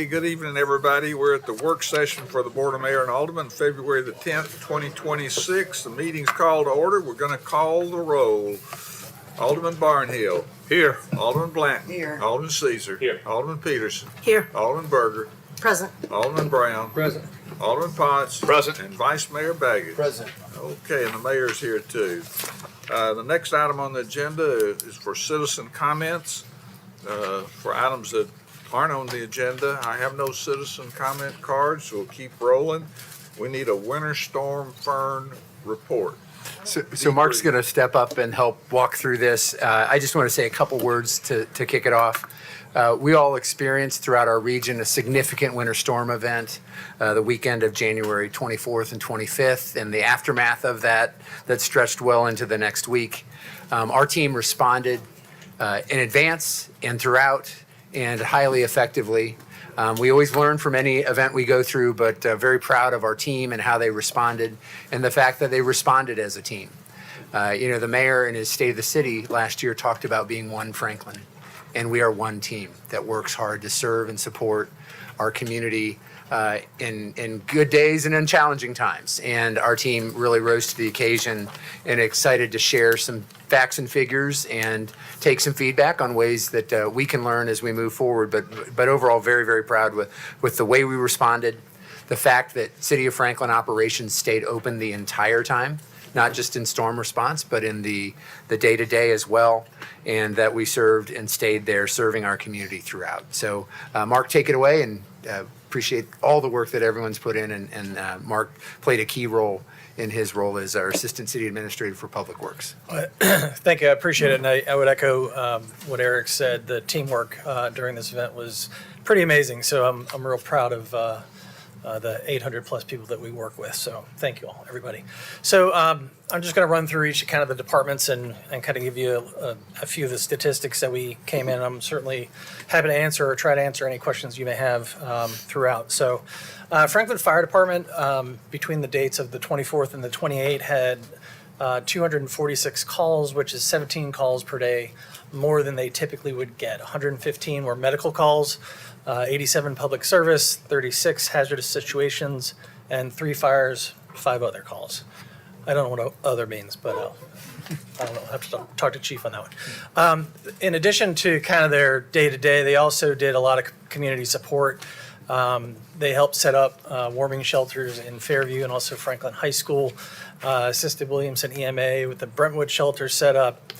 Okay, good evening, everybody. We're at the work session for the Board of Mayor and Alderman, February the 10th, 2026. The meeting's called to order. We're going to call the roll. Alderman Barnhill. Here. Alderman Blanton. Here. Alderman Caesar. Here. Alderman Peterson. Here. Alderman Berger. Present. Alderman Brown. Present. Alderman Potts. Present. And Vice Mayor Baggett. Present. Okay, and the mayor's here too. The next item on the agenda is for citizen comments. For items that aren't on the agenda, I have no citizen comment cards, so we'll keep rolling. We need a winter storm Fern report. So Mark's going to step up and help walk through this. I just want to say a couple words to kick it off. We all experienced throughout our region a significant winter storm event the weekend of January 24th and 25th, and the aftermath of that stretched well into the next week. Our team responded in advance and throughout and highly effectively. We always learn from any event we go through, but very proud of our team and how they responded and the fact that they responded as a team. The mayor in his State of the City last year talked about being one Franklin, and we are one team that works hard to serve and support our community in good days and in challenging times. And our team really rose to the occasion and excited to share some facts and figures and take some feedback on ways that we can learn as we move forward. But overall, very, very proud with the way we responded, the fact that City of Franklin operations stayed open the entire time, not just in storm response, but in the day-to-day as well, and that we served and stayed there serving our community throughout. So Mark, take it away, and appreciate all the work that everyone's put in, and Mark played a key role in his role as our Assistant City Administrator for Public Works. Thank you. I appreciate it. And I would echo what Eric said. The teamwork during this event was pretty amazing. So I'm real proud of the 800 plus people that we work with. So thank you all, everybody. So I'm just going to run through each kind of the departments and kind of give you a few of the statistics that we came in. I'm certainly happy to answer or try to answer any questions you may have throughout. So Franklin Fire Department, between the dates of the 24th and the 28th, had 246 calls, which is 17 calls per day, more than they typically would get. 115 were medical calls, 87 public service, 36 hazardous situations, and 3 fires, 5 other calls. I don't know what other means, but I don't know. I have to talk to Chief on that one. In addition to kind of their day-to-day, they also did a lot of community support. They helped set up warming shelters in Fairview and also Franklin High School, assisted Williamson EMA with the Brentwood shelter set up.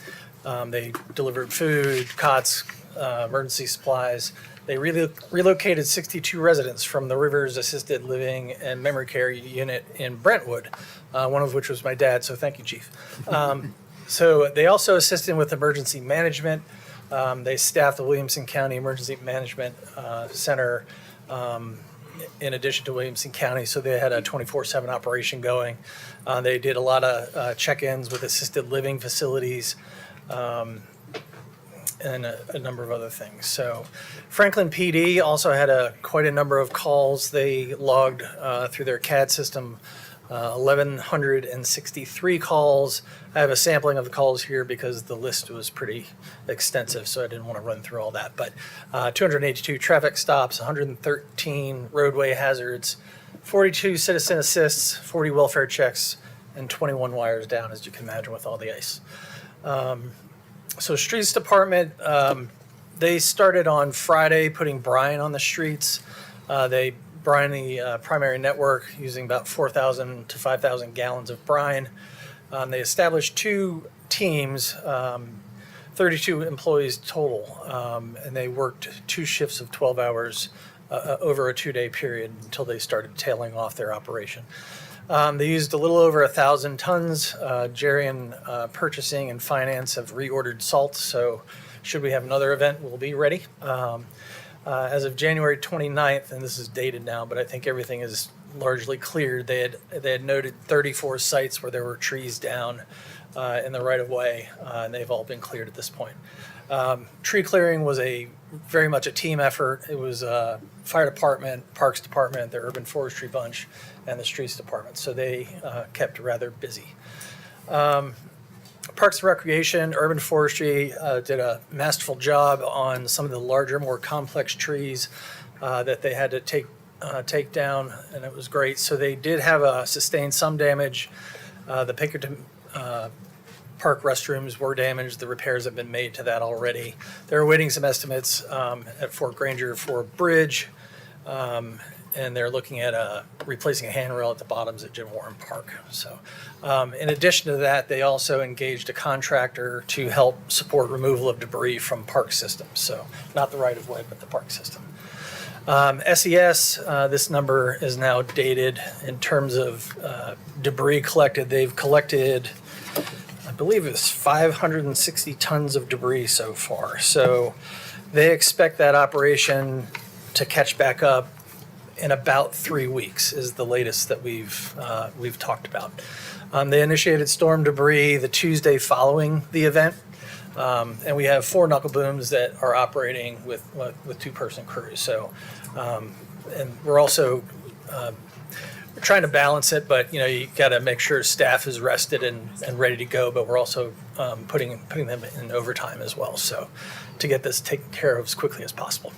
They delivered food, cots, emergency supplies. They relocated 62 residents from the Rivers Assisted Living and Memory Care Unit in Brentwood, one of which was my dad, so thank you, Chief. So they also assisted with emergency management. They staffed the Williamson County Emergency Management Center in addition to Williamson County, so they had a 24/7 operation going. They did a lot of check-ins with assisted living facilities, and a number of other things. So Franklin PD also had quite a number of calls. They logged through their CAD system 1,163 calls. I have a sampling of the calls here because the list was pretty extensive, so I didn't want to run through all that. But 282 traffic stops, 113 roadway hazards, 42 citizen assists, 40 welfare checks, and 21 wires down, as you can imagine, with all the ice. So Streets Department, they started on Friday putting brine on the streets. They brine the primary network using about 4,000 to 5,000 gallons of brine. They established 2 teams, 32 employees total, and they worked 2 shifts of 12 hours over a 2-day period until they started tailing off their operation. They used a little over 1,000 tons. Jerry and purchasing and finance have reordered salt, so should we have another event, we'll be ready. As of January 29th, and this is dated now, but I think everything is largely cleared, they had noted 34 sites where there were trees down in the right-of-way, and they've all been cleared at this point. Tree clearing was very much a team effort. It was Fire Department, Parks Department, the Urban Forestry Bunch, and the Streets Department, so they kept rather busy. Parks and Recreation, Urban Forestry did a masterful job on some of the larger, more complex trees. that they had to take down, and it was great. So they did have sustained some damage. The Pinkerton Park restrooms were damaged. The repairs have been made to that already. They're awaiting some estimates at Fort Granger for a bridge, and they're looking at replacing a handrail at the bottoms at Jim Warren Park. So, in addition to that, they also engaged a contractor to help support removal of debris from park systems. So, not the right of way, but the park system. SES, this number is now dated in terms of debris collected. They've collected, I believe it's 560 tons of debris so far. So they expect that operation to catch back up in about 3 weeks is the latest that we've talked about. They initiated storm debris the Tuesday following the event. And we have 4 knuckle booms that are operating with 2-person crews. So, and we're also we're trying to balance it, but you got to make sure staff is rested and ready to go. But we're also putting them in overtime as well. So, to get this taken care of as quickly as possible.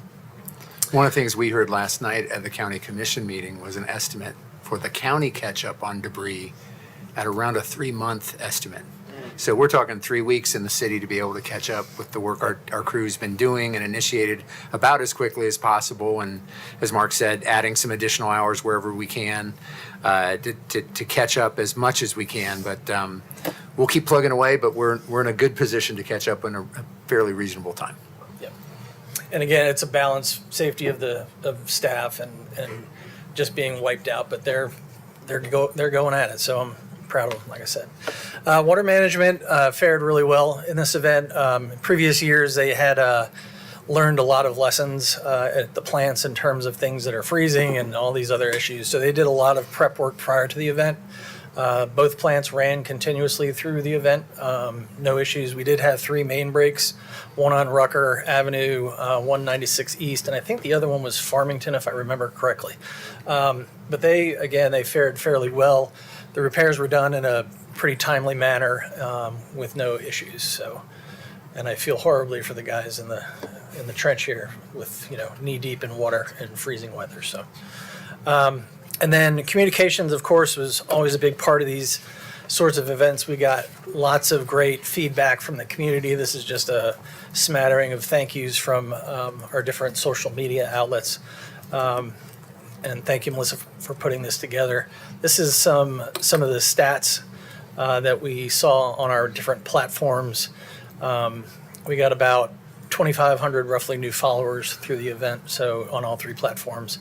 One of the things we heard last night at the county commission meeting was an estimate for the county catch-up on debris at around a 3-month estimate. So we're talking 3 weeks in the city to be able to catch up with the work our crew's been doing and initiated about as quickly as possible. And as Mark said, adding some additional hours wherever we can to catch up as much as we can. But we'll keep plugging away, but we're in a good position to catch up in a fairly reasonable time. And again, it's a balance, safety of staff and just being wiped out, but they're going at it. So I'm proud of them, like I said. Water management fared really well in this event. In previous years, they had learned a lot of lessons at the plants in terms of things that are freezing and all these other issues. So they did a lot of prep work prior to the event. Both plants ran continuously through the event. No issues. We did have 3 main breaks, one on Rucker Avenue, 196 East, and I think the other one was Farmington, if I remember correctly. But they fared fairly well. The repairs were done in a pretty timely manner with no issues. So, and I feel horribly for the guys in the trench here with knee deep in water and freezing weather. So. And then communications, of course, was always a big part of these sorts of events. We got lots of great feedback from the community. This is just a smattering of thank yous from our different social media outlets. And thank you, Melissa, for putting this together. This is some of the stats that we saw on our different platforms. We got about 2,500 roughly new followers through the event, so on all 3 platforms.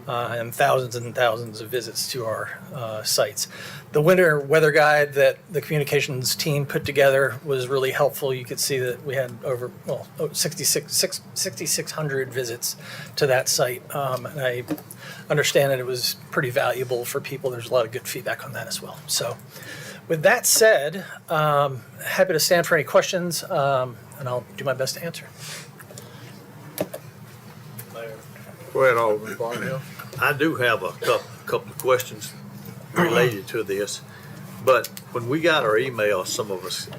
And thousands of visits to our sites. The winter weather guide that the communications team put together was really helpful. You could see that we had over 6,600 visits to that site. And I understand that it was pretty valuable for people. There's a lot of good feedback on that as well. So with that said, happy to stand for any questions, and I'll do my best to answer. Go ahead, Alderman Barnhill. I do have a couple of questions related to this, but when we got our email, some of us,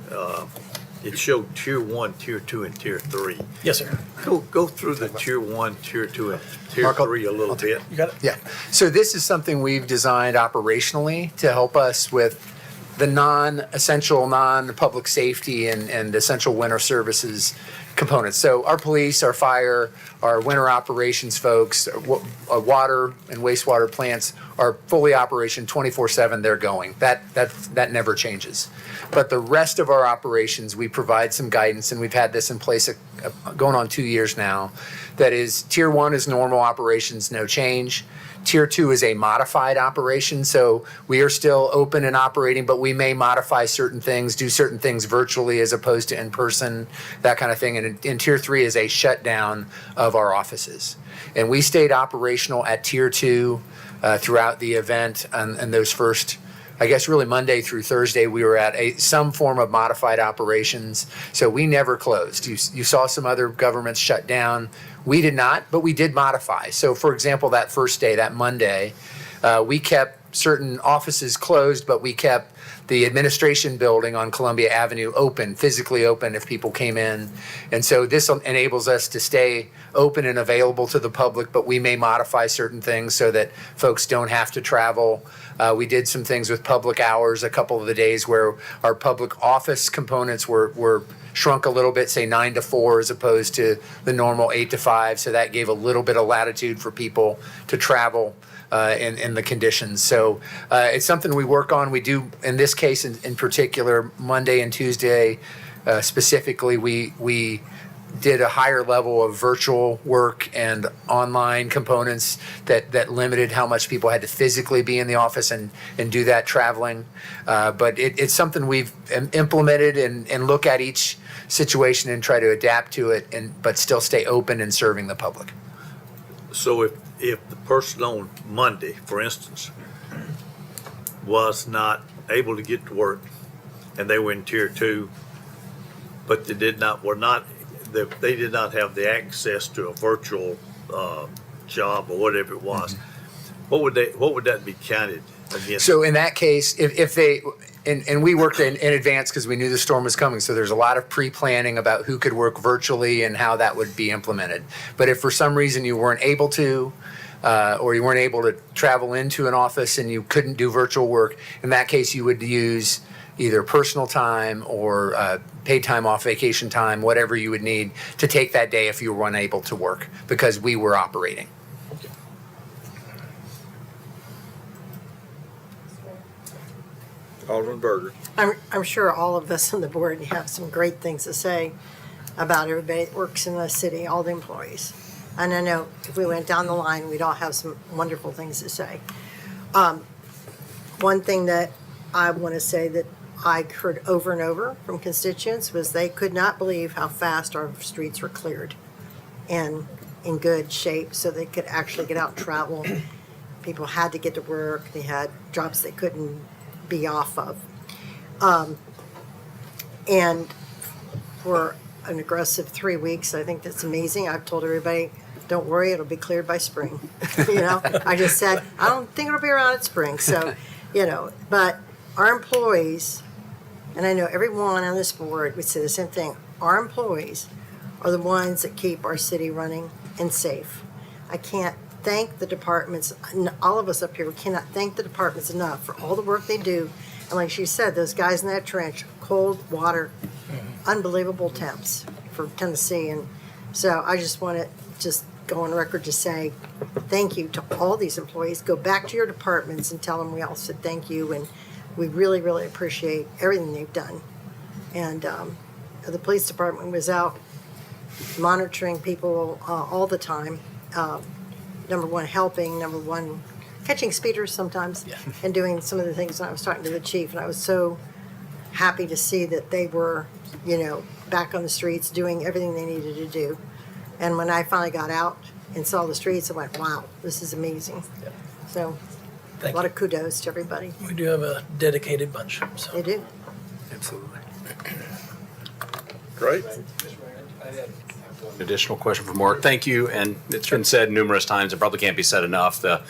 it showed Tier 1, Tier 2, and Tier 3. Yes, sir. Go through the Tier 1, Tier 2, and Tier Mark, 3 a little bit. You got it? Yeah. So this is something we've designed operationally to help us with the non-essential, non-public safety and essential winter services components. So our police, our fire, our winter operations folks, our water and wastewater plants are fully operation 24/7. They're going. That never changes. But the rest of our operations, we provide some guidance, and we've had this in place going on 2 years now. That is, Tier 1 is normal operations, no change. Tier 2 is a modified operation, so we are still open and operating, but we may modify certain things, do certain things virtually as opposed to in person, that kind of thing. And Tier 3 is a shutdown of our offices. And we stayed operational at Tier 2 throughout the event, and those first, I guess really Monday through Thursday, we were at some form of modified operations. So we never closed. You saw some other governments shut down. We did not, but we did modify. So for example, that first day, that Monday, we kept certain offices closed, but we kept the administration building on Columbia Avenue open, physically open if people came in. And so this enables us to stay open and available to the public, but we may modify certain things so that folks don't have to travel. We did some things with public hours a couple of the days where our public office components were shrunk a little bit, say 9 to 4 as opposed to the normal 8 to 5. So that gave a little bit of latitude for people to travel in the conditions. So it's something we work on. We do, in this case in particular, Monday and Tuesday specifically, we did a higher level of virtual work and online components that limited how much people had to physically be in the office and do that traveling. But it's something we've implemented and look at each situation and try to adapt to it, but still stay open and serving the public. So if the person on Monday, for instance, was not able to get to work and they were in tier 2, but they did not have the access to a virtual job or whatever it was, what would that be counted against? So in that case, if they, and we worked in advance because we knew the storm was coming, so there's a lot of pre-planning about who could work virtually and how that would be implemented. But if for some reason you weren't able to, or you weren't able to travel into an office and you couldn't do virtual work, in that case you would use either personal time or paid time off, vacation time, whatever you would need to take that day if you were unable to work because we were operating. Alderman Berger. I'm sure all of us on the board have some great things to say about everybody that works in the city, all the employees. And I know if we went down the line, we'd all have some wonderful things to say. One thing that I want to say that I heard over and over from constituents was they could not believe how fast our streets were cleared and in good shape so they could actually get out and travel. People had to get to work. They had jobs they couldn't be off of. And for an aggressive 3 weeks, I think that's amazing. I've told everybody, don't worry, it'll be cleared by spring. I just said, I don't think it'll be around at spring. So, but our employees, and I know everyone on this board would say the same thing, our employees are the ones that keep our city running and safe. I can't thank the departments, all of us up here, we cannot thank the departments enough for all the work they do. And like she said, those guys in that trench, cold water, unbelievable temps for Tennessee. And so I just want to just go on record to say thank you to all these employees. Go back to your departments and tell them we all said thank you. And we really, really appreciate everything they've done. And the police department was out monitoring people all the time. Number one, helping. Number one, catching speeders sometimes, and doing some of the things. And I was talking to the chief, and I was so happy to see that they were, back on the streets doing everything they needed to do. And when I finally got out and saw the streets, I went, wow, this is amazing. So Thank a lot you. of kudos to everybody. We do have a dedicated bunch, so. They do. Absolutely. Great. Additional question for Mark. Thank you, and it's been said numerous times, it probably can't be said enough, the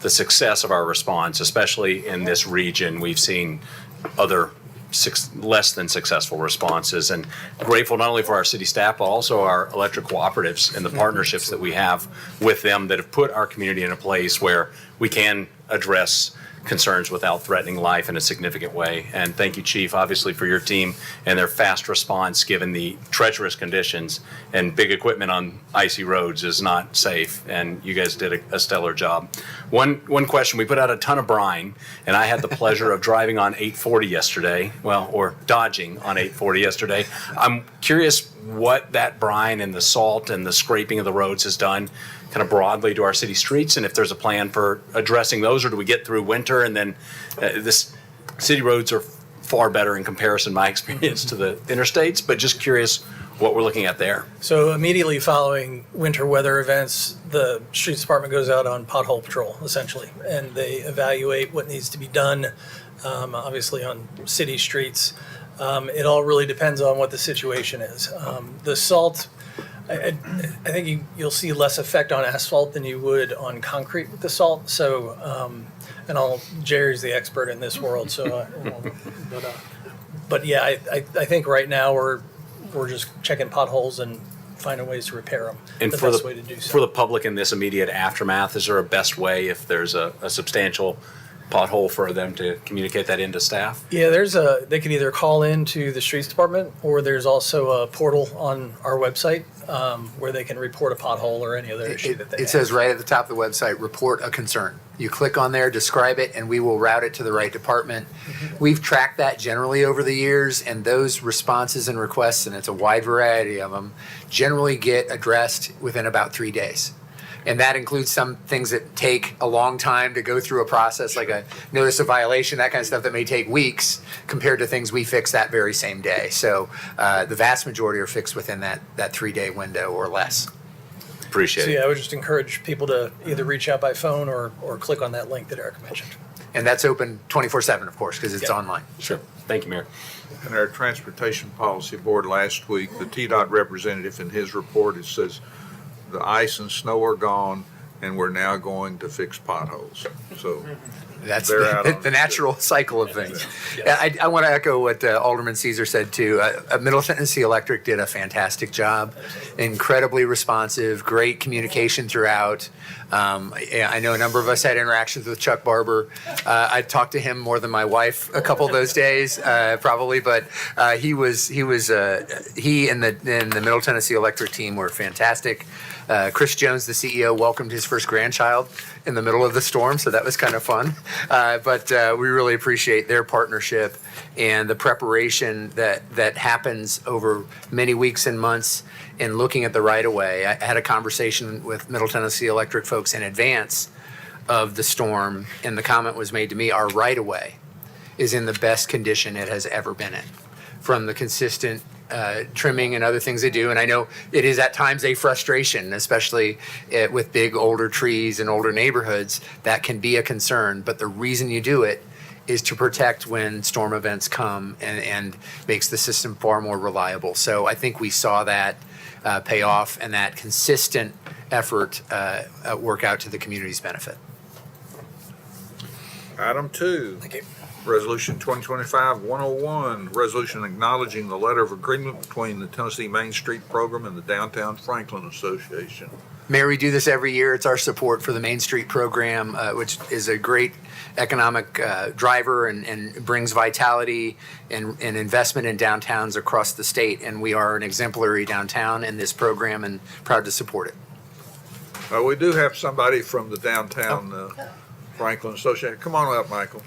success of our response, especially in this region. We've seen other less than successful responses, and grateful not only for our city staff, but also our electric cooperatives and the partnerships that we have with them that have put our community in a place where we can address concerns without threatening life in a significant way. And thank you, Chief, obviously for your team and their fast response given the treacherous conditions, and big equipment on icy roads is not safe, and you guys did a stellar job. One question, we put out a ton of brine, and I had the pleasure of driving on 840 yesterday, or dodging on 840 yesterday. I'm curious what that brine and the salt and the scraping of the roads has done kind of broadly to our city streets, and if there's a plan for addressing those, or do we get through winter and then this city roads are far better in comparison, my experience, to the interstates, but just curious what we're looking at there. So immediately following winter weather events, the streets department goes out on pothole patrol, essentially, and they evaluate what needs to be done, obviously on city streets. It all really depends on what the situation is. The salt I think you'll see less effect on asphalt than you would on concrete with the salt. So, Jerry's the expert in this world. So, but yeah, I think right now we're just checking potholes and finding ways to repair them. And the for best the, way to do so. for the public in this immediate aftermath, is there a best way if there's a substantial pothole for them to communicate that into staff? Yeah, they can either call in to the streets department, or there's also a portal on our website where they can report a pothole or any other issue that they It have. says right at the top of the website, report a concern. You click on there, describe it, and we will route it to the right department. We've tracked that generally over the years, and those responses and requests, and it's a wide variety of them, generally get addressed within about 3 days. And that includes some things that take a long time to go through a process, like a notice of violation, that kind of stuff that may take weeks, compared to things we fix that very same day. So the vast majority are fixed within that 3-day window or less. Appreciate So it. yeah, I would just encourage people to either reach out by phone or click on that link that Eric mentioned. And that's open 24/7, of course, because it's Yeah. online. Sure. Thank you, Mayor. In our Transportation Policy Board last week, the TDOT representative in his report, it says the ice and snow are gone and we're now going to fix potholes. So That's They're out on the natural cycle of things. Yeah, I want to echo what Alderman Caesar said too. Middle Tennessee Electric did a fantastic job, incredibly responsive, great communication throughout. I know a number of us had interactions with Chuck Barber. I talked to him more than my wife a couple of those days, probably, but he and the Middle Tennessee Electric team were fantastic. Chris Jones, the CEO, welcomed his first grandchild in the middle of the storm, so that was kind of fun. But we really appreciate their partnership and the preparation that happens over many weeks and months in looking at the right-of-way. I had a conversation with Middle Tennessee Electric folks in advance of the storm, and the comment was made to me, our right-of-way is in the best condition it has ever been in, from the consistent trimming and other things they do. And I know it is at times a frustration, especially with big older trees and older neighborhoods. That can be a concern, but the reason you do it is to protect when storm events come and makes the system far more reliable. So I think we saw that pay off, and that consistent effort work out to the community's benefit. Item 2. Thank you. Resolution 2025-101, resolution acknowledging the letter of agreement between the Tennessee Main Street Program and the Downtown Franklin Association. Mayor, we do this every year. It's our support for the Main Street program, which is a great economic driver and brings vitality and investment in downtowns across the state. And we are an exemplary downtown in this program and proud to support it. We do have somebody from the Downtown Franklin Association. Come on up, Michael,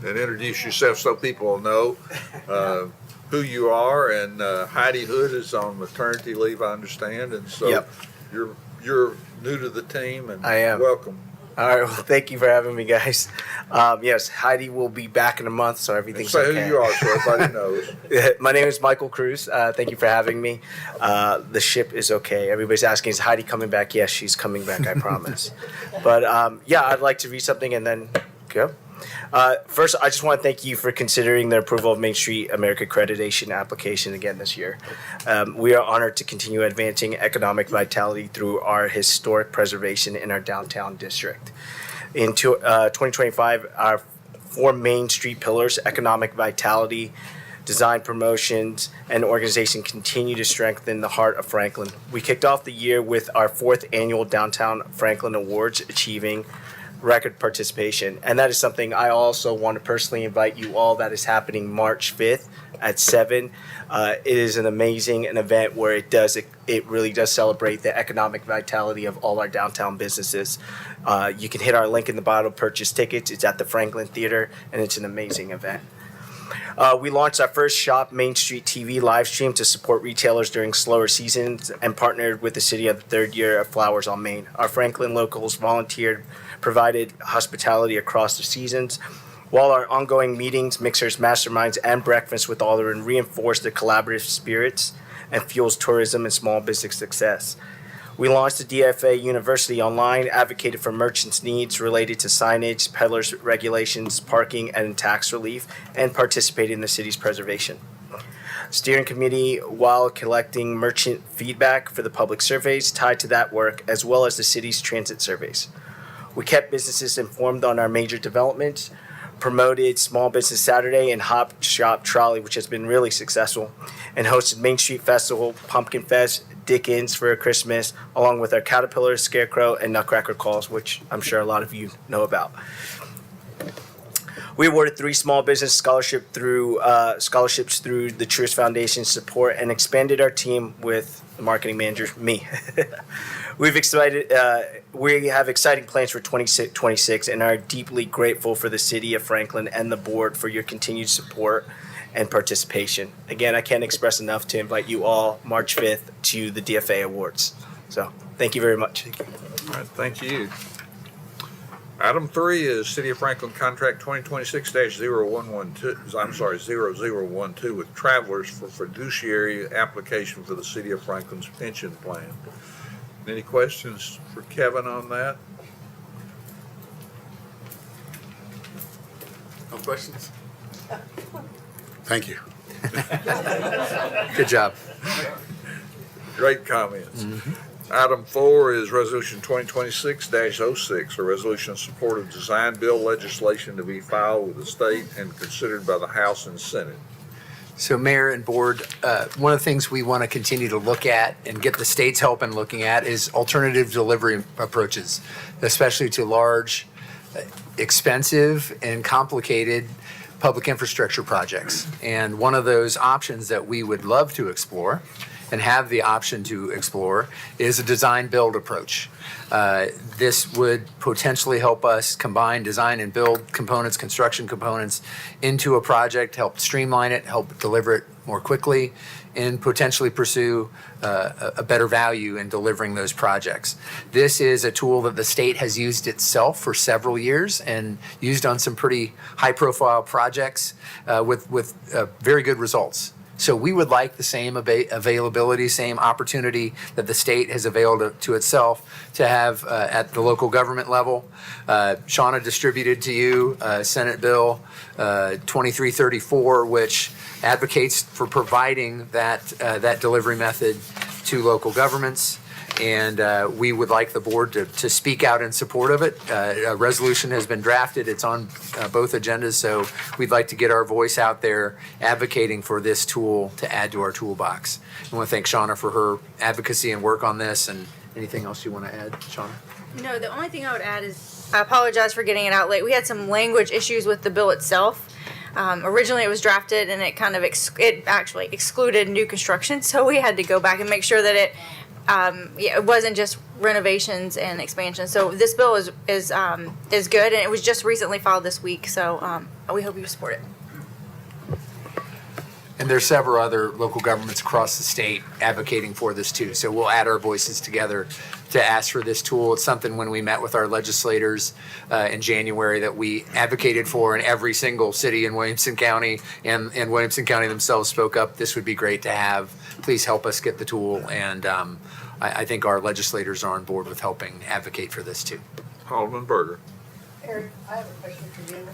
and introduce yourself so people will know who you are. And Heidi Hood is on maternity leave, I understand, and so Yep. you're new to the team, and I am. welcome. All right, well, thank you for having me, guys. Yes, Heidi will be back in a month, so everything's Say okay. who you are so everybody knows. My name is Michael Cruz. Thank you for having me. The ship is okay. Everybody's asking, is Heidi coming back? Yes, she's coming back, I promise. But yeah, I'd like to read something and then go. First, I just want to thank you for considering the approval of Main Street America accreditation application again this year. We are honored to continue advancing economic vitality through our historic preservation in our downtown district. In 2025, our 4 Main Street pillars, economic vitality, design promotions, and organization continue to strengthen the heart of Franklin. We kicked off the year with our 4th annual Downtown Franklin Awards, achieving record participation. And that is something I also want to personally invite you all. That is happening March 5th at 7. It is an event where it really does celebrate the economic vitality of all our downtown businesses. You can hit our link in the bottom, purchase tickets. It's at the Franklin Theater, and it's an amazing event. We launched our first Shop Main Street TV live stream to support retailers during slower seasons and partnered with the city of the 3rd year of Flowers on Main. Our Franklin locals volunteered, provided hospitality across the seasons, while our ongoing meetings, mixers, masterminds, and breakfasts with Alderman reinforce the collaborative spirits and fuels tourism and small business success. We launched the DFA University online, advocated for merchants' needs related to signage, peddlers' regulations, parking, and tax relief, and participated in the city's preservation. steering committee while collecting merchant feedback for the public surveys tied to that work, as well as the city's transit surveys. We kept businesses informed on our major developments, promoted Small Business Saturday and Hop Shop Trolley, which has been really successful, and hosted Main Street Festival, Pumpkin Fest, Dickens for Christmas, along with our Caterpillar, Scarecrow, and Nutcracker calls, which I'm sure a lot of you know about. We awarded 3 small business scholarships through the Truist Foundation support and expanded our team with the marketing manager, me. We have exciting plans for 2026 and are deeply grateful for the City of Franklin and the board for your continued support and participation. Again, I can't express enough to invite you all March 5th to the DFA Awards. So, thank you very much. All right, thank you. Item 3 is City of Franklin Contract 0012 with Travelers for fiduciary application for the City of Franklin's pension plan. Any questions for Kevin on that? No questions? Thank you. Good job. Great comments. Item 4 is Resolution 2026-06, a resolution in support of design bill legislation to be filed with the state and considered by the House and Senate. So Mayor and Board, one of the things we want to continue to look at and get the state's help in looking at is alternative delivery approaches, especially to large, expensive, and complicated public infrastructure projects. And one of those options that we would love to explore and have the option to explore is a design-build approach. This would potentially help us combine design and build components, construction components into a project, help streamline it, help deliver it more quickly, and potentially pursue a better value in delivering those projects. This is a tool that the state has used itself for several years and used on some pretty high-profile projects with very good results. So we would like the same availability, same opportunity that the state has availed to itself to have at the local government level. Shauna distributed to you Senate Bill 2334, which advocates for providing that delivery method to local governments. And we would like the board to speak out in support of it. A resolution has been drafted. It's on both agendas, so we'd like to get our voice out there advocating for this tool to add to our toolbox. I want to thank Shauna for her advocacy and work on this. And anything else you want to add, Shauna? No, the only thing I would add is I apologize for getting it out late. We had some language issues with the bill itself. Originally, it was drafted and it kind of it actually excluded new construction, so we had to go back and make sure that it wasn't just renovations and expansions. So this bill is good, and it was just recently filed this week. So we hope you support it. And there's several other local governments across the state advocating for this too. So we'll add our voices together to ask for this tool. It's something when we met with our legislators in January that we advocated for, and every single city in Williamson County and Williamson County themselves spoke up. This would be great to have. Please help us get the tool. And I think our legislators are on board with helping advocate for this too. Alderman Berger. Eric, I have a question for you.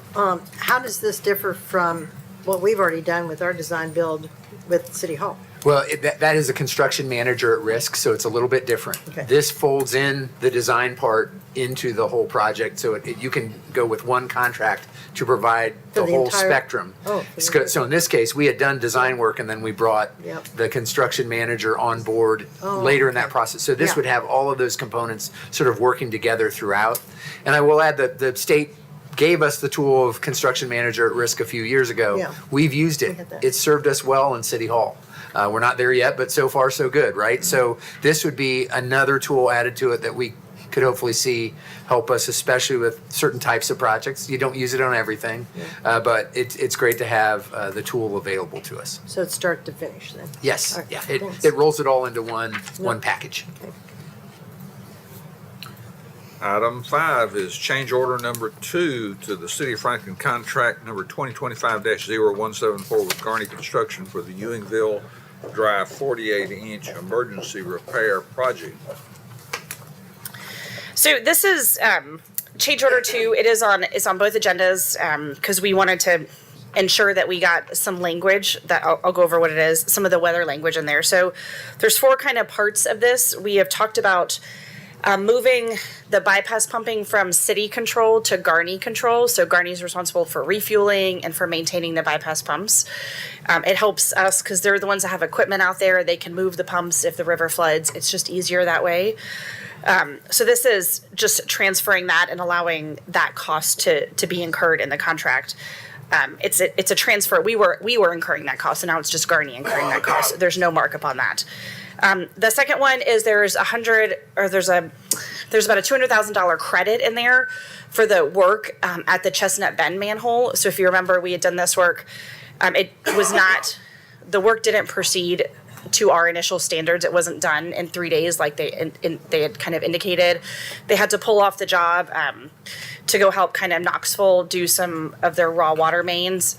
How does this differ from what we've already done with our design build with City Hall? Well, that is a construction manager at risk, so it's a little bit different. Okay. This folds in the design part into the whole project, so you can go with one contract to provide For the the whole entire- spectrum. Oh, for the- So in this case, we had done design work and then we brought Yep. the construction manager on board Oh, later in okay. that process. So this Yeah. would have all of those components sort of working together throughout. And I will add that the state gave us the tool of construction manager at risk a few years ago. Yeah. We've used We it. had that. It's served us well in City Hall. We're not there yet, but so far so good, right? So this would be another tool added to it that we could hopefully see help us, especially with certain types of projects. You don't use it on everything, but it's great to have the tool available to us. So it's start to finish then? Yes, All right, yeah, thanks. it rolls it all into one package. Item 5 is change order number 2 to the City of Franklin contract number 2025-0174 with Garney Construction for the Ewingville Drive 48-inch emergency repair project. So this is change order 2. It's on both agendas because we wanted to ensure that we got some language that I'll go over what it is, some of the weather language in there. So there's 4 kind of parts of this. We have talked about moving the bypass pumping from city control to Garney control. So Garney is responsible for refueling and for maintaining the bypass pumps. It helps us because they're the ones that have equipment out there. They can move the pumps if the river floods. It's just easier that way. So this is just transferring that and allowing that cost to be incurred in the contract. It's a transfer. We were incurring that cost, and now it's just Garney incurring that cost. There's no markup on that. The second one is there's about a $200,000 credit in there for the work at the Chestnut Bend manhole. So if you remember, we had done this work. The work didn't proceed to our initial standards. It wasn't done in 3 days like they had kind of indicated. They had to pull off the job to go help kind of Knoxville do some of their raw water mains.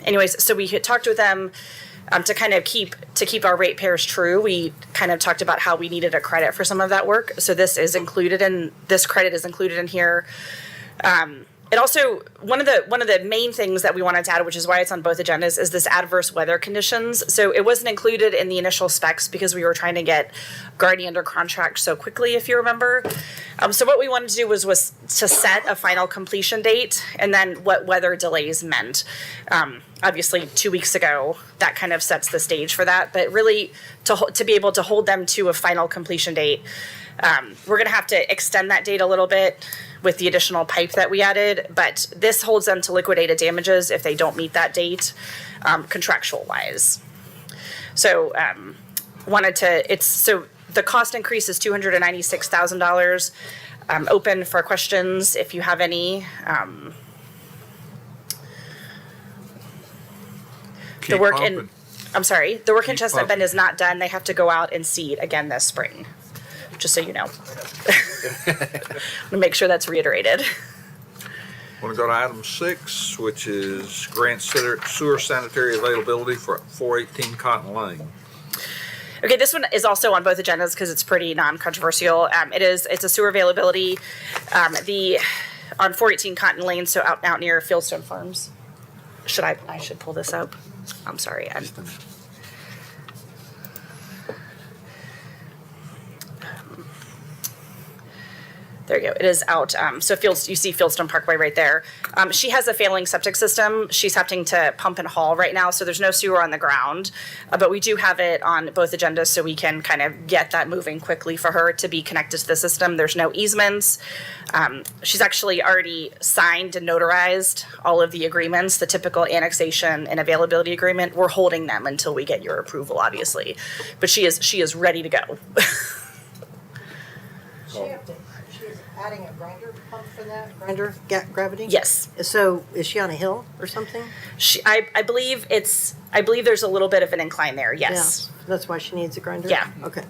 Anyways, so we had talked with them to kind of keep our ratepayers true. We kind of talked about how we needed a credit for some of that work. So this credit is included in here. It also, one of the main things that we wanted to add, which is why it's on both agendas, is this adverse weather conditions. So it wasn't included in the initial specs because we were trying to get Garney under contract so quickly, if you remember. So what we wanted to do was to set a final completion date and then what weather delays meant. Obviously, 2 weeks ago, that kind of sets the stage for that. But really, to be able to hold them to a final completion date, we're going to have to extend that date a little bit with the additional pipe that we added, but this holds them to liquidated damages if they don't meet that date, contractual wise. So, so the cost increase is $296,000. Open for questions if you have any. The work in Chestnut Bend is not done. They have to go out and seed again this spring, just so you know. I'm gonna make sure that's reiterated. Want to go to item 6, which is grant sewer sanitary availability for 418 Cotton Lane. Okay, this one is also on both agendas because it's pretty non-controversial. It's a sewer availability, on 418 Cotton Lane, so out near Fieldstone Farms. I should pull this up. I'm sorry. There you go. It is out. So you see Fieldstone Parkway right there. She has a failing septic system. She's having to pump and haul right now, so there's no sewer on the ground. But we do have it on both agendas, so we can kind of get that moving quickly for her to be connected to the system. There's no easements. She's actually already signed and notarized all of the agreements, the typical annexation and availability agreement. We're holding them until we get your approval, obviously. But she is ready to go. She's adding a grinder pump for that? Grinder gravity? Yes. So is she on a hill or something? I believe there's a little bit of an incline there. Yes. Yeah. That's why she needs a grinder? Yeah. Okay.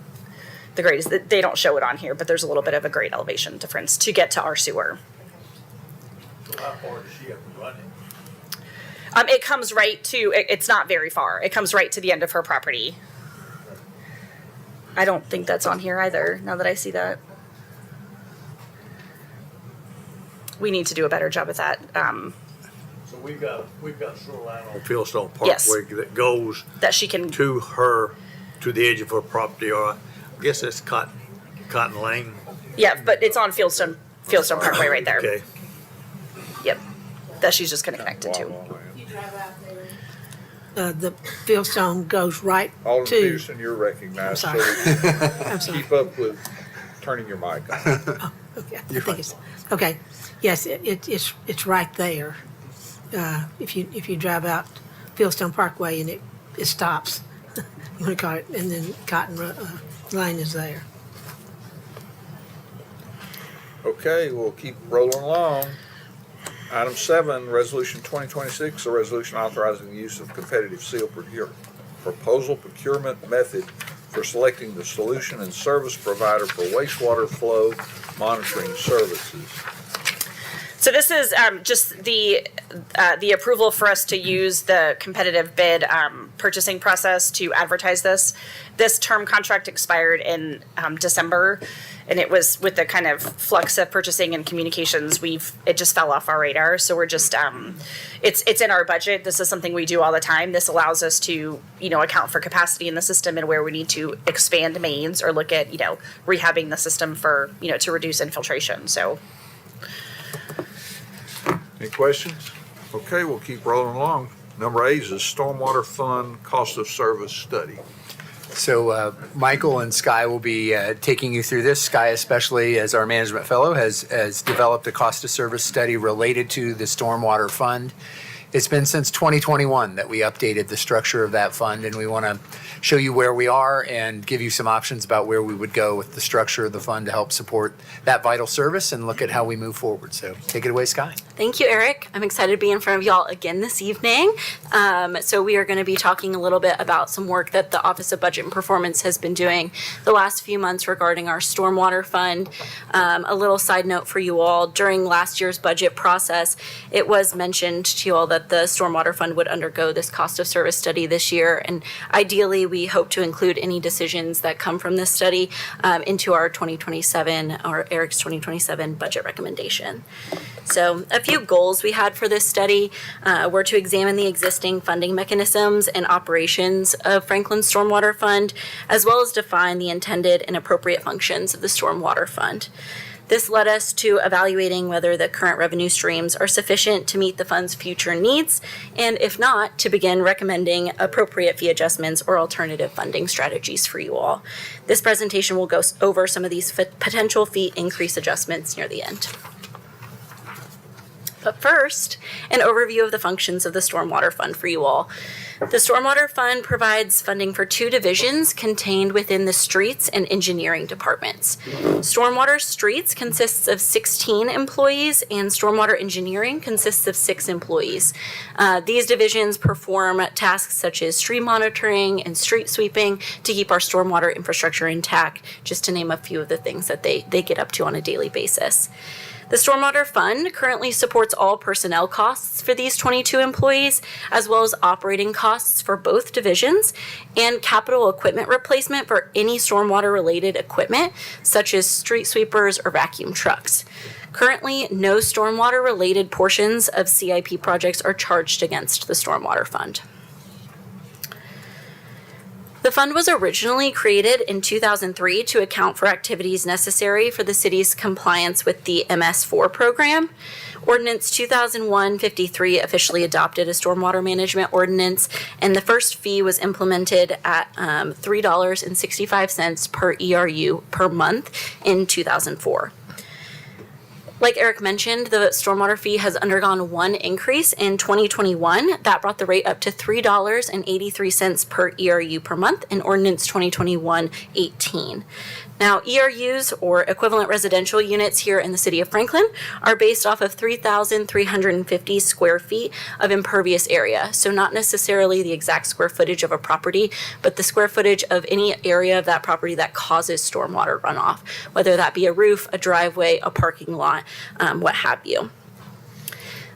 The grade is they don't show it on here, but there's a little bit of a grade elevation difference to get to our sewer. So how far does she have to run it? It comes right to. It's not very far. It comes right to the end of her property. I don't think that's on here either. Now that I see that. We need to do a better job with that. So we've got sewer line on Fieldstone Yes. Parkway that goes That she can. to the edge of her property, or I guess that's Cotton Lane. Yeah, but it's on Fieldstone Parkway right there. Okay. Yep. That she's just going to connect it to. The Fieldstone goes right Alderman to. Peterson, you're recognized, I'm so sorry. I'm sorry. keep up with turning your mic on. Okay, I think it's, okay, yes, it's right there. If you drive out Fieldstone Parkway and it stops, you want to call it, and then Cotton Lane is there. Okay, we'll keep rolling along. Item 7, Resolution 2026, a resolution authorizing the use of competitive seal proposal procurement method for selecting the solution and service provider for wastewater flow monitoring services. So this is just the approval for us to use the competitive bid purchasing process to advertise this. This term contract expired in December, And it was with the kind of flux of purchasing and communications, it just fell off our radar. So we're just, it's in our budget. This is something we do all the time. This allows us to, account for capacity in the system and where we need to expand mains or look at, rehabbing the system for, to reduce infiltration. So. Any questions? Okay, we'll keep rolling along. Number 8 is a Stormwater Fund Cost of Service Study. So Michael and Sky will be taking you through this. Sky, especially as our management fellow, has developed a cost of service study related to the Stormwater Fund. It's been since 2021 that we updated the structure of that fund, and we want to show you where we are and give you some options about where we would go with the structure of the fund to help support that vital service and look at how we move forward. So take it away, Sky. Thank you, Eric. I'm excited to be in front of y'all again this evening. So we are going to be talking a little bit about some work that the Office of Budget and Performance has been doing the last few months regarding our stormwater fund. A little side note for you all, during last year's budget process, it was mentioned to you all that the stormwater fund would undergo this cost of service study this year. And ideally, we hope to include any decisions that come from this study into our 2027 or Eric's 2027 budget recommendation. So a few goals we had for this study were to examine the existing funding mechanisms and operations of Franklin's Stormwater Fund, as well as define the intended and appropriate functions of the Stormwater Fund. This led us to evaluating whether the current revenue streams are sufficient to meet the fund's future needs, and if not, to begin recommending appropriate fee adjustments or alternative funding strategies for you all. This presentation will go over some of these potential fee increase adjustments near the end. But first, an overview of the functions of the Stormwater Fund for you all. The Stormwater Fund provides funding for 2 divisions contained within the Streets and Engineering departments. Stormwater Streets consists of 16 employees, and Stormwater Engineering consists of 6 employees. These divisions perform tasks such as stream monitoring and street sweeping to keep our stormwater infrastructure intact, just to name a few of the things that they get up to on a daily basis. The Stormwater Fund currently supports all personnel costs for these 22 employees, as well as operating costs for both divisions and capital equipment replacement for any stormwater-related equipment, such as street sweepers or vacuum trucks. Currently, no stormwater-related portions of CIP projects are charged against the Stormwater Fund. The fund was originally created in 2003 to account for activities necessary for the city's compliance with the MS4 program. Ordinance 2001-53 officially adopted a stormwater management ordinance, and the first fee was implemented at $3.65 per ERU per month in 2004. Like Eric mentioned, the stormwater fee has undergone one increase in 2021. That brought the rate up to $3.83 per ERU per month in Ordinance 2021-18. Now, ERUs, or equivalent residential units here in the city of Franklin, are based off of 3,350 square feet of impervious area. So not necessarily the exact square footage of a property, but the square footage of any area of that property that causes stormwater runoff, whether that be a roof, a driveway, a parking lot, what have you.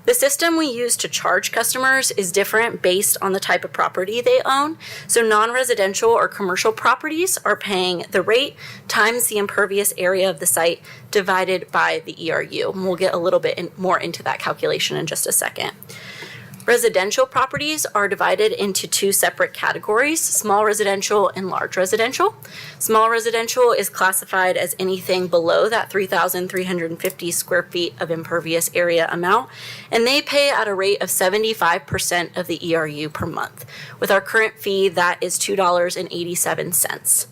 The system we use to charge customers is different based on the type of property they own. So non-residential or commercial properties are paying the rate times the impervious area of the site divided by the ERU. And we'll get a little bit more into that calculation in just a second. Residential properties are divided into 2 separate categories, small residential and large residential. Small residential is classified as anything below that 3,350 square feet of impervious area amount, and they pay at a rate of 75% of the ERU per month. With our current fee, that is $2.87.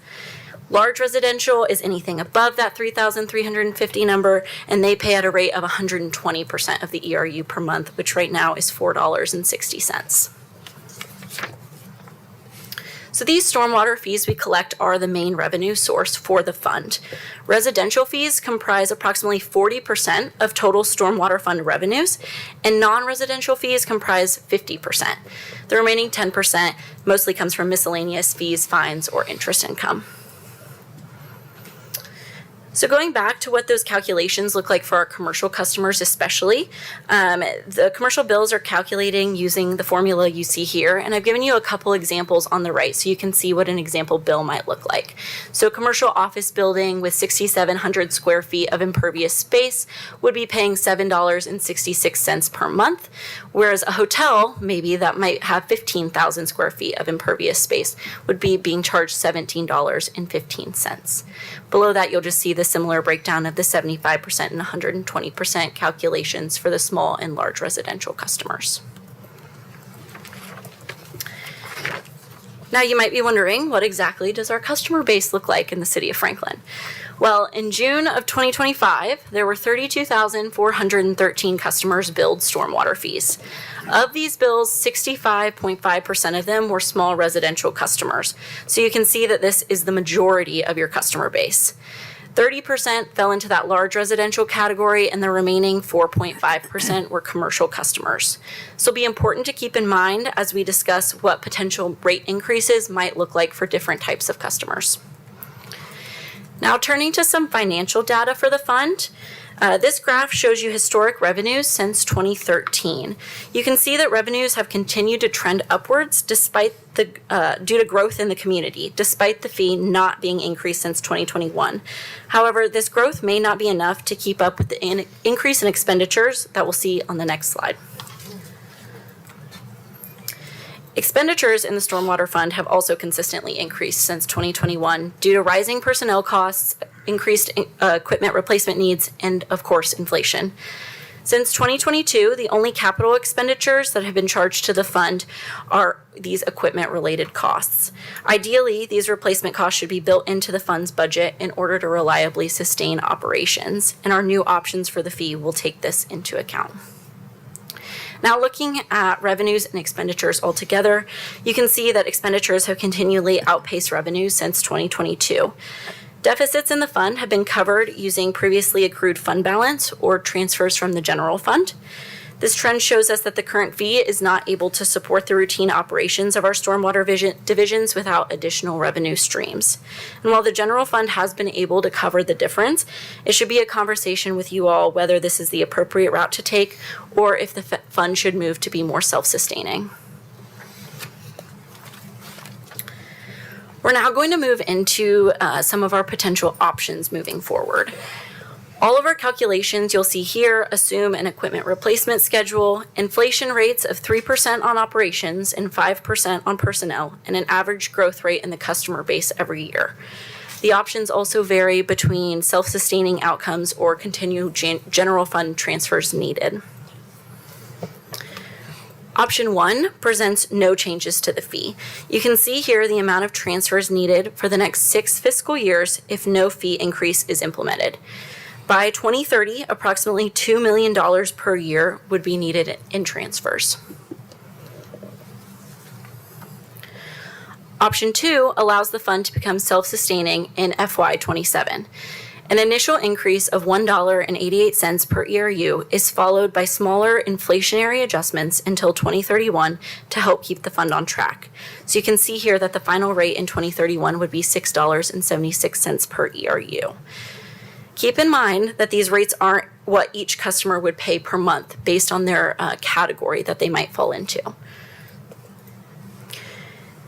Large residential is anything above that 3,350 number, and they pay at a rate of 120% of the ERU per month, which right now is $4.60. So these stormwater fees we collect are the main revenue source for the fund. Residential fees comprise approximately 40% of total stormwater fund revenues, and non-residential fees comprise 50%. The remaining 10% mostly comes from miscellaneous fees, fines, or interest income. So going back to what those calculations look like for our commercial customers especially, the commercial bills are calculating using the formula you see here, and I've given you a couple examples on the right so you can see what an example bill might look like. So a commercial office building with 6,700 square feet of impervious space would be paying $7.66 per month, whereas a hotel, maybe that might have 15,000 square feet of impervious space, would be being charged $17.15. Below that, you'll just see the similar breakdown of the 75% and 120% calculations for the small and large residential customers. Now you might be wondering, what exactly does our customer base look like in the city of Franklin? Well, in June of 2025, there were 32,413 customers billed stormwater fees. Of these bills, 65.5% of them were small residential customers. So you can see that this is the majority of your customer base. 30% fell into that large residential category, and the remaining 4.5% were commercial customers. So it'll be important to keep in mind as we discuss what potential rate increases might look like for different types of customers. Now turning to some financial data for the fund. This graph shows you historic revenues since 2013. You can see that revenues have continued to trend upwards despite due to growth in the community, despite the fee not being increased since 2021. However, this growth may not be enough to keep up with the increase in expenditures that we'll see on the next slide. Expenditures in the Stormwater Fund have also consistently increased since 2021 due to rising personnel costs, increased equipment replacement needs, and of course, inflation. Since 2022, the only capital expenditures that have been charged to the fund are these equipment-related costs. Ideally, these replacement costs should be built into the fund's budget in order to reliably sustain operations, and our new options for the fee will take this into account. Now looking at revenues and expenditures altogether, you can see that expenditures have continually outpaced revenues since 2022. Deficits in the fund have been covered using previously accrued fund balance or transfers from the general fund. This trend shows us that the current fee is not able to support the routine operations of our stormwater divisions without additional revenue streams. And while the general fund has been able to cover the difference, it should be a conversation with you all whether this is the appropriate route to take or if the fund should move to be more self-sustaining. We're now going to move into some of our potential options moving forward. All of our calculations you'll see here assume an equipment replacement schedule, inflation rates of 3% on operations and 5% on personnel, and an average growth rate in the customer base every year. The options also vary between self-sustaining outcomes or continued general fund transfers needed. Option 1 presents no changes to the fee. You can see here the amount of transfers needed for the next 6 fiscal years if no fee increase is implemented. By 2030, approximately $2 million per year would be needed in transfers. Option 2 allows the fund to become self-sustaining in FY27. An initial increase of $1.88 per ERU is followed by smaller inflationary adjustments until 2031 to help keep the fund on track. So you can see here that the final rate in 2031 would be $6.76 per ERU. Keep in mind that these rates aren't what each customer would pay per month based on their category that they might fall into.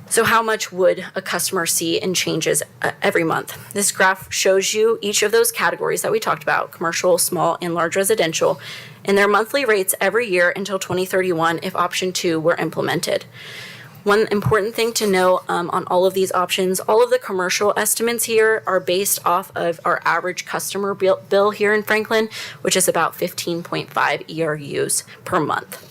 So how much would a customer see in changes every month? This graph shows you each of those categories that we talked about, commercial, small, and large residential, and their monthly rates every year until 2031 if option 2 were implemented. One important thing to know on all of these options, all of the commercial estimates here are based off of our average customer bill here in Franklin, which is about 15.5 ERUs per month.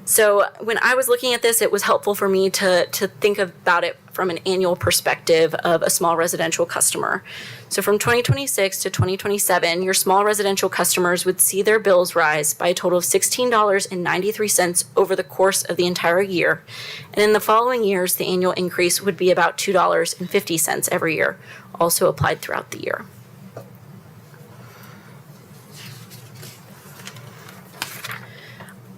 So when I was looking at this, it was helpful for me to think about it from an annual perspective of a small residential customer. So from 2026 to 2027, your small residential customers would see their bills rise by a total of $16.93 over the course of the entire year. And in the following years, the annual increase would be about $2.50 every year, also applied throughout the year.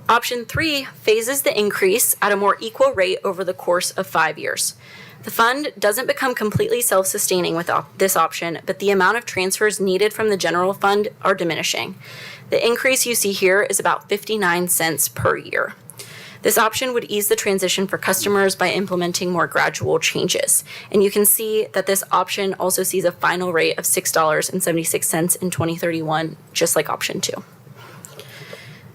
Option 3 phases the increase at a more equal rate over the course of 5 years. The fund doesn't become completely self-sustaining with this option, but the amount of transfers needed from the general fund are diminishing. The increase you see here is about 59 cents per year. This option would ease the transition for customers by implementing more gradual changes. And you can see that this option also sees a final rate of $6.76 in 2031, just like option 2.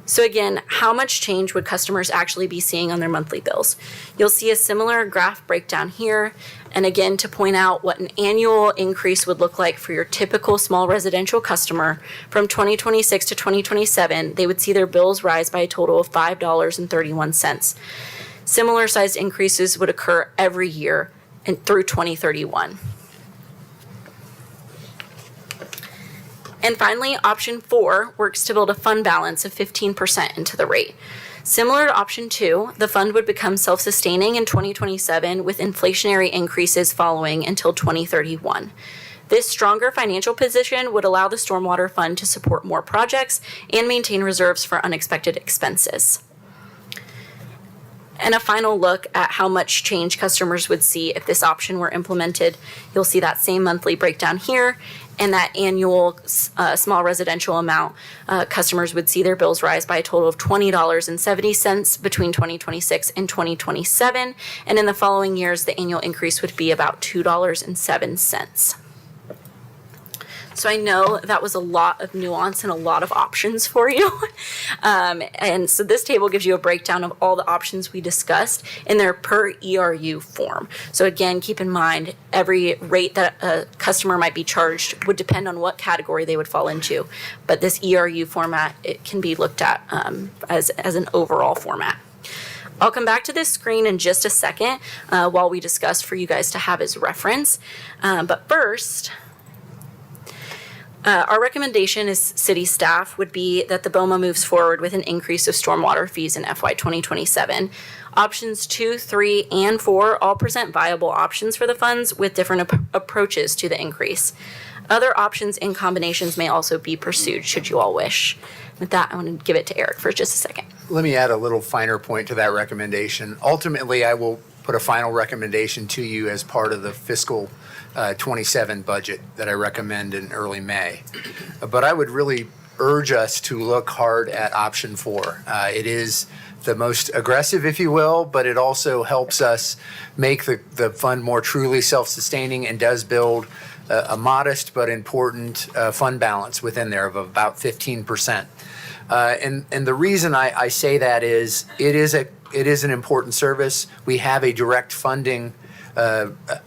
So again, how much change would customers actually be seeing on their monthly bills? You'll see a similar graph breakdown here. And again, to point out what an annual increase would look like for your typical small residential customer, from 2026 to 2027, they would see their bills rise by a total of $5.31. Similar sized increases would occur every year and through 2031. And finally, option 4 works to build a fund balance of 15% into the rate. Similar to option 2, the fund would become self-sustaining in 2027 with inflationary increases following until 2031. This stronger financial position would allow the Stormwater Fund to support more projects and maintain reserves for unexpected expenses. And a final look at how much change customers would see if this option were implemented. You'll see that same monthly breakdown here, and that annual small residential amount, customers would see their bills rise by a total of $20.70 between 2026 and 2027. And in the following years, the annual increase would be about $2.07. So I know that was a lot of nuance and a lot of options for you. And so this table gives you a breakdown of all the options we discussed in their per ERU form. So again, keep in mind, every rate that a customer might be charged would depend on what category they would fall into. But this ERU format, it can be looked at as an overall format. I'll come back to this screen in just a second while we discuss for you guys to have as reference. But first, our recommendation as city staff would be that the BOMA moves forward with an increase of stormwater fees in FY 2027. Options 2, 3, and 4 all present viable options for the funds with different approaches to the increase. Other options and combinations may also be pursued should you all wish. With that, I want to give it to Eric for just a second. Let me add a little finer point to that recommendation. Ultimately, I will put a final recommendation to you as part of the fiscal 27 budget that I recommend in early May. But I would really urge us to look hard at option 4. It is the most aggressive, if you will, but it also helps us make the fund more truly self-sustaining and does build a modest but important fund balance within there of about 15%. And the reason I say that is it is an important service. We have a direct funding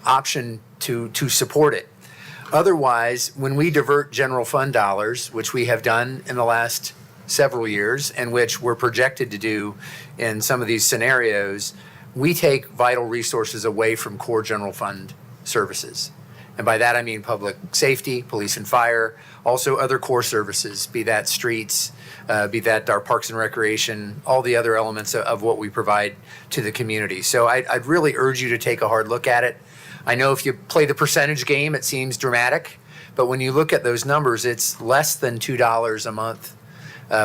option to support it. Otherwise, when we divert general fund dollars, which we have done in the last several years and which we're projected to do in some of these scenarios, we take vital resources away from core general fund services. And by that I mean public safety, police and fire, also other core services, be that streets, be that our parks and recreation, all the other elements of what we provide to the community. So I'd really urge you to take a hard look at it. I know if you play the percentage game, it seems dramatic, but when you look at those numbers, it's less than $2 a month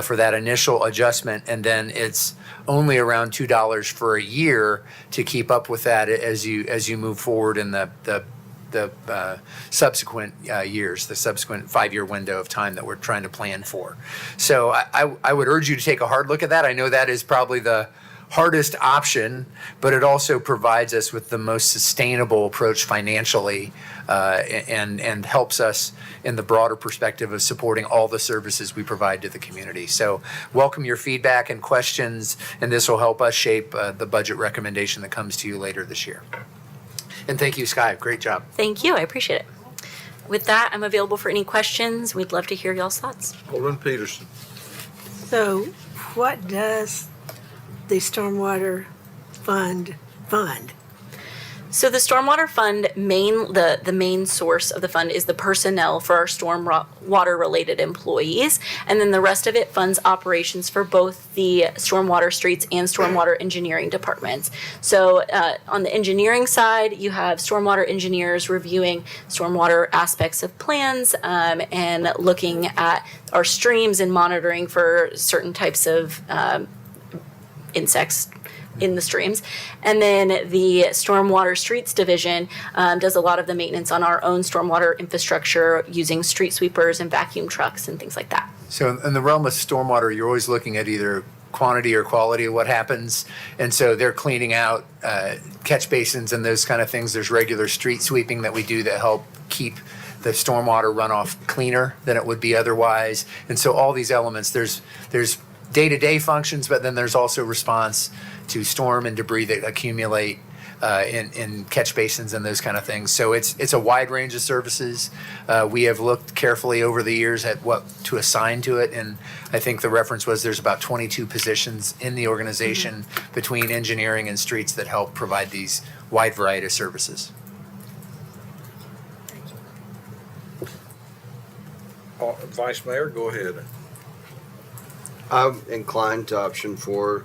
for that initial adjustment, and then it's only around $2 for a year to keep up with that as you move forward in the subsequent years, the subsequent 5-year window of time that we're trying to plan for. So I would urge you to take a hard look at that. I know that is probably the hardest option, but it also provides us with the most sustainable approach financially and helps us in the broader perspective of supporting all the services we provide to the community. So welcome your feedback and questions, and this will help us shape the budget recommendation that comes to you later this year. And thank you, Sky. Great job. Thank you. I appreciate it. With that, I'm available for any questions. We'd love to hear y'all's thoughts. Alderman Peterson. So what does the Stormwater Fund fund? So the Stormwater Fund the main source of the fund is the personnel for our stormwater related employees, and then the rest of it funds operations for both the stormwater streets and stormwater engineering departments. So on the engineering side, you have stormwater engineers reviewing stormwater aspects of plans and looking at our streams and monitoring for certain types of insects, in the streams. And then the Stormwater Streets Division does a lot of the maintenance on our own stormwater infrastructure using street sweepers and vacuum trucks and things like that. So in the realm of stormwater, you're always looking at either quantity or quality of what happens. And so they're cleaning out catch basins and those kind of things. There's regular street sweeping that we do that help keep the stormwater runoff cleaner than it would be otherwise. And so all these elements, there's day-to-day functions, but then there's also response to storm and debris that accumulate in catch basins and those kind of things. So it's a wide range of services. We have looked carefully over the years at what to assign to it, and I think the reference was there's about 22 positions in the organization between engineering and streets that help provide these wide variety of services. Vice Mayor, go ahead. I'm inclined to option 4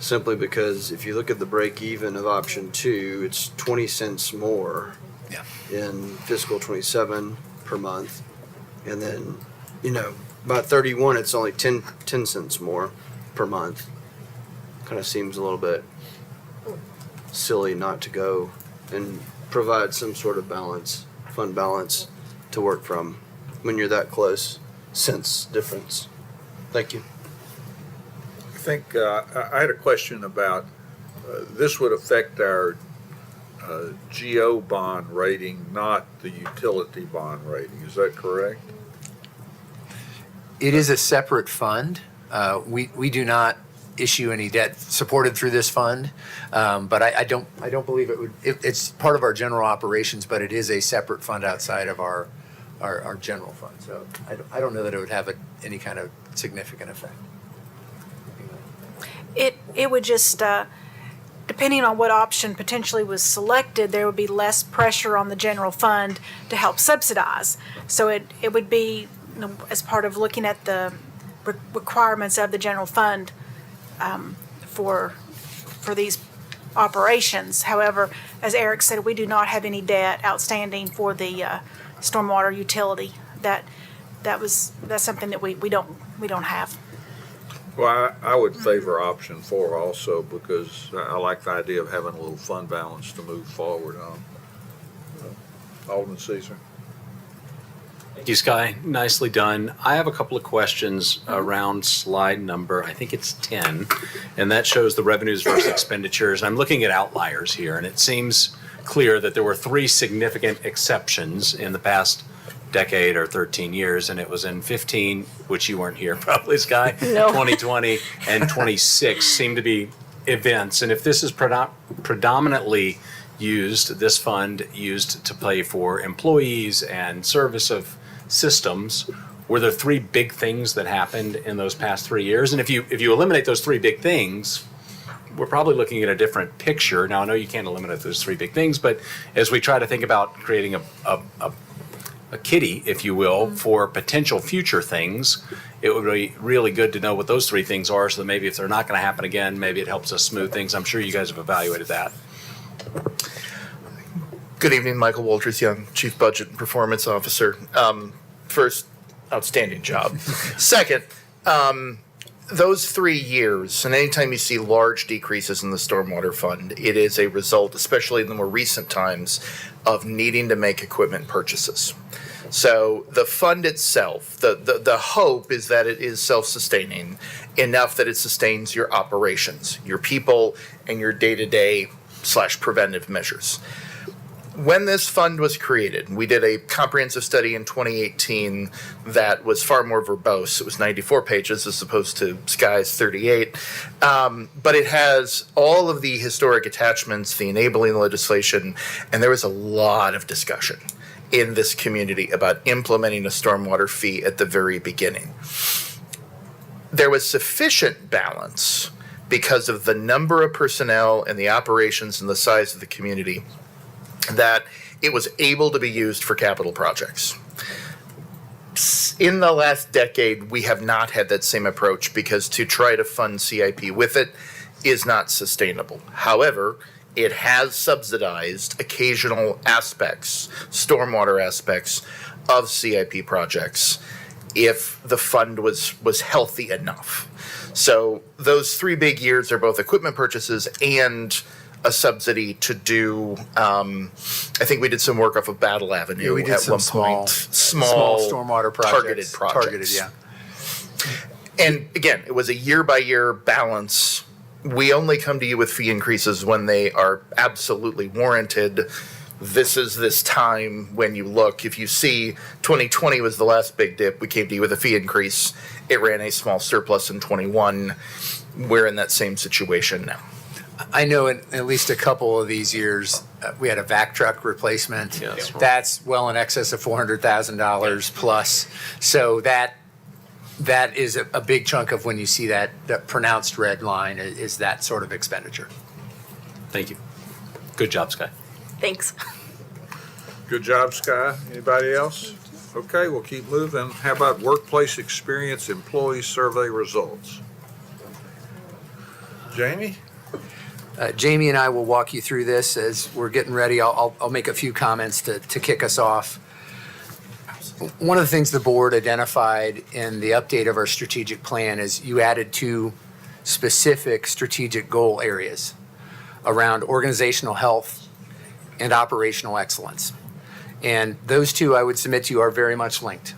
simply because if you look at the break even of option 2, it's 20 cents more in fiscal 27 per month. And then, about 31, it's only 10 cents more per month. Kind of seems a little bit silly not to go and provide some sort of balance, fund balance to work from when you're that close cents difference. Thank you. I think I had a question about this would affect our GO bond rating, not the utility bond rating. Is that correct? It is a separate fund. We do not issue any debt supported through this fund, but I don't believe it would. It's part of our general operations, but it is a separate fund outside of our general fund. So I don't know that it would have any kind of significant effect. It would just, depending on what option potentially was selected, there would be less pressure on the general fund to help subsidize. So it would be, as part of looking at the requirements of the general fund for these operations. However, as Eric said, we do not have any debt outstanding for the stormwater utility. That's something that we don't have. Well, I would favor option 4 also because I like the idea of having a little fund balance to move forward on. Alderman Caesar. Thank you, Sky. Nicely done. I have a couple of questions around slide number, I think it's 10, and that shows the revenues versus expenditures. I'm looking at outliers here, and it seems clear that there were 3 significant exceptions in the past decade or 13 years, and it was in 15, which you weren't here probably, Sky. No. 2020 and 26 seem to be events, and if this is predominantly this fund used to pay for employees and service of systems, were there 3 big things that happened in those past 3 years? And if you eliminate those 3 big things, we're probably looking at a different picture. Now, I know you can't eliminate those 3 big things, but as we try to think about creating a kitty, if you will, for potential future things, it would be really good to know what those 3 things are, so that maybe if they're not going to happen again, maybe it helps us smooth things. I'm sure you guys have evaluated that. Good evening, Michael Walters Young, Chief Budget and Performance Officer. First, outstanding job. Second, those 3 years, and anytime you see large decreases in the stormwater fund, it is a result, especially in the more recent times, of needing to make equipment purchases. So the fund itself, the hope is that it is self-sustaining enough that it sustains your operations, your people, and your day-to-day / preventive measures. When this fund was created, we did a comprehensive study in 2018 that was far more verbose. It was 94 pages as opposed to Sky's 38. But it has all of the historic attachments, the enabling legislation, and there was a lot of discussion in this community about implementing a stormwater fee at the very beginning. There was sufficient balance because of the number of personnel and the operations and the size of the community that it was able to be used for capital projects. In the last decade, we have not had that same approach because to try to fund CIP with it is not sustainable. However, it has subsidized occasional aspects, stormwater aspects of CIP projects. if the fund was healthy enough. So those 3 big years are both equipment purchases and a subsidy to do, I think we did some work off of Battle Avenue Yeah, we did at some one small point. Small stormwater projects. Targeted projects. Yeah. And again, it was a year-by-year balance. We only come to you with fee increases when they are absolutely warranted. This is this time when you look. If you see 2020 was the last big dip, we came to you with a fee increase. It ran a small surplus in 21. We're in that same situation now. I know in at least a couple of these years, we had a vac truck replacement. Yes. That's well in excess of $400,000 plus. So that is a big chunk of when you see that pronounced red line is that sort of expenditure. Thank you. Good job, Sky. Thanks. Good job, Sky. Anybody else? Okay, we'll keep moving. How about workplace experience employee survey results? Jamie? Jamie and I will walk you through this as we're getting ready. I'll make a few comments to kick us off. One of the things the board identified in the update of our strategic plan is you added 2 specific strategic goal areas around organizational health and operational excellence. And those 2, I would submit to you, are very much linked.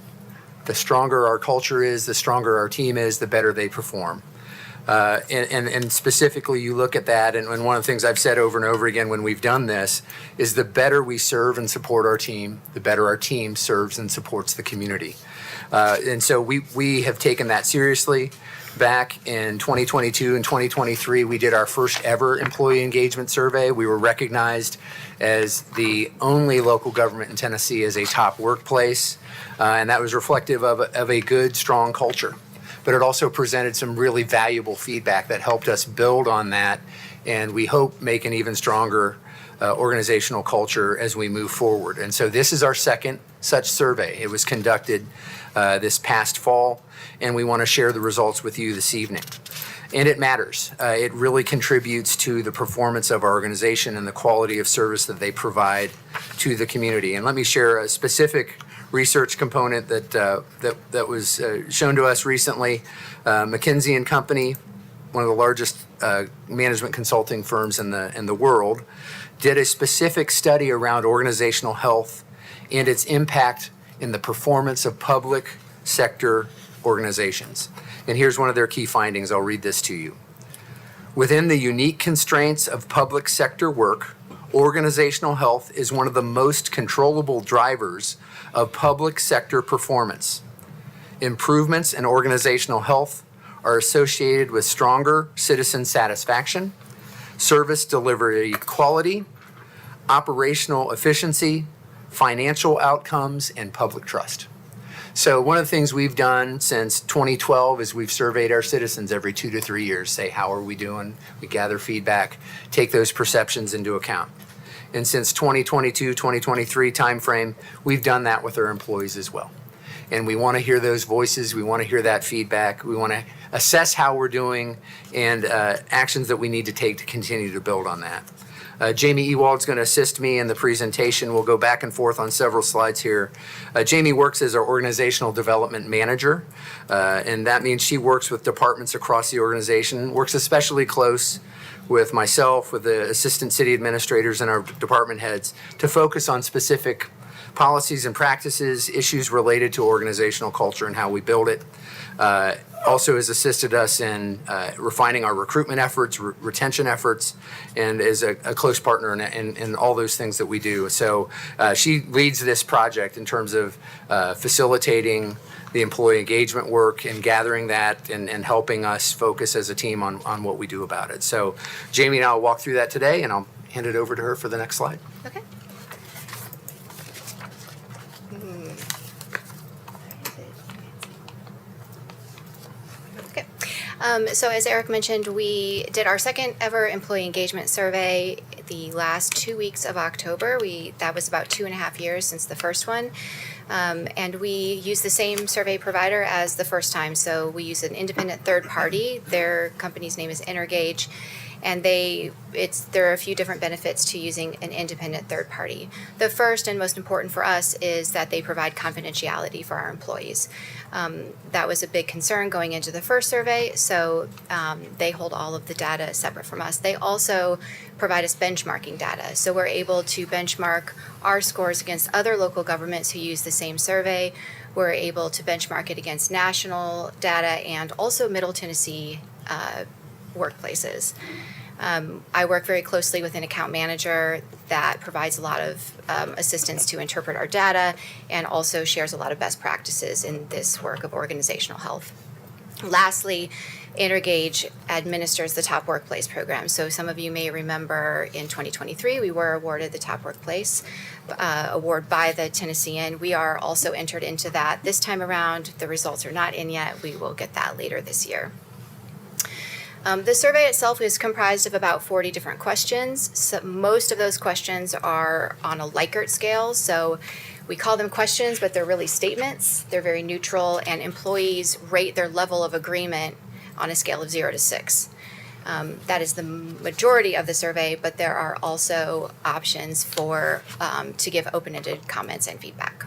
The stronger our culture is, the stronger our team is, the better they perform. And specifically, you look at that, and one of the things I've said over and over again when we've done this is the better we serve and support our team, the better our team serves and supports the community. And so we have taken that seriously. Back in 2022 and 2023, we did our first ever employee engagement survey. We were recognized as the only local government in Tennessee as a top workplace, and that was reflective of a good, strong culture. But it also presented some really valuable feedback that helped us build on that, and we hope make an even stronger organizational culture as we move forward. And so this is our second such survey. It was conducted this past fall, and we want to share the results with you this evening. And it matters. It really contributes to the performance of our organization and the quality of service that they provide to the community. And let me share a specific research component that was shown to us recently. McKinsey & Company, one of the largest management consulting firms in the world, did a specific study around organizational health and its impact in the performance of public sector organizations. And here's one of their key findings. I'll read this to you. Within the unique constraints of public sector work, organizational health is one of the most controllable drivers of public sector performance. Improvements in organizational health are associated with stronger citizen satisfaction, service delivery quality, operational efficiency, financial outcomes, and public trust. So one of the things we've done since 2012 is we've surveyed our citizens every 2 to 3 years, say, how are we doing? We gather feedback, take those perceptions into account. And since 2022, 2023 timeframe, we've done that with our employees as well. And we want to hear those voices. We want to hear that feedback. We want to assess how we're doing and actions that we need to take to continue to build on that. Jamie Ewald's going to assist me in the presentation. We'll go back and forth on several slides here. Jamie works as our organizational development manager, and that means she works with departments across the organization, works especially close with myself, with the assistant city administrators and our department heads to focus on specific policies and practices, issues related to organizational culture and how we build it. Also has assisted us in refining our recruitment efforts, retention efforts, and is a close partner in all those things that we do. So she leads this project in terms of facilitating the employee engagement work and gathering that and helping us focus as a team on what we do about it. So Jamie and I will walk through that today, and I'll hand it over to her for the next slide. Okay. So as Eric mentioned, we did our second ever employee engagement survey the last 2 weeks of October. That was about 2.5 years since the first one. And we use the same survey provider as the first time. So we use an independent third party. Their company's name is Energage. and there are a few different benefits to using an independent third party. The first and most important for us is that they provide confidentiality for our employees. That was a big concern going into the first survey, so they hold all of the data separate from us. They also provide us benchmarking data, so we're able to benchmark our scores against other local governments who use the same survey. We're able to benchmark it against national data and also Middle Tennessee workplaces. I work very closely with an account manager that provides a lot of assistance to interpret our data and also shares a lot of best practices in this work of organizational health. Lastly, Intergage administers the Top Workplace program. So some of you may remember in 2023, we were awarded the Top Workplace award by the Tennessean. We are also entered into that this time around. The results are not in yet. We will get that later this year. The survey itself is comprised of about 40 different questions. So most of those questions are on a Likert scale. So we call them questions, but they're really statements. They're very neutral, and employees rate their level of agreement on a scale of 0 to 6. That is the majority of the survey, but there are also options for to give open-ended comments and feedback.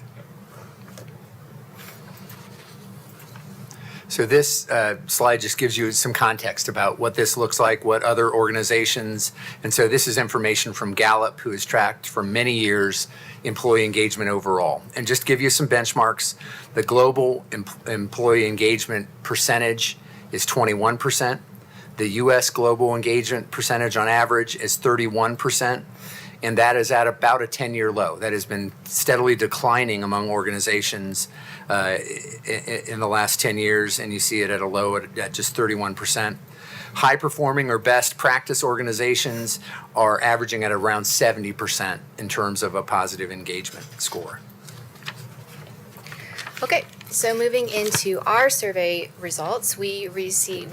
So this slide just gives you some context about what this looks like, what other organizations, and so this is information from Gallup, who has tracked for many years employee engagement overall. And just to give you some benchmarks, the global employee engagement percentage is 21%. The U.S. global engagement percentage on average is 31%. And that is at about a 10-year low. That has been steadily declining among organizations in the last 10 years, and you see it at a low at just 31%. High-performing or best practice organizations are averaging at around 70% in terms of a positive engagement score. Okay, so moving into our survey results, we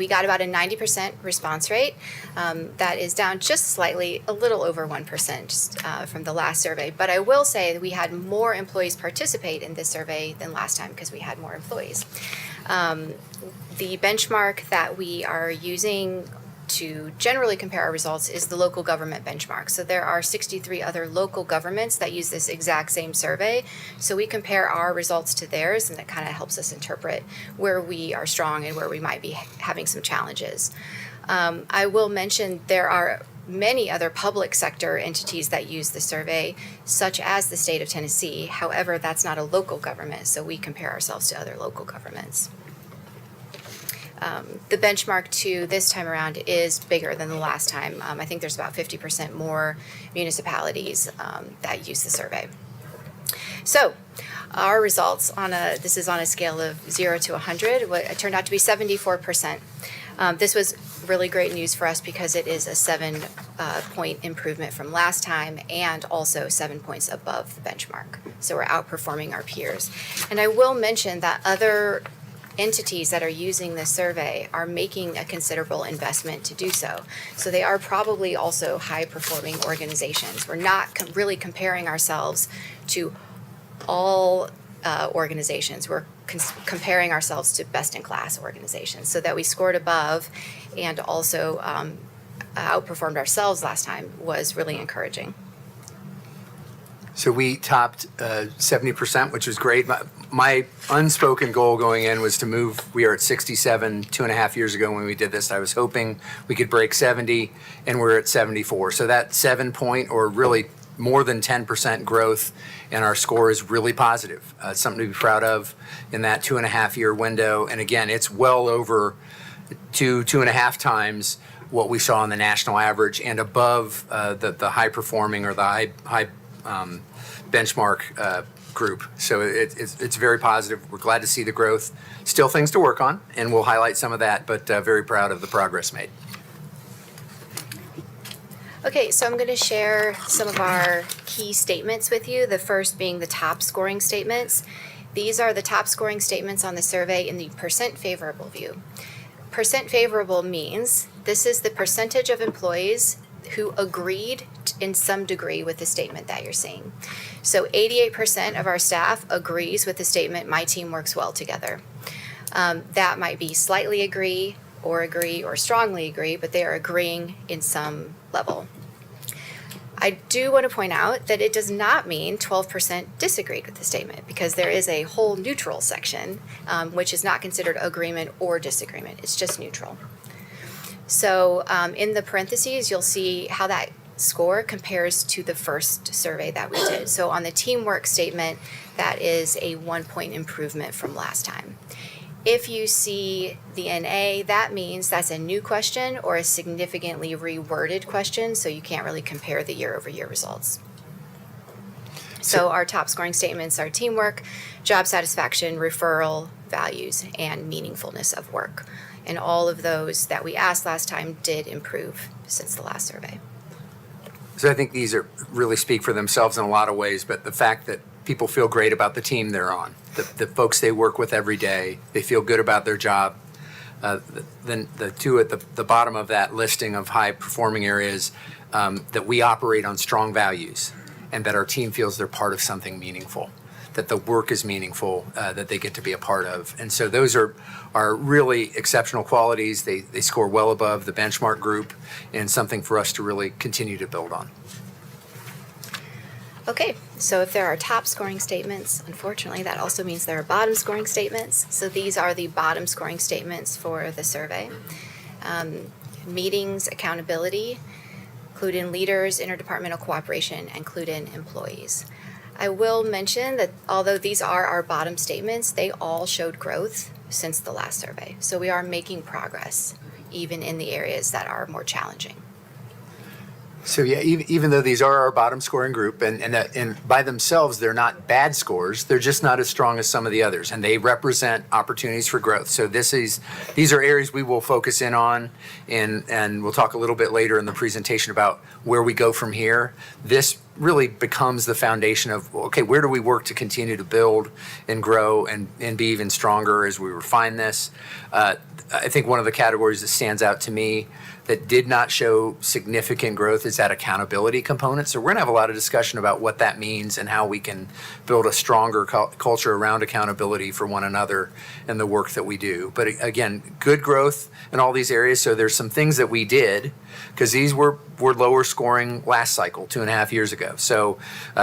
got about a 90% response rate. That is down just slightly, a little over 1% from the last survey. But I will say that we had more employees participate in this survey than last time because we had more employees. The benchmark that we are using to generally compare our results is the local government benchmark. So there are 63 other local governments that use this exact same survey. So we compare our results to theirs, and that kind of helps us interpret where we are strong and where we might be having some challenges. I will mention there are many other public sector entities that use the survey, such as the state of Tennessee. However, that's not a local government, so we compare ourselves to other local governments. The benchmark to this time around is bigger than the last time. I think there's about 50% more municipalities that use the survey. So our results this is on a scale of 0 to 100, it turned out to be 74%. This was really great news for us because it is a 7-point improvement from last time and also 7 points above the benchmark. So we're outperforming our peers. And I will mention that other entities that are using this survey are making a considerable investment to do so. So they are probably also high-performing organizations. We're not really comparing ourselves to all organizations. We're comparing ourselves to best-in-class organizations so that we scored above and also outperformed ourselves last time was really encouraging. So we topped 70%, which was great. My unspoken goal going in was to move. We are at 67 2.5 years ago when we did this. I was hoping we could break 70, and we're at 74. So that 7-point or really more than 10% growth in our score is really positive. It's something to be proud of in that 2.5-year window. And again, it's well over 2.5 times what we saw on the national average and above the high performing or the high benchmark group. So it's very positive. We're glad to see the growth. Still things to work on, and we'll highlight some of that, but very proud of the progress made. Okay, so I'm going to share some of our key statements with you, the first being the top scoring statements. These are the top scoring statements on the survey in the percent favorable view. Percent favorable means this is the percentage of employees who agreed in some degree with the statement that you're seeing. So 88% of our staff agrees with the statement, my team works well together. That might be slightly agree or agree or strongly agree, but they are agreeing in some level. I do want to point out that it does not mean 12% disagreed with the statement, because there is a whole neutral section, which is not considered agreement or disagreement. It's just neutral. So in the parentheses, you'll see how that score compares to the first survey that we did. So on the teamwork statement, that is a 1-point improvement from last time. If you see the NA, that means that's a new question or a significantly reworded question, so you can't really compare the year-over-year results. So our top scoring statements are teamwork, job satisfaction, referral, values, and meaningfulness of work. And all of those that we asked last time did improve since the last survey. So I think these are really speak for themselves in a lot of ways, but the fact that people feel great about the team they're on, the folks they work with every day, they feel good about their job. Then the two at the bottom of that listing of high performing areas, that we operate on strong values and that our team feels they're part of something meaningful, that the work is meaningful, that they get to be a part of. And so those are really exceptional qualities. They score well above the benchmark group, and something for us to really continue to build on. Okay, so if there are top scoring statements, unfortunately, that also means there are bottom scoring statements. So these are the bottom scoring statements for the survey. Meetings, accountability, include in leaders, interdepartmental cooperation, and include in employees. I will mention that although these are our bottom statements, they all showed growth since the last survey. So we are making progress, even in the areas that are more challenging. So yeah, even though these are our bottom scoring group, and by themselves they're not bad scores, they're just not as strong as some of the others, and they represent opportunities for growth. So these are areas we will focus in on, and we'll talk a little bit later in the presentation about where we go from here. This really becomes the foundation of, okay, where do we work to continue to build and grow and be even stronger as we refine this? I think one of the categories that stands out to me that did not show significant growth is that accountability component. So we're gonna have a lot of discussion about what that means and how we can build a stronger culture around accountability for one another and the work that we do. But again, good growth in all these areas. So there's some things that we did, because these were lower scoring last cycle, 2.5 years ago. So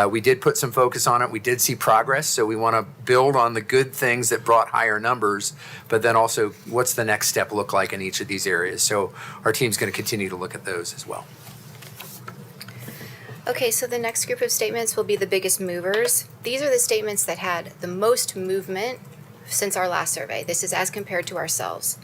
we did put some focus on it. We did see progress. So we wanna build on the good things that brought higher numbers, but then also what's the next step look like in each of these areas. So our team's going to continue to look at those as well. Okay, so the next group of statements will be the biggest movers. These are the statements that had the most movement since our last survey. This is as compared to ourselves.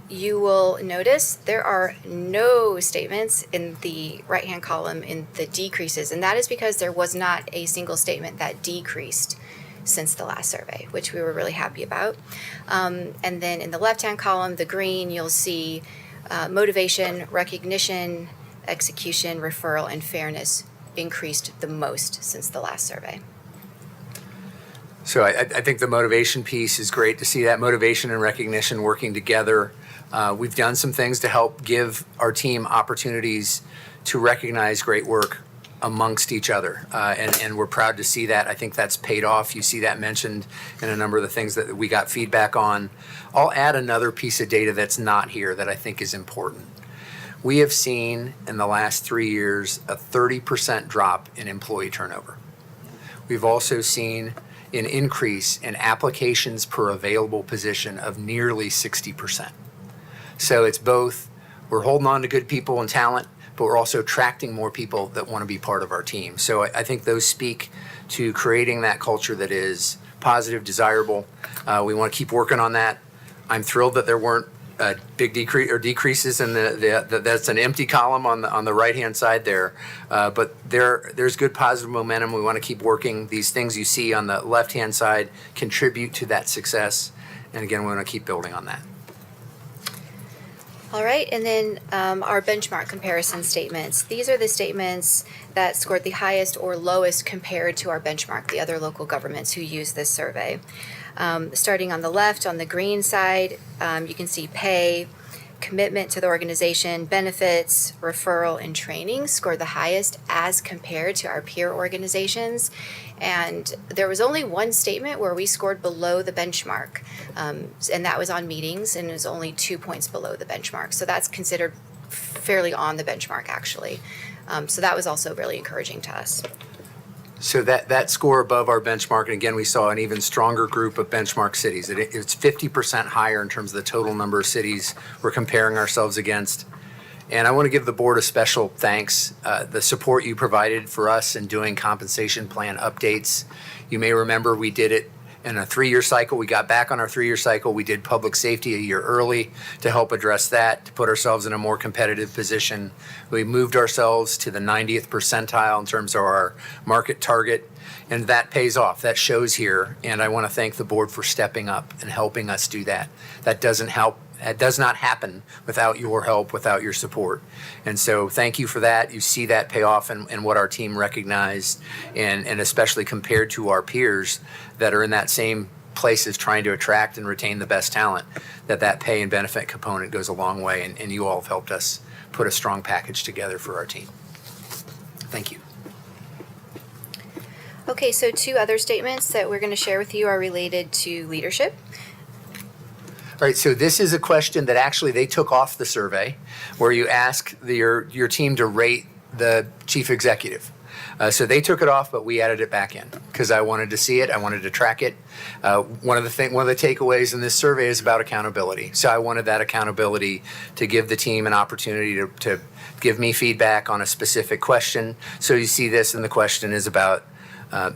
You will notice there are no statements in the right-hand column in the decreases, and that is because there was not a single statement that decreased since the last survey, which we were really happy about. And then in the left-hand column, the green, you'll see motivation, recognition, execution, referral, and fairness increased the most since the last survey. So I think the motivation piece is great to see that motivation and recognition working together. We've done some things to help give our team opportunities to recognize great work amongst each other, and we're proud to see that. I think that's paid off. You see that mentioned in a number of the things that we got feedback on. I'll add another piece of data that's not here that I think is important. We have seen in the last 3 years a 30% drop in employee turnover. We've also seen an increase in applications per available position of nearly 60%. So it's both, we're holding on to good people and talent, but we're also attracting more people that want to be part of our team. So I think those speak to creating that culture that is positive, desirable. We want to keep working on that. I'm thrilled that there weren't big decreases in that's an empty column on the right-hand side there. But there's good positive momentum. We want to keep working. These things you see on the left-hand side contribute to that success. And again, we want to keep building on that. All right, and then our benchmark comparison statements. These are the statements that scored the highest or lowest compared to our benchmark, the other local governments who use this survey. Starting on the left, on the green side, you can see pay, commitment to the organization, benefits, referral, and training scored the highest as compared to our peer organizations. And there was only one statement where we scored below the benchmark, and that was on meetings, and it was only 2 points below the benchmark. So that's considered fairly on the benchmark, actually. So that was also really encouraging to us. So that score above our benchmark, and again, we saw an even stronger group of benchmark cities. It's 50% higher in terms of the total number of cities we're comparing ourselves against. And I want to give the board a special thanks. The support you provided for us in doing compensation plan updates. You may remember we did it in a 3-year cycle. We got back on our 3-year cycle. We did public safety a year early to help address that, to put ourselves in a more competitive position. We moved ourselves to the 90th percentile in terms of our market target, and that pays off. That shows here, and I want to thank the board for stepping up and helping us do that. That does not happen without your help, without your support. And so thank you for that. You see that pay off in what our team recognized, and especially compared to our peers that are in that same place as trying to attract and retain the best talent, that pay and benefit component goes a long way, and you all have helped us put a strong package together for our team. Thank you. Okay, so 2 other statements that we're going to share with you are related to leadership. All right, so this is a question that actually they took off the survey, where you ask your team to rate the chief executive. So they took it off, but we added it back in because I wanted to see it. I wanted to track it. One of the takeaways in this survey is about accountability. So I wanted that accountability to give the team an opportunity to give me feedback on a specific question. So you see this, and the question is about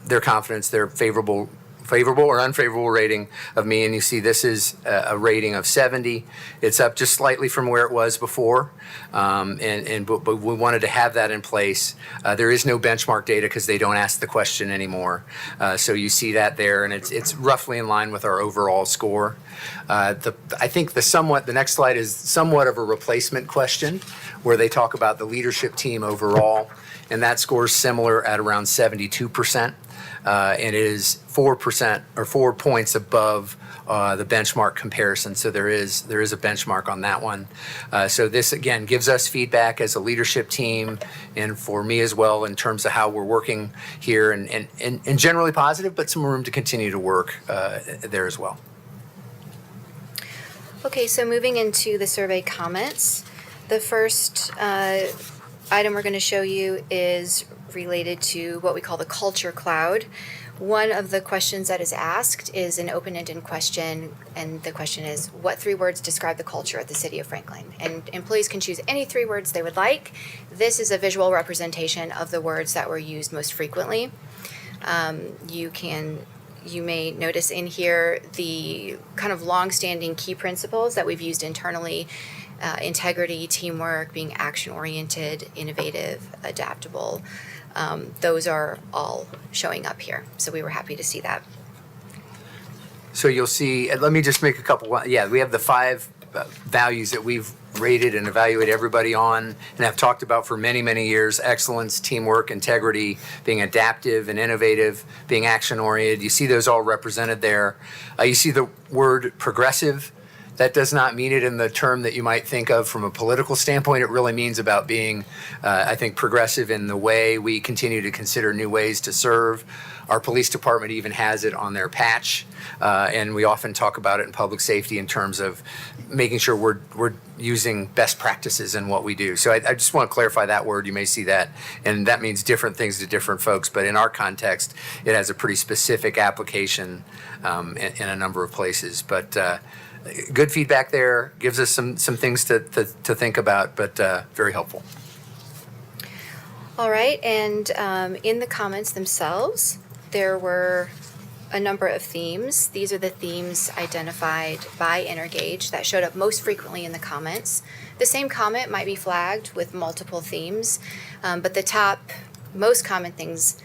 their confidence, their favorable or unfavorable rating of me, and you see this is a rating of 70. It's up just slightly from where it was before, but we wanted to have that in place. There is no benchmark data because they don't ask the question anymore. So you see that there, and it's roughly in line with our overall score. I think the next slide is somewhat of a replacement question where they talk about the leadership team overall, and that scores similar at around 72%. And it is 4% or 4 points above the benchmark comparison. So there is a benchmark on that one. So this again gives us feedback as a leadership team, and for me as well in terms of how we're working here, and generally positive, but some room to continue to work there as well. Okay, so moving into the survey comments, the first item we're going to show you is related to what we call the culture cloud. One of the questions that is asked is an open-ended question, and the question is, what 3 words describe the culture at the City of Franklin? And employees can choose any 3 words they would like. This is a visual representation of the words that were used most frequently. You may notice in here the kind of long-standing key principles that we've used internally: integrity, teamwork, being action-oriented, innovative, adaptable. Those are all showing up here. So we were happy to see that. So you'll see, let me just make a couple, we have the 5 values that we've rated and evaluated everybody on and have talked about for many, many years: excellence, teamwork, integrity, being adaptive and innovative, being action-oriented. You see those all represented there. You see the word progressive. That does not mean it in the term that you might think of from a political standpoint. It really means about being, I think, progressive in the way we continue to consider new ways to serve. Our police department even has it on their patch, and we often talk about it in public safety in terms of making sure we're using best practices in what we do. So I just want to clarify that word. You may see that, and that means different things to different folks, but in our context, it has a pretty specific application in a number of places. But good feedback there, gives us some things to think about, but very helpful. All right, and in the comments themselves, there were a number of themes. These are the themes identified by Energage that showed up most frequently in the comments. The same comment might be flagged with multiple themes, but the top most common things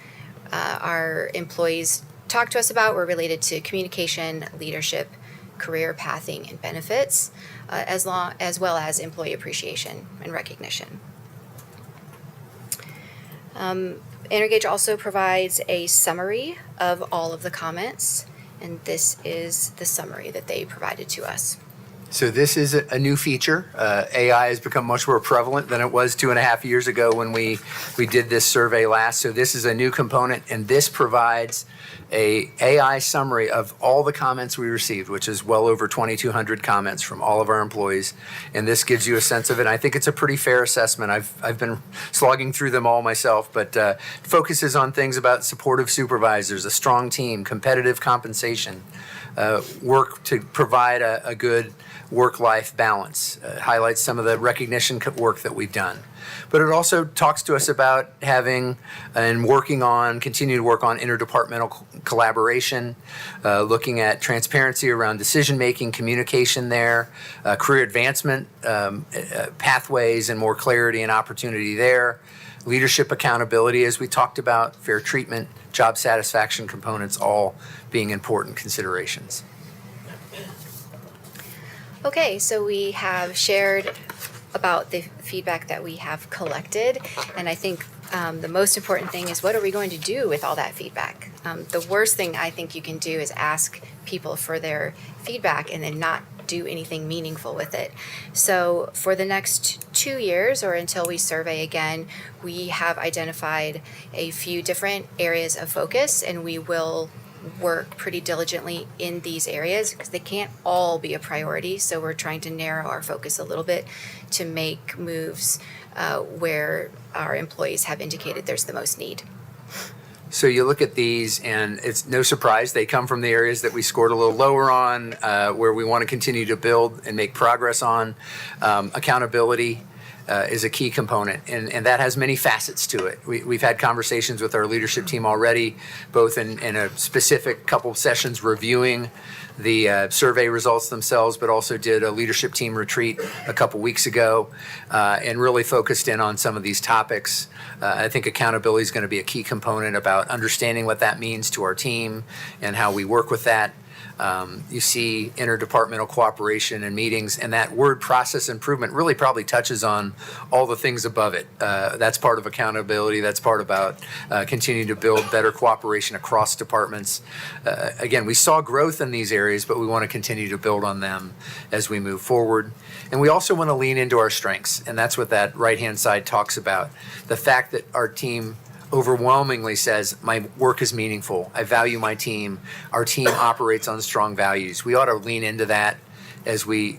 our employees talked to us about were related to communication, leadership, career pathing, and benefits, as well as employee appreciation and recognition. Energage also provides a summary of all of the comments, and this is the summary that they provided to us. So this is a new feature. AI has become much more prevalent than it was 2.5 years ago when we did this survey last. So this is a new component, and this provides a AI summary of all the comments we received, which is well over 2,200 comments from all of our employees. And this gives you a sense of it. I think it's a pretty fair assessment. I've been slogging through them all myself, but focuses on things about supportive supervisors, a strong team, competitive compensation, work to provide a good work-life balance, highlights some of the recognition work that we've done. But it also talks to us about having and working on, continue to work on interdepartmental collaboration, looking at transparency around decision-making, communication there, career advancement, pathways and more clarity and opportunity there, leadership accountability, as we talked about, fair treatment, job satisfaction components, all being important considerations. Okay, so we have shared about the feedback that we have collected, and I think the most important thing is, what are we going to do with all that feedback? The worst thing I think you can do is ask people for their feedback and then not do anything meaningful with it. So for the next 2 years, or until we survey again, we have identified a few different areas of focus, and we will work pretty diligently in these areas because they can't all be a priority. So we're trying to narrow our focus a little bit to make moves where our employees have indicated there's the most need. So you look at these, and it's no surprise they come from the areas that we scored a little lower on, where we want to continue to build and make progress on. Accountability is a key component, and that has many facets to it. We've had conversations with our leadership team already, both in a specific couple of sessions reviewing the survey results themselves, but also did a leadership team retreat a couple weeks ago, and really focused in on some of these topics. I think accountability is going to be a key component about understanding what that means to our team and how we work with that. You see interdepartmental cooperation and meetings, and that word process improvement really probably touches on all the things above it. That's part of accountability. That's part about continuing to build better cooperation across departments. Again, we saw growth in these areas, but we want to continue to build on them as we move forward. And we also want to lean into our strengths, and that's what that right-hand side talks about. The fact that our team overwhelmingly says, my work is meaningful. I value my team. Our team operates on strong values. We ought to lean into that as we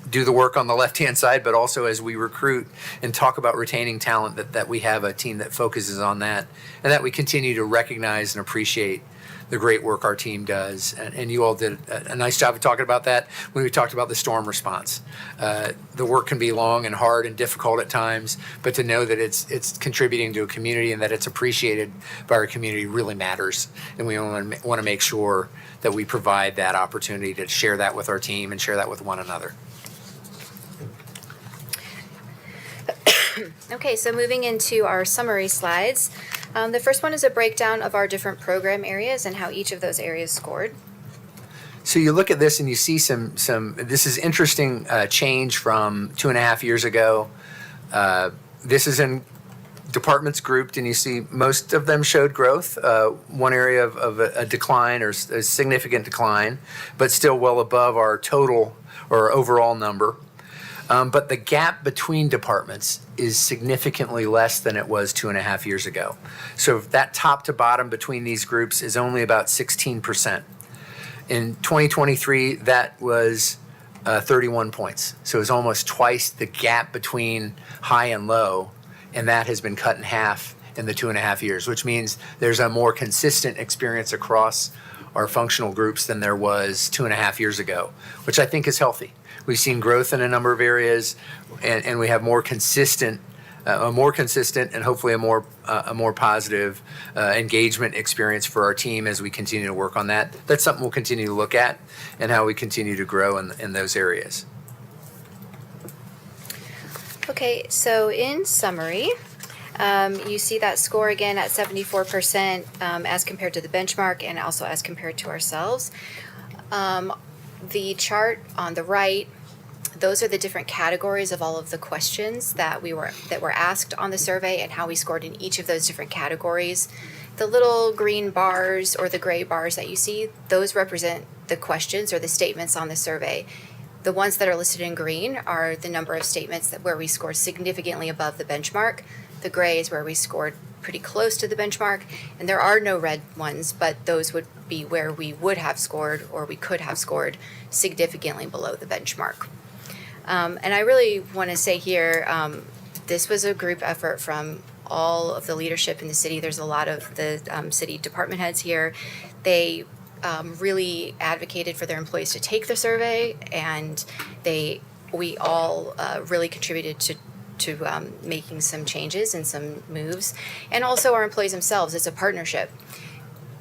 do the work on the left-hand side, but also as we recruit and talk about retaining talent, that we have a team that focuses on that, and that we continue to recognize and appreciate the great work our team does. And you all did a nice job of talking about that when we talked about the storm response. The work can be long and hard and difficult at times, but to know that it's contributing to a community and that it's appreciated by our community really matters. And we want to make sure that we provide that opportunity to share that with our team and share that with one another. Okay, so moving into our summary slides. The first one is a breakdown of our different program areas and how each of those areas scored. So you look at this and you see some this is interesting change from 2.5 years ago. This is in departments grouped, and you see most of them showed growth. One area of a decline, or a significant decline, but still well above our total or overall number. But the gap between departments is significantly less than it was 2.5 years ago. So that top to bottom between these groups is only about 16%. In 2023, that was 31 points. So it's almost twice the gap between high and low, and that has been cut in half in the 2.5 years, which means there's a more consistent experience across our functional groups than there was 2.5 years ago, which I think is healthy. We've seen growth in a number of areas, and we have a more consistent and hopefully a more positive engagement experience for our team as we continue to work on that. That's something we'll continue to look at, and how we continue to grow in those areas. Okay, so in summary, you see that score again at 74% as compared to the benchmark and also as compared to ourselves. The chart on the right, those are the different categories of all of the questions that were asked on the survey and how we scored in each of those different categories. The little green bars or the gray bars that you see, those represent the questions or the statements on the survey. The ones that are listed in green are the number of statements that where we scored significantly above the benchmark. The gray is where we scored pretty close to the benchmark, and there are no red ones, but those would be where we would have scored or we could have scored significantly below the benchmark. And I really want to say here, this was a group effort from all of the leadership in the city. There's a lot of the city department heads here. They really advocated for their employees to take the survey, and we all really contributed to making some changes and some moves. And also our employees themselves, it's a partnership.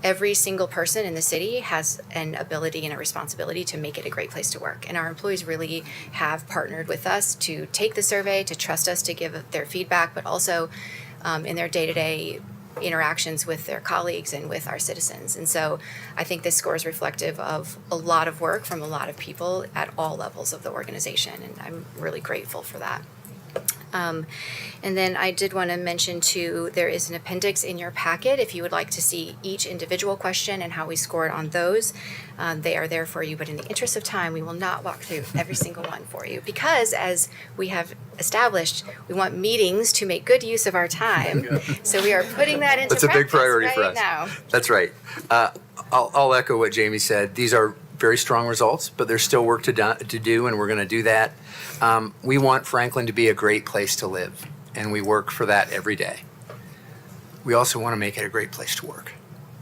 Every single person in the city has an ability and a responsibility to make it a great place to work. And our employees really have partnered with us to take the survey, to trust us to give their feedback, but also in their day-to-day interactions with their colleagues and with our citizens. And so I think this score is reflective of a lot of work from a lot of people at all levels of the organization, and I'm really grateful for that. And then I did want to mention too, there is an appendix in your packet if you would like to see each individual question and how we scored on those. They are there for you, but in the interest of time, we will not walk through every single one for you, because as we have established, we want meetings to make good use of our time. So we are putting that into That's a big practice priority for right us. now. That's right. I'll echo what Jamie said. These are very strong results, but there's still work to do, and we're going to do that. We want Franklin to be a great place to live, and we work for that every day. We also want to make it a great place to work,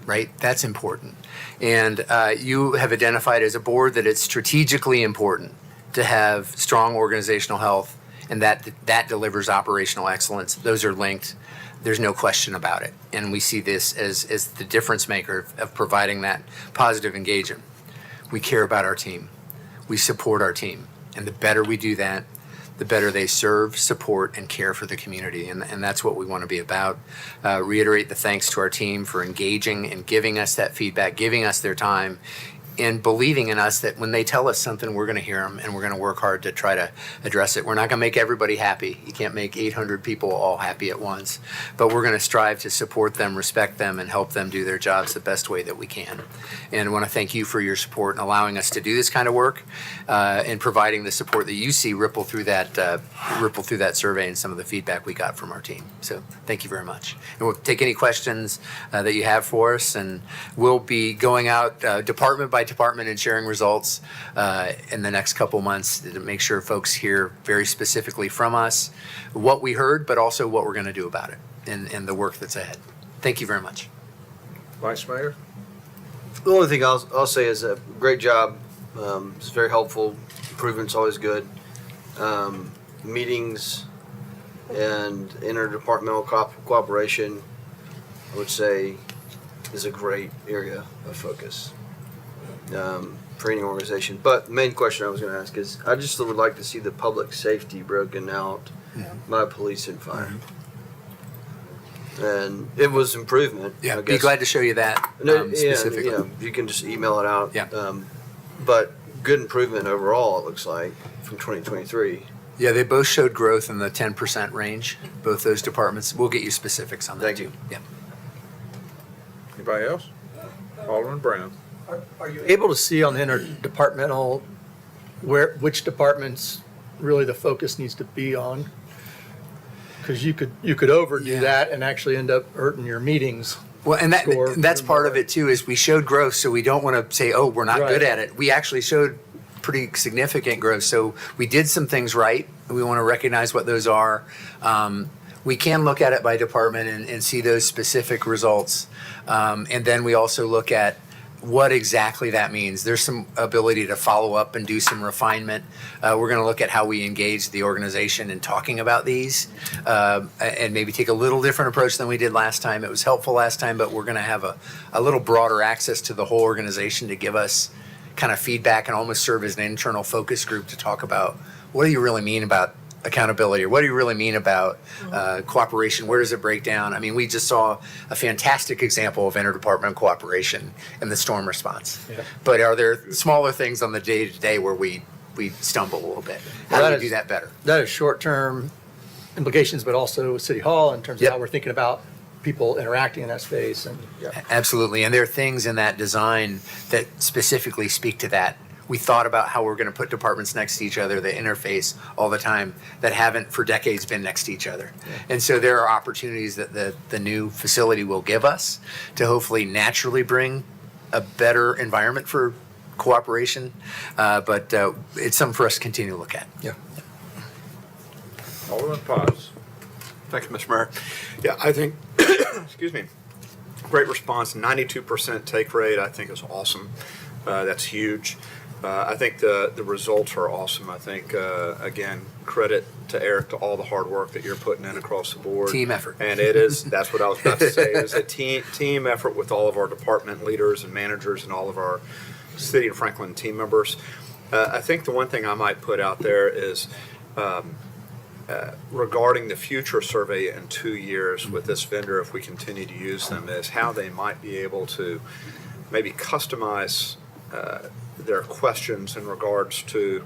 right? That's important. And you have identified as a board that it's strategically important to have strong organizational health, and that delivers operational excellence. Those are linked. There's no question about it. And we see this as the difference maker of providing that positive engagement. We care about our team. We support our team. And the better we do that, the better they serve, support, and care for the community. And that's what we want to be about. Reiterate the thanks to our team for engaging and giving us that feedback, giving us their time, and believing in us that when they tell us something, we're going to hear them, and we're going to work hard to try to address it. We're not going to make everybody happy. You can't make 800 people all happy at once. But we're going to strive to support them, respect them, and help them do their jobs the best way that we can. And I want to thank you for your support in allowing us to do this kind of work, and providing the support that you see ripple through that survey and some of the feedback we got from our team. So thank you very much. And we'll take any questions that you have for us, and we'll be going out department by department and sharing results in the next couple months to make sure folks hear very specifically from us what we heard, but also what we're going to do about it and the work that's ahead. Thank you very much. Vice Mayor? The only thing I'll say is a great job. It's very helpful. Improvement's always good. Meetings and interdepartmental cooperation, I would say, is a great area of focus for any organization. But the main question I was going to ask is, I just would like to see the public safety broken out by police and fire. And it was improvement. Yeah, I be guess. glad to show you that specifically. Yeah, you can just email it out. Yeah. But good improvement overall, it looks like, from 2023. Yeah, they both showed growth in the 10% range, both those departments. We'll get you specifics on that Thank too. you. Yeah. Anybody else? Alderman Brown? Are you able to see on the interdepartmental which departments really the focus needs to be on? Because you could overdo that and actually end up hurting your meetings. Well, and that's part of it too, is we showed growth, so we don't want to say, oh, we're not good at it. We actually showed pretty significant growth, so we did some things right. We want to recognize what those are. We can look at it by department and see those specific results. And then we also look at what exactly that means. There's some ability to follow up and do some refinement. We're going to look at how we engage the organization in talking about these, and maybe take a little different approach than we did last time. It was helpful last time, but we're going to have a little broader access to the whole organization to give us kind of feedback and almost serve as an internal focus group to talk about what do you really mean about accountability, or what do you really mean about cooperation? Where does it break down? I mean, we just saw a fantastic example of interdepartmental cooperation in the storm response. Yeah. But are there smaller things on the day-to-day where we stumble a little bit? How do we do that better? That is short-term implications, but also City Hall in terms of how we're thinking about people interacting in that space. And Absolutely. And there are things in that design that specifically speak to that we thought about how we're going to put departments next to each other, the interface all the time, that haven't for decades been next to each other. And so there are opportunities that the new facility will give us to hopefully naturally bring a better environment for cooperation. But it's something for us to continue to look at. Yeah. Alderman Potts. Thank you, Mr. Mayor. Yeah, I think, excuse me, great response. 92% take rate, I think, is awesome. That's huge. I think the results are awesome. I think, again, credit to Eric, to all the hard work that you're putting in across the board. Team effort. And it is, that's what I was about to say, it is a team effort with all of our department leaders and managers and all of our City of Franklin team members. I think the one thing I might put out there is, regarding the future survey in 2 years with this vendor, if we continue to use them, is how they might be able to maybe customize their questions in regards to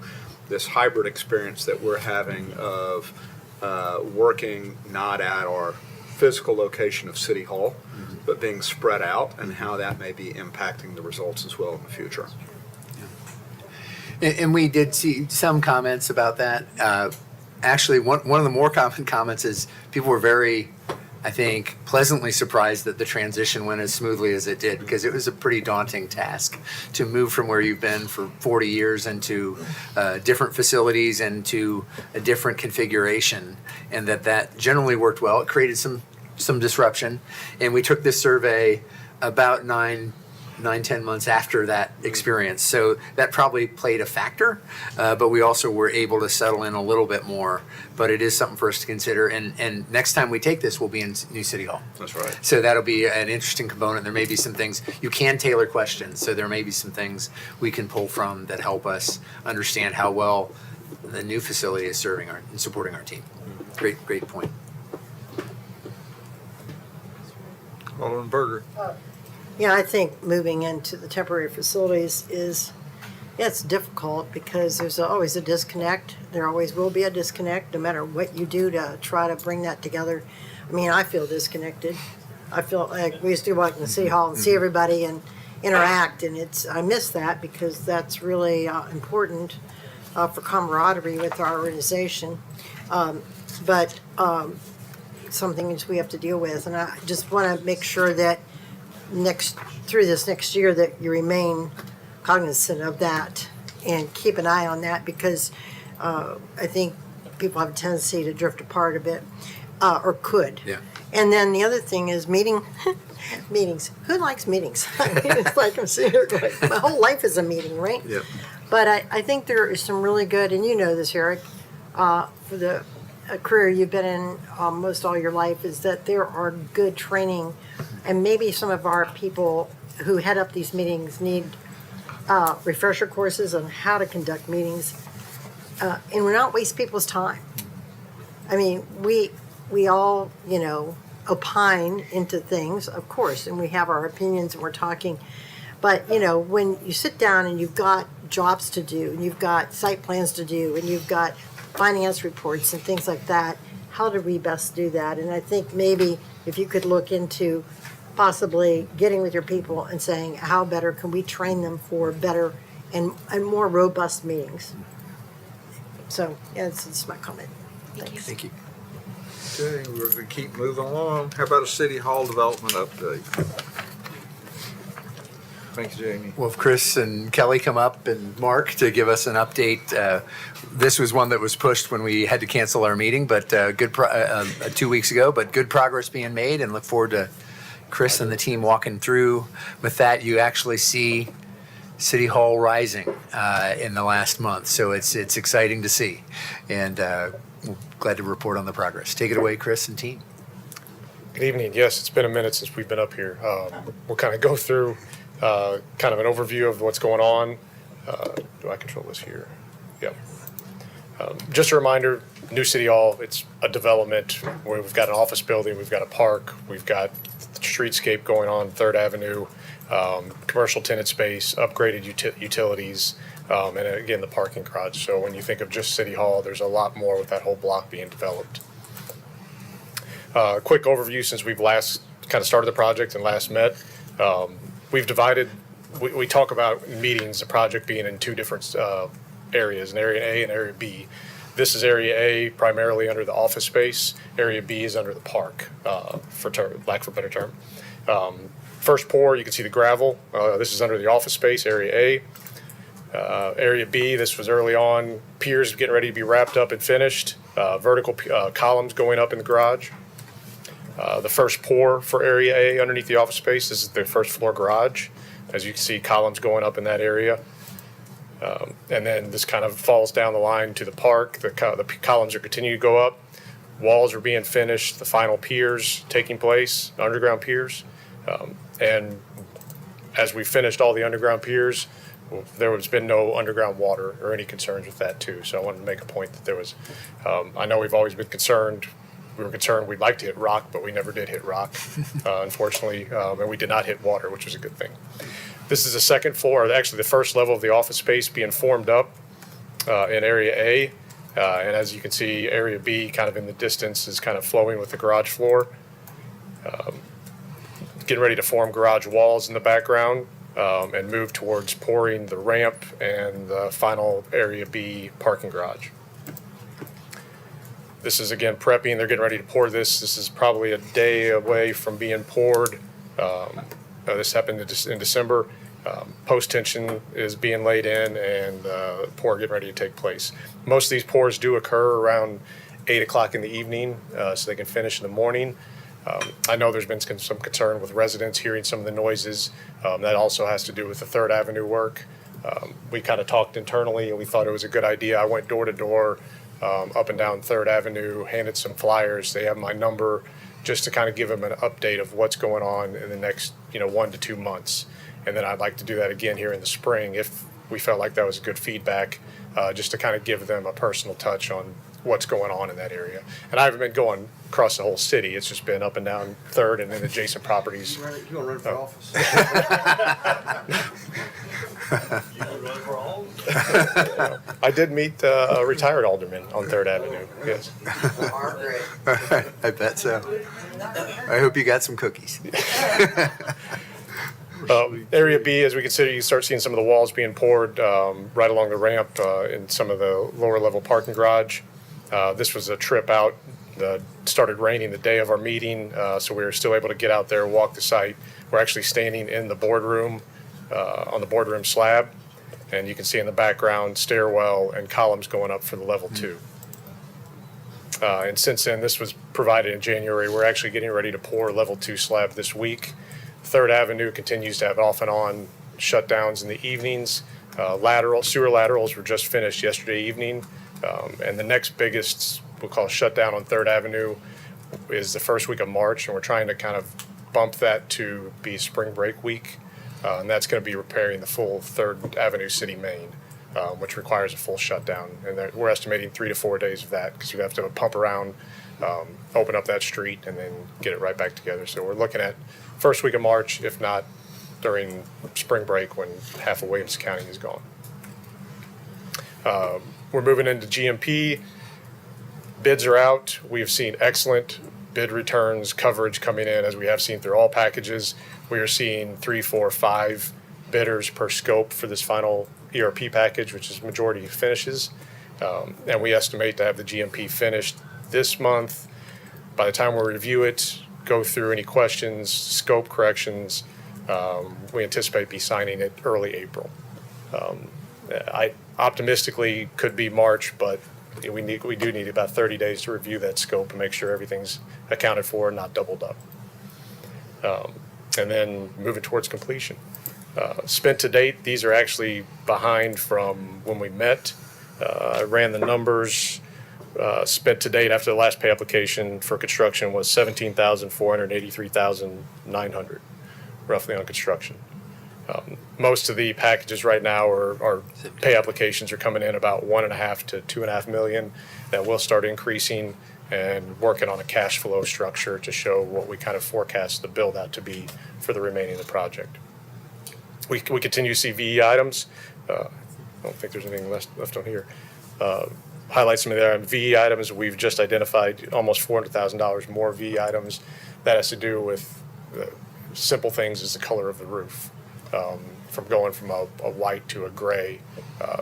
this hybrid experience that we're having of working not at our physical location of City Hall, but being spread out, and how that may be impacting the results as well in the future. And we did see some comments about that. Actually, one of the more common comments is people were very, I think, pleasantly surprised that the transition went as smoothly as it did, because it was a pretty daunting task to move from where you've been for 40 years into different facilities and to a different configuration, and that generally worked well. It created some disruption, and we took this survey about 9-10 months after that experience. So that probably played a factor, but we also were able to settle in a little bit more. But it is something for us to consider. And next time we take this, we'll be in New City Hall. That's right. So that'll be an interesting component. There may be some things, you can tailor questions. So there may be some things we can pull from that help us understand how well the new facility is serving and supporting our team. Great point. Alderman Berger. Yeah, I think moving into the temporary facilities is, it's difficult because there's always a disconnect. There always will be a disconnect, no matter what you do to try to bring that together. I mean, I feel disconnected. I feel like we used to walk in the City Hall and see everybody and interact, and I miss that because that's really important for camaraderie with our organization. But some things we have to deal with, and I just want to make sure that through this next year that you remain cognizant of that and keep an eye on that, because I think people have a tendency to drift apart a bit, or could. Yeah. And then the other thing is meetings. Who likes meetings? I mean, it's like I'm sitting here going, my whole life is a meeting, right? Yeah. But I think there is some really good, and you know this, Eric, for the career you've been in most all your life, is that there are good training, and maybe some of our people who head up these meetings need refresher courses on how to conduct meetings, and we're not waste people's time. I mean, we all, opine into things, of course, and we have our opinions and we're talking, but, when you sit down and you've got jobs to do, and you've got site plans to do, and you've got finance reports and things like that, how do we best do that? And I think maybe if you could look into possibly getting with your people and saying, how better can we train them for better and more robust meetings? So, yeah, that's my comment. Thanks. Thank you. Okay, we're going to keep moving along. How about a City Hall development update? Thank you, Jamie. Well, if Chris and Kelly come up and Mark to give us an update, this was one that was pushed when we had to cancel our meeting, but 2 weeks ago, but good progress being made, and look forward to Chris and the team walking through. With that, you actually see City Hall rising in the last month, so it's exciting to see, and we're glad to report on the progress. Take it away, Chris and team. Good evening. Yes, it's been a minute since we've been up here. We'll kind of go through kind of an overview of what's going on. Do I control this here? Yep. Just a reminder, New City Hall, it's a development where we've got an office building, we've got a park, we've got streetscape going on 3rd Avenue, commercial tenant space, upgraded utilities, and again, the parking garage. So when you think of just City Hall, there's a lot more with that whole block being developed. Quick overview since we've last kind of started the project and last met. We've divided we talk about in meetings, the project being in two different areas, an Area A and Area B. This is Area A primarily under the office space. Area B is under the park, for lack of a better term. First pour, you can see the gravel. This is under the office space, Area A. Area B, this was early on. Piers getting ready to be wrapped up and finished. Vertical columns going up in the garage. The first pour for Area A underneath the office space, this is the first floor garage. As you can see, columns going up in that area. And then this kind of falls down the line to the park. The columns are continuing to go up. Walls are being finished. The final piers taking place, underground piers. And as we finished all the underground piers, there has been no underground water or any concerns with that too. So I wanted to make a point that there was, I know we've always been concerned. We were concerned we'd like to hit rock, but we never did hit rock, unfortunately. And we did not hit water, which was a good thing. This is the second floor, actually the first level of the office space being formed up in Area A. And as you can see, Area B kind of in the distance is kind of flowing with the garage floor. Getting ready to form garage walls in the background and move towards pouring the ramp and the final Area B parking garage. This is again prepping, they're getting ready to pour this. This is probably a day away from being poured. This happened in December. Post-tension is being laid in and pour getting ready to take place. Most of these pours do occur around 8 o'clock in the evening so they can finish in the morning. I know there's been some concern with residents hearing some of the noises. That also has to do with the 3rd Avenue work. We kind of talked internally and we thought it was a good idea. I went door to door up and down 3rd Avenue, handed some flyers. They have my number just to kind of give them an update of what's going on in the next 1 to 2 months. And then I'd like to do that again here in the spring if we felt like that was good feedback, just to kind of give them a personal touch on what's going on in that area. And I haven't been going across the whole city. It's just been up and down 3rd and then adjacent properties. You want to run for office? I did meet a retired alderman on 3rd Avenue, yes. I bet so. I hope you got some cookies. Area B, as we consider, you start seeing some of the walls being poured right along the ramp in some of the lower level parking garage. This was a trip out. Started raining the day of our meeting, so we were still able to get out there, walk the site. We're actually standing in the boardroom, on the boardroom slab, and you can see in the background stairwell and columns going up for the level 2. And since then, this was provided in January. We're actually getting ready to pour level 2 slab this week. 3rd Avenue continues to have off and on shutdowns in the evenings. Sewer laterals were just finished yesterday evening. And the next biggest, we'll call shutdown on 3rd Avenue is the first week of March. And we're trying to kind of bump that to be spring break week. And that's going to be repairing the full 3rd Avenue City Main, which requires a full shutdown. And we're estimating 3 to 4 days of that because we have to pump around, open up that street, and then get it right back together. So we're looking at first week of March, if not during spring break when half of Williamson County is gone. We're moving into GMP. Bids are out. We've seen excellent bid returns, coverage coming in as we have seen through all packages. We are seeing 3, 4, 5 bidders per scope for this final ERP package, which is majority finishes. And we estimate to have the GMP finished this month. By the time we review it, go through any questions, scope corrections, we anticipate be signing it early April. I optimistically could be March, but we do need about 30 days to review that scope and make sure everything's accounted for and not doubled up. And then moving towards completion. Spent to date, these are actually behind from when we met. I ran the numbers. Spent to date after the last pay application for construction was $17,483,900, roughly on construction. Most of the packages right now are pay applications are coming in about 1.5 to 2.5 million. That will start increasing and working on a cash flow structure to show what we kind of forecast the build out to be for the remaining of the project. We continue to see VE items. I don't think there's anything left on here. Highlight some of the VE items. We've just identified almost $400,000 more VE items. That has to do with simple things as the color of the roof. from going from a white to a gray,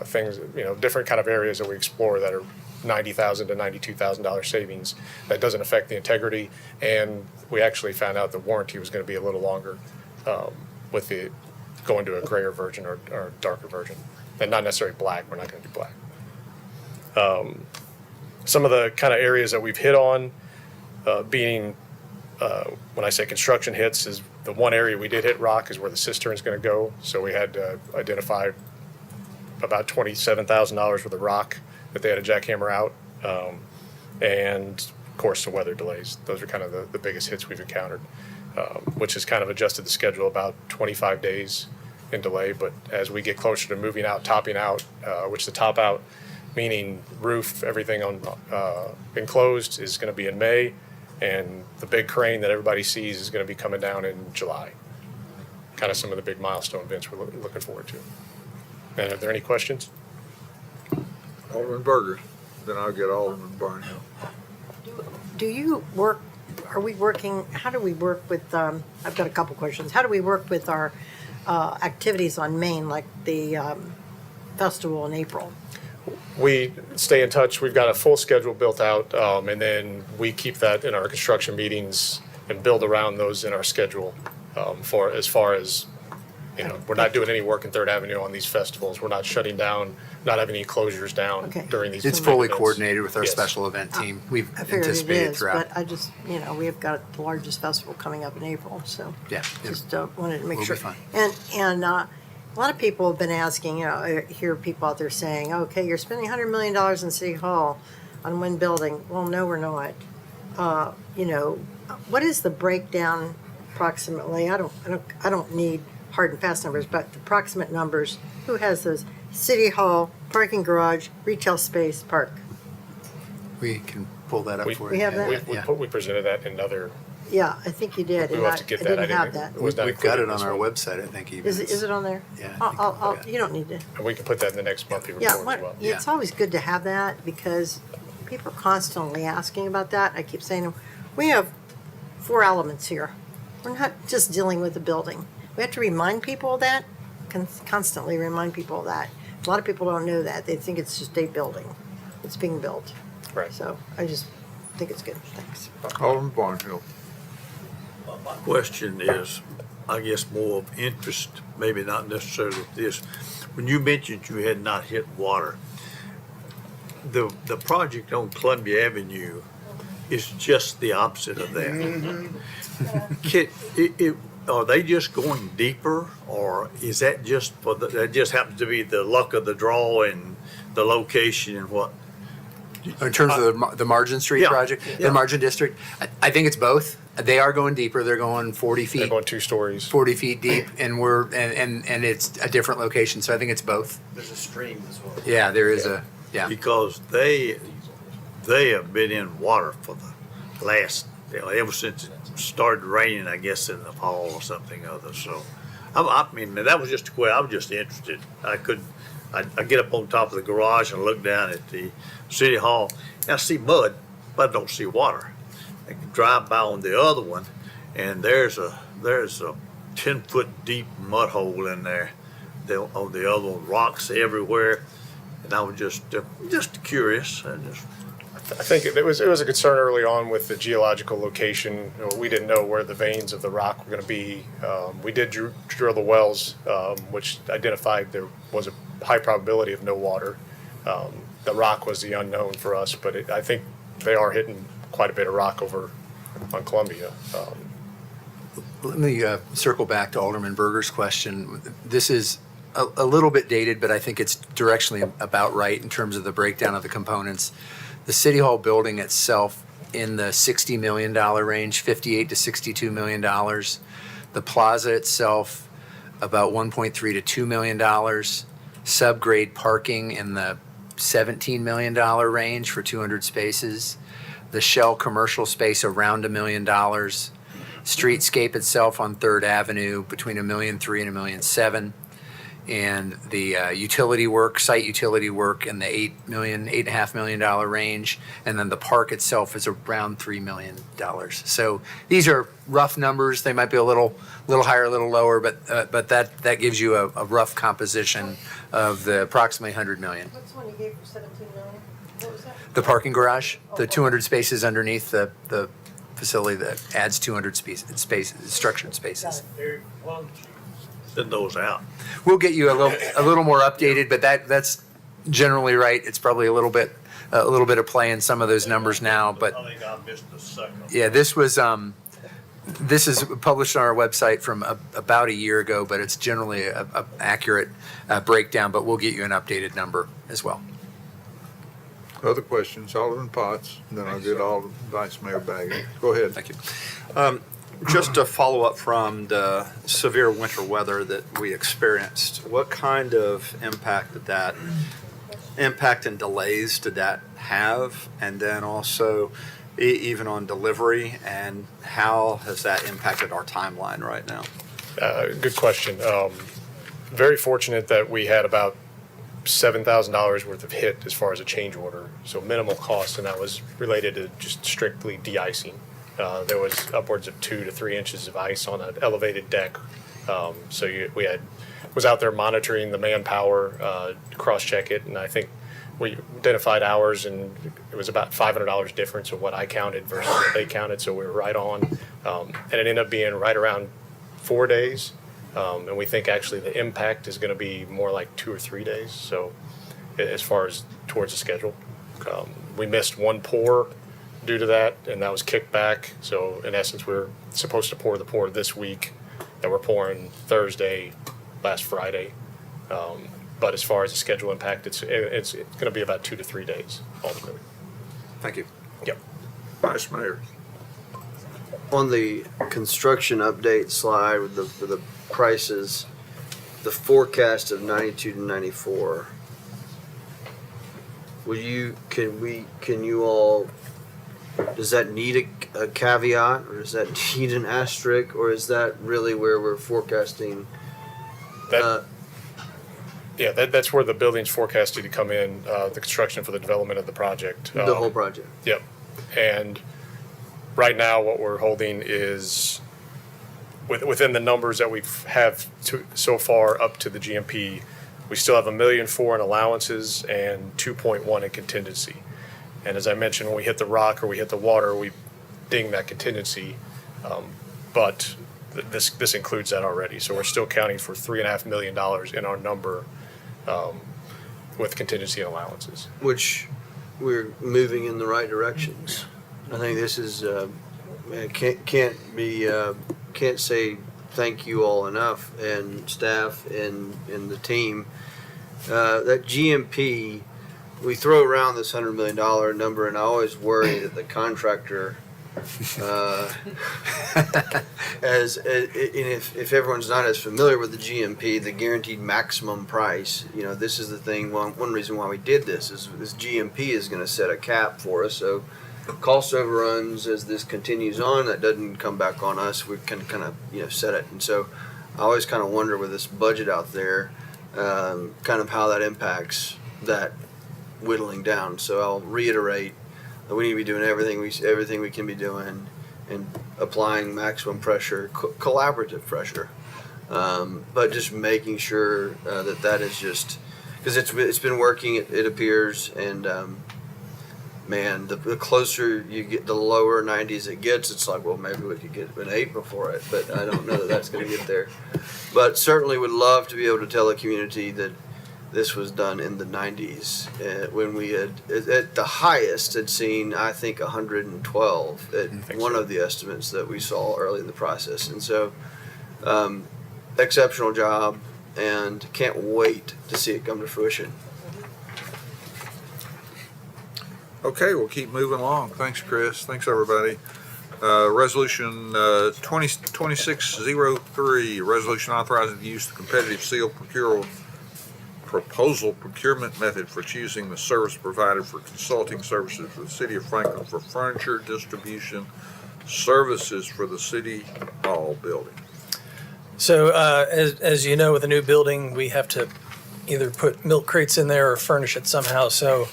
things, different kind of areas that we explore that are $90,000 to $92,000 savings. That doesn't affect the integrity, and we actually found out the warranty was going to be a little longer with the going to a grayer version or darker version, and not necessarily black. We're not going to do black. Some of the kind of areas that we've hit on, being when I say construction hits, is the one area we did hit rock is where the cistern is going to go. So we had to identify about $27,000 worth of rock that they had to jackhammer out, and of course the weather delays. Those are kind of the biggest hits we've encountered, which has kind of adjusted the schedule about 25 days in delay. But as we get closer to moving out, topping out, which the top out, meaning roof, everything on enclosed, is going to be in May, and the big crane that everybody sees is going to be coming down in July. Kind of some of the big milestone events we're looking forward to. And are there any questions? Alderman Berger, then I'll get Alderman Barnhill. Do you work, are we working, how do we work with, I've got a couple questions. How do we work with our activities on Main, like the festival in April? We stay in touch. We've got a full schedule built out, and then we keep that in our construction meetings and build around those in our schedule. For as far as, we're not doing any work in Third Avenue on these festivals. We're not shutting down, not having any closures down during these. It's fully coordinated with our special event team. We've I figured it anticipated is, throughout. but I just, we have got the largest festival coming up in April, so. Yeah. Just wanted to make We'll sure. be fine. And a lot of people have been asking, I hear people out there saying, okay, you're spending $100 million in City Hall on one building. Well, no, we're not. What is the breakdown approximately? I don't need hard and fast numbers, but the approximate numbers. Who has those? City Hall, parking garage, retail space, park. We can pull that up for you. We have that? We presented that in other. Yeah, I think you did. We'll and have to get I that. didn't have that. It was not We've got it included in on this our one. website, I think even. Is it on there? Yeah. You don't need to. And we can put that in the next monthly report Yeah, as well. it's always good to have that because people are constantly asking about that. I keep saying, we have 4 elements here. We're not just dealing with the building. We have to remind people of that, constantly remind people of that. A lot of people don't know that. They think it's just a building. It's being built. Right. So I just think it's good. Thanks. Alderman Barnhill. My question is, I guess, more of interest, maybe not necessarily this. When you mentioned you had not hit water, the project on Columbia Avenue is just the opposite of that. Are they just going deeper, or is that just that just happens to be the luck of the draw and the location and what? In terms of the Margin Street project, yeah. the Margin District, I think it's both. They are going deeper. They're going 40 feet. They're going 2 stories. 40 feet deep, and and it's a different location. So I think it's both. There's a stream as well. Yeah, there is a Because they have been in water for the last, ever since it started raining, I guess in the fall or something other. So, I mean, that was just where I was just interested. I get up on top of the garage and look down at the City Hall, and I see mud, but I don't see water. I can drive by on the other one, and there's a 10-foot deep mud hole in there. On the other one, rocks everywhere, and I was just curious. I think it was a concern early on with the geological location. We didn't know where the veins of the rock were going to be. We did drill the wells, which identified there was a high probability of no water. The rock was the unknown for us, but I think they are hitting quite a bit of rock over on Columbia. Let me circle back to Alderman Berger's question. This is a little bit dated, but I think it's directionally about right in terms of the breakdown of the components. The City Hall building itself in the $60 million range, $58 to $62 million. The plaza itself about $1.3 to $2 million. Subgrade parking in the $17 million range for 200 spaces. The shell commercial space around $1 million. Streetscape itself on 3rd Avenue between $1.3 million and $1.7 million. and the utility work, site utility work in the $8.5 million range. And then the park itself is around $3 million. So these are rough numbers. They might be a little higher, a little lower, but that gives you a rough composition of the approximately 100 million. What's the one you gave for 17 million? What was that? The parking garage, the 200 spaces underneath the facility that adds 200 spaces, structured spaces. Send those out. We'll get you a little more updated, but that's generally right. It's probably a little bit of play in some of those numbers now, but I think I missed the second. yeah, this is published on our website from about a year ago, but it's generally a accurate breakdown, but we'll get you an updated number as well. Other questions? Alderman Potts, and then I'll get Alderman Vice Mayor Baggett. Go ahead. Thank you. Just to follow up from the severe winter weather that we experienced, what kind of impact and delays did that have? And then also even on delivery, and how has that impacted our timeline right now? Good question. Very fortunate that we had about $7,000 worth of hit as far as a change order, so minimal cost, and that was related to just strictly de-icing. There was upwards of 2 to 3 inches of ice on an elevated deck, we was out there monitoring the manpower, cross-check it, and I think we identified hours, and it was about $500 difference of what I counted versus what they counted, so we were right on, and it ended up being right around 4 days. And we think actually the impact is going to be more like 2 or 3 days. So as far as towards the schedule, we missed one pour due to that, and that was kicked back. So in essence, we're supposed to pour the pour this week, and we're pouring Thursday, last Friday. But as far as the schedule impact, it's going to be about 2 to 3 days ultimately. Thank you. Yep. Vice Mayor. On the construction update slide with the prices, the forecast of 92 to 94. Can you all, does that need a caveat, or does that need an asterisk, or is that really where we're forecasting? That's where the building's forecasted to come in, the construction for the development of the project. The whole project? Yep. And right now, what we're holding is within the numbers that we have so far up to the GMP, we still have $1.4 million in allowances and 2.1 in contingency. And as I mentioned, when we hit the rock or we hit the water, we ding that contingency. But this includes that already. So we're still counting for $3.5 million in our number with contingency and allowances. Which we're moving in the right directions. I think this is can't say thank you all enough, and staff and the team. That GMP, we throw around this $100 million number, and I always worry that the contractor, if everyone's not as familiar with the GMP, the guaranteed maximum price, this is the thing. One reason why we did this is this GMP is going to set a cap for us. So cost overruns as this continues on, that doesn't come back on us. We can kind of set it. And so I always kind of wonder with this budget out there, kind of how that impacts that whittling down. So I'll reiterate that we need to be doing everything we can be doing and applying maximum pressure, collaborative pressure, but just making sure that is just because it's been working. It appears, and man, the closer you get, the lower 90s it gets. It's like, well, maybe we could get an 8 before it, but I don't know that that's going to get there. But certainly would love to be able to tell the community that this was done in the 90s when we had, at the highest, had seen, I think, 112 at one of the estimates that we saw early in the process. And so, exceptional job, and can't wait to see it come to fruition. Okay, we'll keep moving along. Thanks, Chris. Thanks, everybody. Resolution 2603, resolution authorizing the use of the competitive seal proposal procurement method for choosing the service provider for consulting services for the City of Franklin for furniture distribution services for the City Hall building. So as you know, with a new building, we have to either put milk crates in there or furnish it somehow. So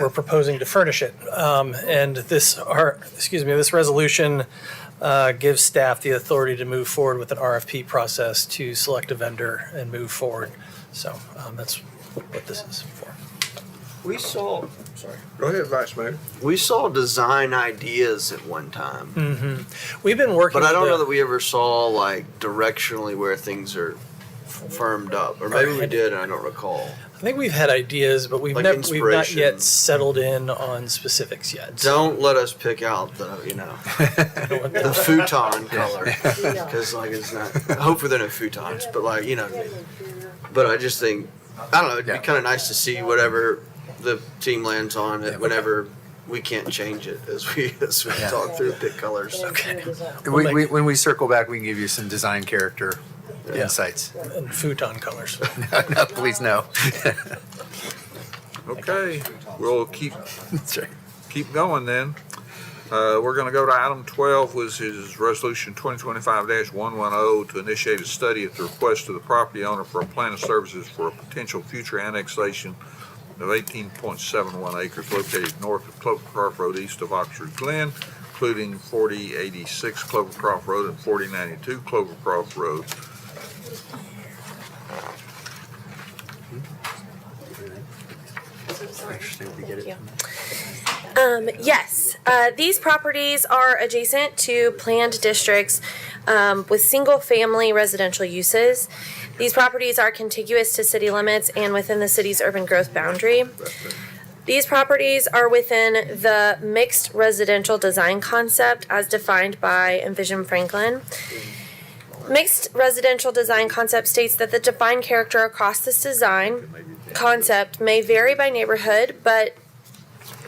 we're proposing to furnish it. And this resolution gives staff the authority to move forward with an RFP process to select a vendor and move forward. So that's what this is for. We saw, Go ahead, Vice Mayor. we saw design ideas at one time, Mm-hmm. We've been working. but I don't with know that we ever saw like directionally where things are firmed up, or maybe we did and I don't recall. I think we've had ideas, but we've Like not inspiration. yet settled in on specifics yet. Don't let us pick out the the futon color, because like it's not. Hopefully they're no futons, but like what I mean. But I just think I don't know. It'd be kind of nice to see whatever the team lands on it whenever we can't change it as we talk through pick colors. Okay. When we circle back, we can give you some design character insights. And futon colors. No, please no. Okay, we'll keep going then. We're going to go to item 12, which is resolution 2025-110 to initiate a study at the request of the property owner for a plan of services for a potential future annexation of 18.71 acres located north of Clovercroft Road, east of Oxford Glen, including 4086 Clovercroft Road and 4092 Clovercroft Road. Yes, these properties are adjacent to planned districts with single-family residential uses. These properties are contiguous to city limits and within the city's urban growth boundary. These properties are within the mixed residential design concept as defined by Envision Franklin. Mixed residential design concept states that the defined character across this design concept may vary by neighborhood, but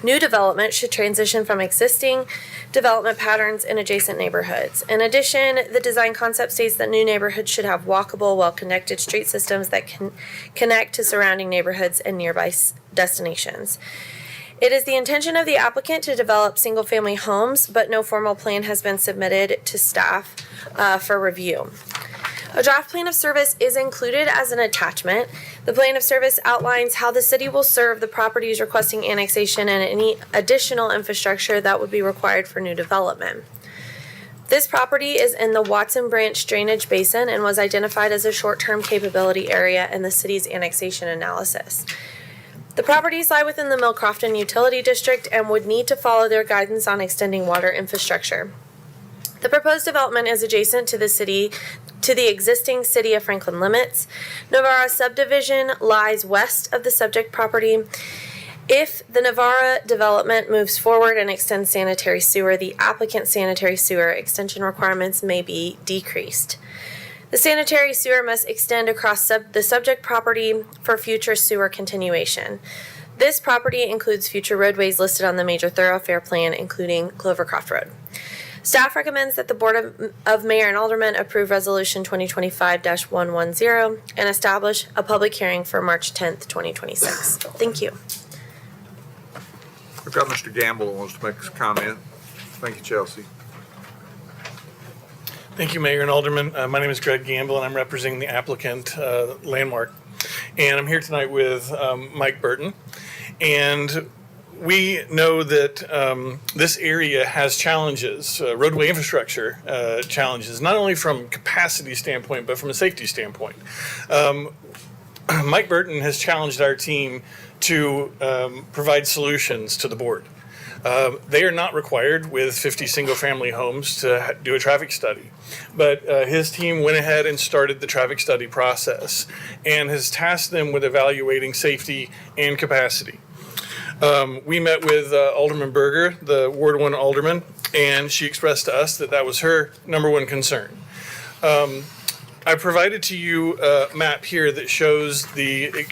new development should transition from existing development patterns in adjacent neighborhoods. In addition, the design concept states that new neighborhoods should have walkable, well-connected street systems that can connect to surrounding neighborhoods and nearby destinations. It is the intention of the applicant to develop single-family homes, but no formal plan has been submitted to staff for review. A draft plan of service is included as an attachment. The plan of service outlines how the city will serve the properties requesting annexation and any additional infrastructure that would be required for new development. This property is in the Watson Branch Drainage Basin and was identified as a short-term capability area in the city's annexation analysis. The properties lie within the Mill Crofton Utility District and would need to follow their guidance on extending water infrastructure. The proposed development is adjacent to the existing City of Franklin limits. Navarra subdivision lies west of the subject property. If the Navarra development moves forward and extends sanitary sewer, the applicant's sanitary sewer extension requirements may be decreased. The sanitary sewer must extend across the subject property for future sewer continuation. This property includes future roadways listed on the major thoroughfare plan, including Clovercroft Road. Staff recommends that the Board of Mayor and Aldermen approve Resolution 2025-110 and establish a public hearing for March 10th, 2026. Thank you. We've got Mr. Gamble who wants to make a comment. Thank you, Chelsea. Thank you, Mayor and Alderman. My name is Greg Gamble, and I'm representing the applicant, Landmark. And I'm here tonight with Mike Burton. And we know that this area has challenges, roadway infrastructure challenges, not only from capacity standpoint, but from a safety standpoint. Mike Burton has challenged our team to provide solutions to the board. They are not required with 50 single-family homes to do a traffic study. But his team went ahead and started the traffic study process and has tasked them with evaluating safety and capacity. We met with Alderman Berger, the Ward 1 Alderman, and she expressed to us that that was her number one concern. I provided to you a map here that shows the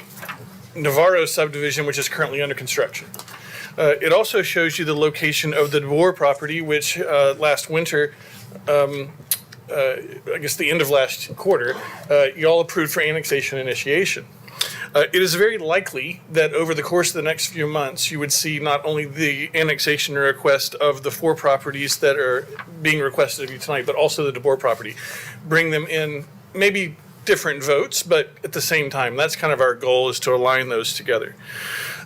Navarro subdivision, which is currently under construction. It also shows you the location of the DeBoer property, which last winter, I guess the end of last quarter, you all approved for annexation initiation. It is very likely that over the course of the next few months, you would see not only the annexation request of the 4 properties that are being requested of you tonight, but also the DeBoer property. Bring them in maybe different votes, but at the same time, that's kind of our goal, is to align those together.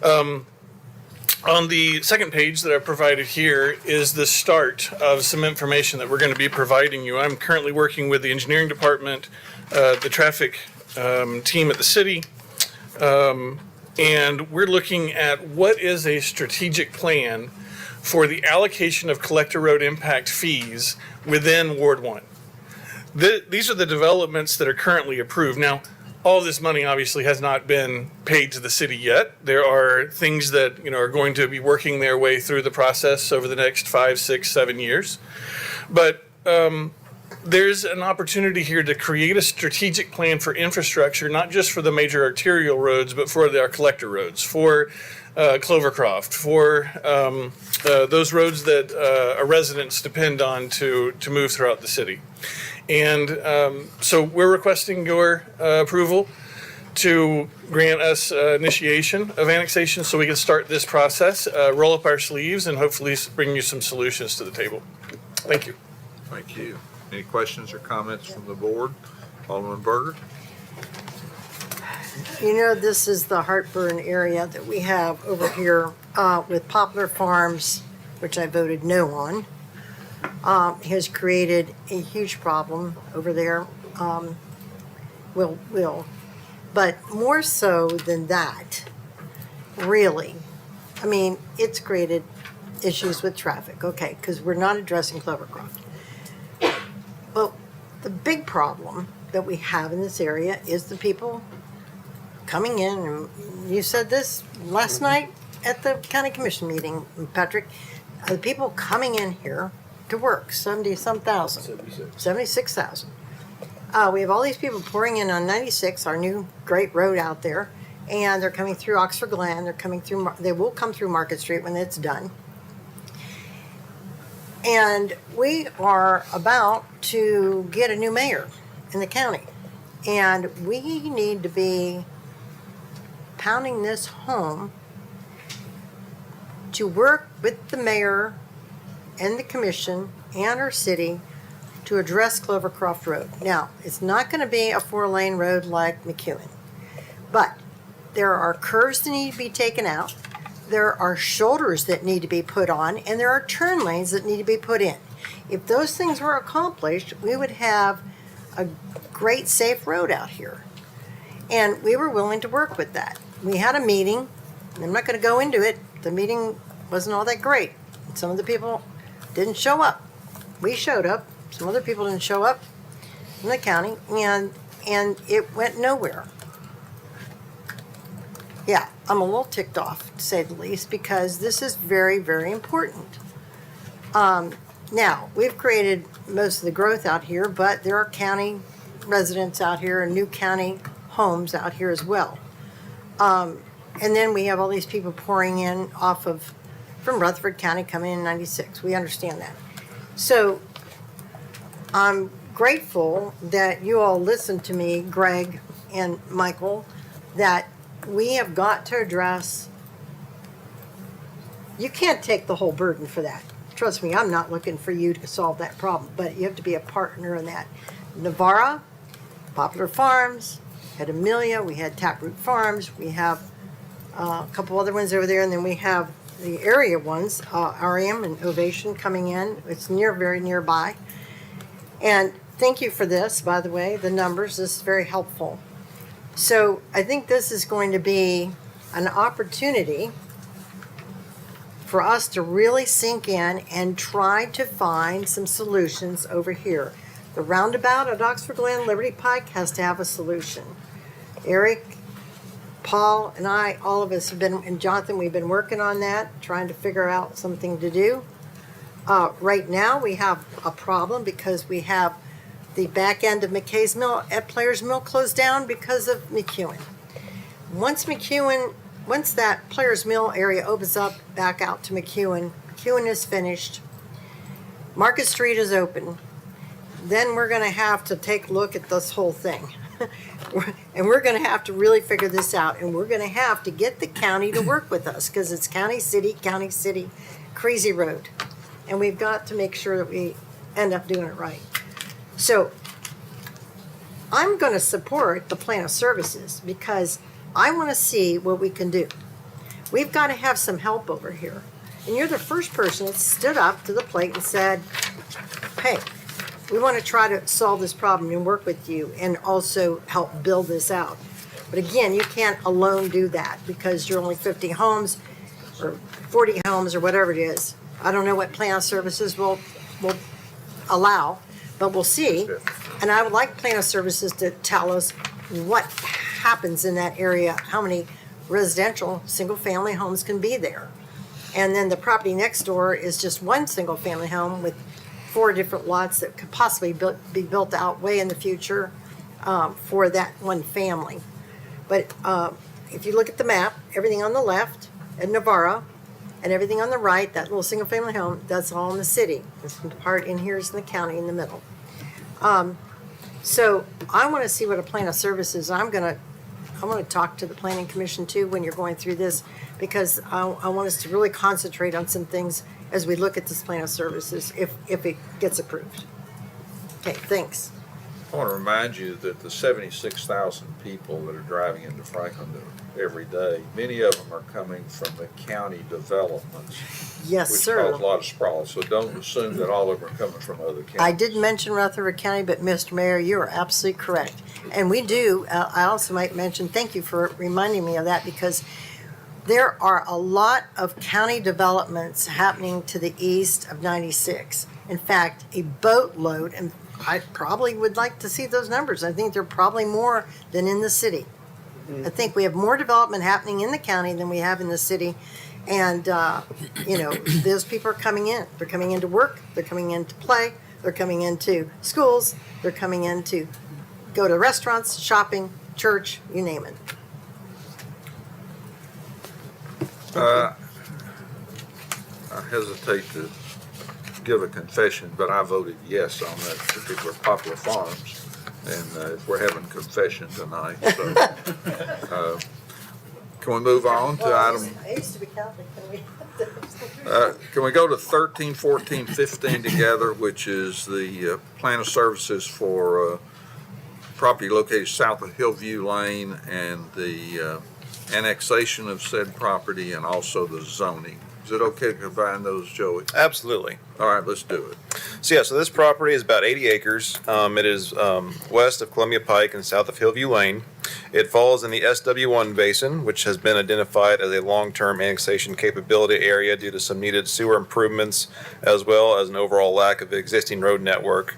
On the second page that I provided here is the start of some information that we're going to be providing you. I'm currently working with the engineering department, the traffic team at the city, and we're looking at what is a strategic plan for the allocation of collector road impact fees within Ward 1. These are the developments that are currently approved. Now, all this money obviously has not been paid to the city yet. There are things that, are going to be working their way through the process over the next 5, 6, 7 years. But there's an opportunity here to create a strategic plan for infrastructure, not just for the major arterial roads, but for our collector roads, for Clovercroft, for those roads that our residents depend on to move throughout the city. And so we're requesting your approval to grant us initiation of annexation so we can start this process, roll up our sleeves, and hopefully bring you some solutions to the table. Thank you. Thank you. Any questions or comments from the board? Alderman Berger? This is the heartburn area that we have over here with Poplar Farms, which I voted no on. Has created a huge problem over there. But more so than that, really, it's created issues with traffic, okay, because we're not addressing Clovercroft. But the big problem that we have in this area is the people coming in, and you said this last night at the county commission meeting, Patrick, the people coming in here to work, 70-some thousand. 76,000. We have all these people pouring in on 96, our new great road out there, and they're coming through Oxford Glen. They will come through Market Street when it's done. And we are about to get a new mayor in the county, and we need to be pounding this home to work with the mayor and the commission and our city to address Clovercroft Road. Now, it's not going to be a 4-lane road like McEwen, but there are curves that need to be taken out, there are shoulders that need to be put on, and there are turn lanes that need to be put in. If those things were accomplished, we would have a great, safe road out here. And we were willing to work with that. We had a meeting, and I'm not going to go into it. The meeting wasn't all that great. Some of the people didn't show up. We showed up. Some other people didn't show up in the county, and it went nowhere. Yeah, I'm a little ticked off, to say the least, because this is very, very important. Now, we've created most of the growth out here, but there are county residents out here and new county homes out here as well. And then we have all these people pouring in from Rutherford County coming in 96. We understand that. So I'm grateful that you all listened to me, Greg and Michael, that we have got to address. You can't take the whole burden for that. Trust me, I'm not looking for you to solve that problem, but you have to be a partner in that. Navarra, Poplar Farms, had Amelia, we had Taproot Farms, we have a couple other ones over there, and then we have the area ones, REM and Ovation coming in. It's very nearby. And thank you for this, by the way, the numbers. This is very helpful. So I think this is going to be an opportunity for us to really sink in and try to find some solutions over here. The roundabout at Oxford Glen, Liberty Pike has to have a solution. Eric, Paul, and I, all of us have been, and Jonathan, we've been working on that, trying to figure out something to do. Right now, we have a problem because we have the back end of McKay's Mill at Players Mill closed down because of McEwen. Once that Players Mill area opens up back out to McEwen is finished, Market Street is open, then we're going to have to take a look at this whole thing. And we're going to have to really figure this out, and we're going to have to get the county to work with us because it's county, city, crazy road. And we've got to make sure that we end up doing it right. So I'm going to support the plan of services because I want to see what we can do. We've got to have some help over here. And you're the first person that stood up to the plate and said, hey, we want to try to solve this problem and work with you and also help build this out. But again, you can't alone do that because you're only 50 homes or 40 homes or whatever it is. I don't know what plan of services will allow, but we'll see. And I would like plan of services to tell us what happens in that area, how many residential single-family homes can be there. And then the property next door is just one single-family home with 4 different lots that could possibly be built out way in the future for that one family. But if you look at the map, everything on the left in Navarro and everything on the right, that little single-family home, that's all in the city. This part in here is in the county in the middle. So I want to see what a plan of services. I want to talk to the planning commission too when you're going through this, because I want us to really concentrate on some things as we look at this plan of services if it gets approved. Okay, thanks. I want to remind you that the 76,000 people that are driving into Franklin every day, many of them are coming from the county developments. Yes, which sir. cause a lot of sprawl. So don't assume that all of them are coming from other counties. I did mention Rutherford County, but Mr. Mayor, you are absolutely correct. And we do, I also might mention, thank you for reminding me of that, because there are a lot of county developments happening to the east of 96. In fact, a boatload, and I probably would like to see those numbers. I think they're probably more than in the city. I think we have more development happening in the county than we have in the city. And, those people are coming in. They're coming in to work. They're coming in to play. They're coming into schools. They're coming in to go to restaurants, shopping, church, you name it. I hesitate to give a confession, but I voted yes on that particular Poplar Farms. And if we're having confession tonight, so can we move on to item? I used to be Catholic. Can we go to 13, 14, 15 together, which is the plan of services for property located south of Hillview Lane and the annexation of said property and also the zoning. Is it okay to combine those, Joey? Absolutely. All right, let's do it. So this property is about 80 acres. It is west of Columbia Pike and south of Hillview Lane. It falls in the SW1 basin, which has been identified as a long-term annexation capability area due to some needed sewer improvements, as well as an overall lack of existing road network.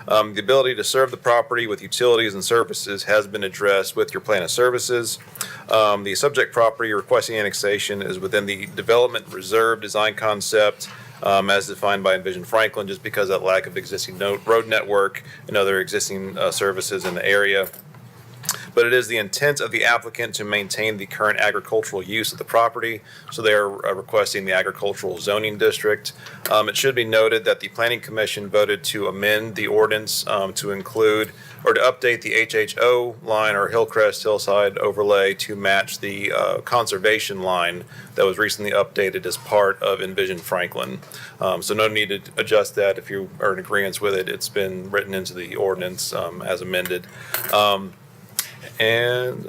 The ability to serve the property with utilities and services has been addressed with your plan of services. The subject property requesting annexation is within the development reserve design concept as defined by Envision Franklin, just because of that lack of existing road network and other existing services in the area. But it is the intent of the applicant to maintain the current agricultural use of the property, so they are requesting the agricultural zoning district. It should be noted that the Planning Commission voted to amend the ordinance to include or to update the HHO line or Hillcrest Hillside overlay to match the conservation line that was recently updated as part of Envision Franklin. So no need to adjust that if you are in agreement with it. It's been written into the ordinance as amended. And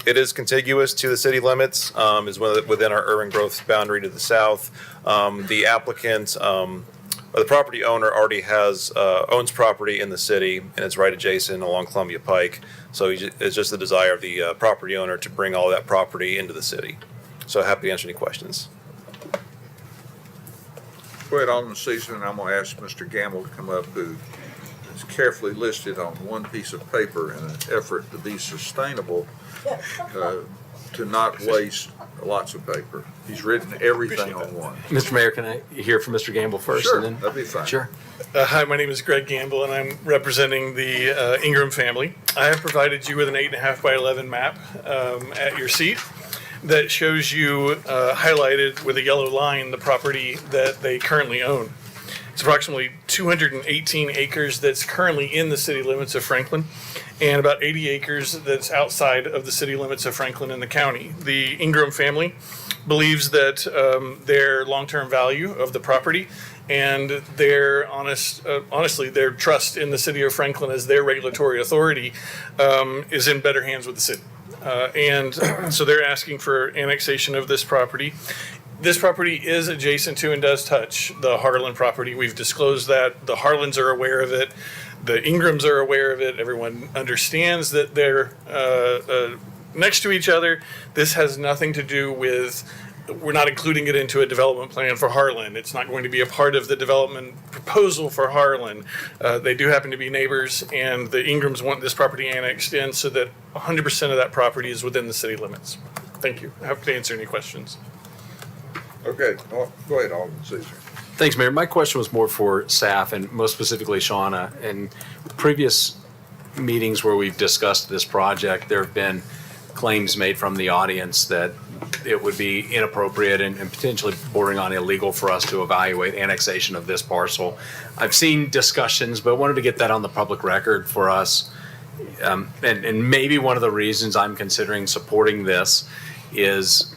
it is contiguous to the city limits, is within our urban growth boundary to the south. The applicant, the property owner already owns property in the city, and it's right adjacent along Columbia Pike. So it's just the desire of the property owner to bring all that property into the city. So happy to answer any questions. Go ahead, Alderman Caesar, and I'm going to ask Mr. Gamble to come up, who is carefully listed on one piece of paper in an effort to be sustainable, to not waste lots of paper. He's written everything on one. Mr. Mayor, can I hear from Mr. Gamble first? Sure, and then? that'd be fine. Sure. Hi, my name is Greg Gamble, and I'm representing the Ingram family. I have provided you with an 8.5 by 11 map at your seat that shows you highlighted with a yellow line the property that they currently own. It's approximately 218 acres that's currently in the city limits of Franklin, and about 80 acres that's outside of the city limits of Franklin and the county. The Ingram family believes that their long-term value of the property and their honestly, their trust in the city of Franklin as their regulatory authority is in better hands with the city. And so they're asking for annexation of this property. This property is adjacent to and does touch the Harlan property. We've disclosed that. The Harlans are aware of it. The Ingrams are aware of it. Everyone understands that they're next to each other. This has nothing to do with, we're not including it into a development plan for Harlan. It's not going to be a part of the development proposal for Harlan. They do happen to be neighbors, and the Ingrams want this property annexed in so that 100% of that property is within the city limits. Thank you. Happy to answer any questions. Okay, go ahead, Alderman Caesar. Thanks, Mayor. My question was more for staff and most specifically Shauna. In previous meetings where we've discussed this project, there have been claims made from the audience that it would be inappropriate and potentially bordering on illegal for us to evaluate annexation of this parcel. I've seen discussions, but wanted to get that on the public record for us. And maybe one of the reasons I'm considering supporting this is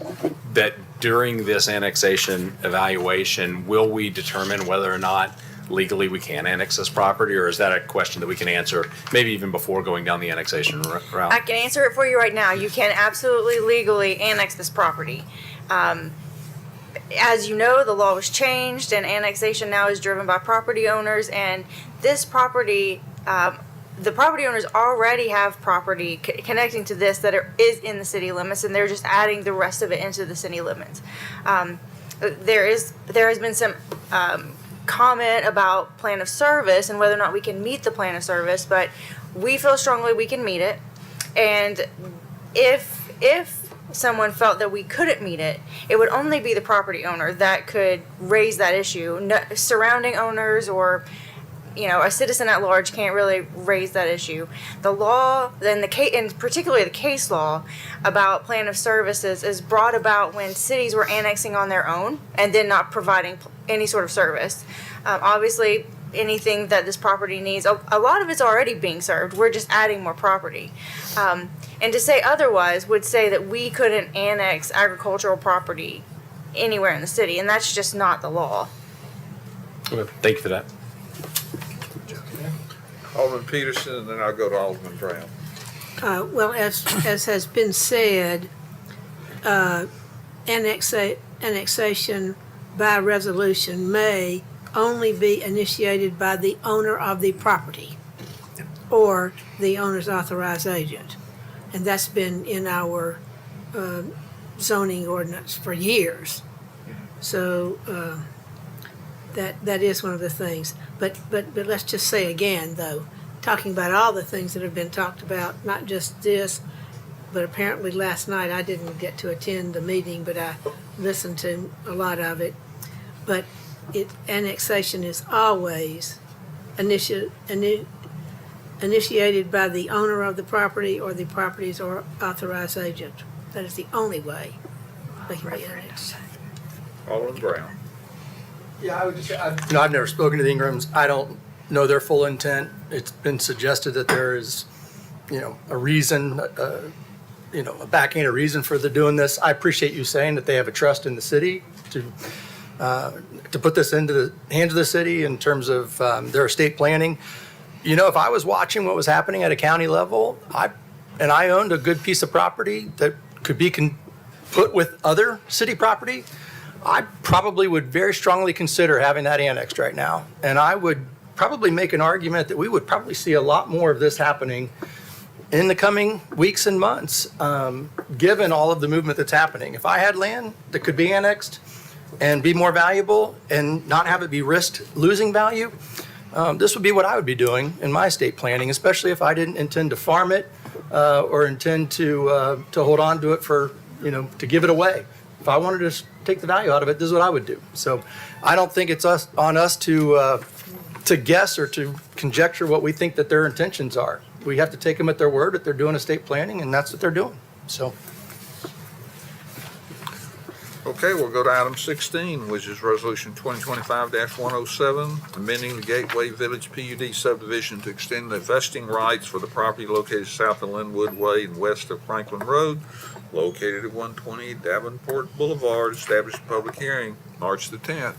that during this annexation evaluation, will we determine whether or not legally we can annex this property, or is that a question that we can answer maybe even before going down the annexation route? I can answer it for you right now. You can absolutely legally annex this property. As you know, the law was changed and annexation now is driven by property owners, and this property, the property owners already have property connecting to this that is in the city limits, and they're just adding the rest of it into the city limits. There has been some comment about plan of service and whether or not we can meet the plan of service, but we feel strongly we can meet it. And if someone felt that we couldn't meet it, it would only be the property owner that could raise that issue. No, surrounding owners or a citizen at large can't really raise that issue. The law, then and particularly the case law about plan of services is brought about when cities were annexing on their own and then not providing any sort of service. Obviously, anything that this property needs, a lot of it's already being served. We're just adding more property. And to say otherwise would say that we couldn't annex agricultural property anywhere in the city, and that's just not the law. Okay, thank you for that. Alderman Peterson, and then I'll go to Alderman Brown. Well, as has been said, annexation by resolution may only be initiated by the owner of the property or the owner's authorized agent. And that's been in our zoning ordinance for years. So that is one of the things. But let's just say again, though, talking about all the things that have been talked about, not just this, but apparently last night I didn't get to attend the meeting, but I listened to a lot of it. But annexation is always initiated by the owner of the property or the property's or authorized agent. That is the only way they can be annexed. Alderman Brown. Yeah, I would just say, I've never spoken to the Ingrams. I don't know their full intent. It's been suggested that there is, a reason, a backing, a reason for the doing this. I appreciate you saying that they have a trust in the city to put this into the hands of the city in terms of their estate planning. If I was watching what was happening at a county level, I owned a good piece of property that could be put with other city property, I probably would very strongly consider having that annexed right now. And I would probably make an argument that we would probably see a lot more of this happening in the coming weeks and months, given all of the movement that's happening. If I had land that could be annexed and be more valuable and not have it be risked losing value, this would be what I would be doing in my estate planning, especially if I didn't intend to farm it or intend to hold on to it for, to give it away. If I wanted to take the value out of it, this is what I would do. So I don't think it's on us to guess or to conjecture what we think that their intentions are. We have to take them at their word that they're doing estate planning, and that's what they're doing. So. Okay, we'll go to item 16, which is resolution 2025-107, amending the Gateway Village PUD subdivision to extend the vesting rights for the property located south of Linwood Way and west of Franklin Road, located at 120 Davenport Boulevard. Established a public hearing March the 10th.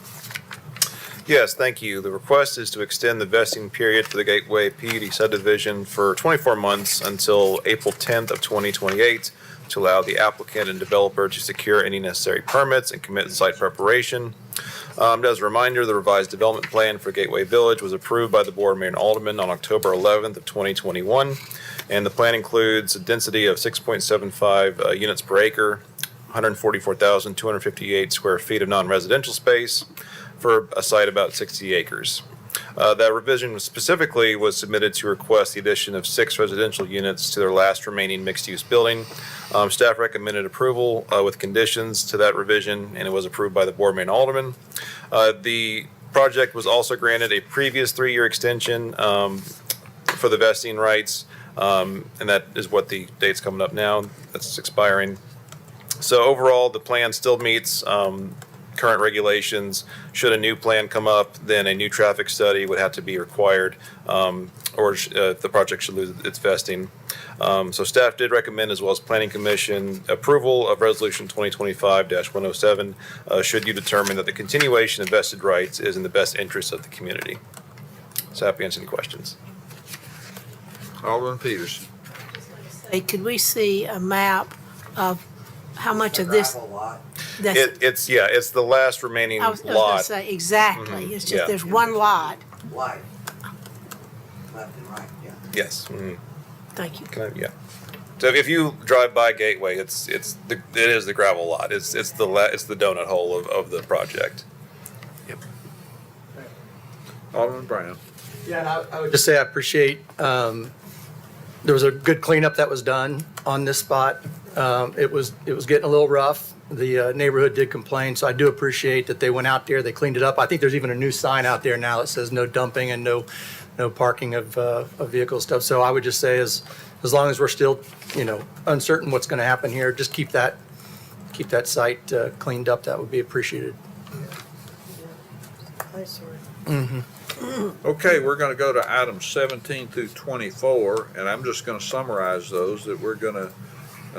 Yes, thank you. The request is to extend the vesting period for the Gateway PUD subdivision for 24 months until April 10th of 2028 to allow the applicant and developer to secure any necessary permits and commit site preparation. As a reminder, the revised development plan for Gateway Village was approved by the Board of Mayor and Alderman on October 11th of 2021. And the plan includes a density of 6.75 units per acre, 144,258 square feet of non-residential space for a site about 60 acres. That revision specifically was submitted to request the addition of 6 residential units to their last remaining mixed-use building. Staff recommended approval with conditions to that revision, and it was approved by the Board, Mayor, and Alderman. The project was also granted a previous 3-year extension for the vesting rights, and that is what the date's coming up now. That's expiring. So overall, the plan still meets current regulations. Should a new plan come up, then a new traffic study would have to be required, or the project should lose its vesting. So staff did recommend, as well as Planning Commission, approval of Resolution 2025-107, should you determine that the continuation of vested rights is in the best interest of the community. So happy to answer any questions. Alderman Peterson. Hey, could we see a map of how much of this? That's, It's the last remaining I was gonna lot. say, exactly. Mhm. It's just, Yeah. there's one lot. Wide. Left and right, yeah. Yes. Mhm. Thank you. Yeah. So if you drive by Gateway, it is the gravel lot. It's the donut hole of the project. Alderman Brown. Yeah, and I would just say I appreciate, there was a good cleanup that was done on this spot. It was getting a little rough. The neighborhood did complain, so I do appreciate that they went out there, they cleaned it up. I think there's even a new sign out there now that says no dumping and no parking of vehicle stuff. So I would just say as long as we're still, uncertain what's gonna happen here, just keep that site cleaned up. That would be appreciated. Okay, we're going to go to items 17 through 24, and I'm just going to summarize those, that we're going to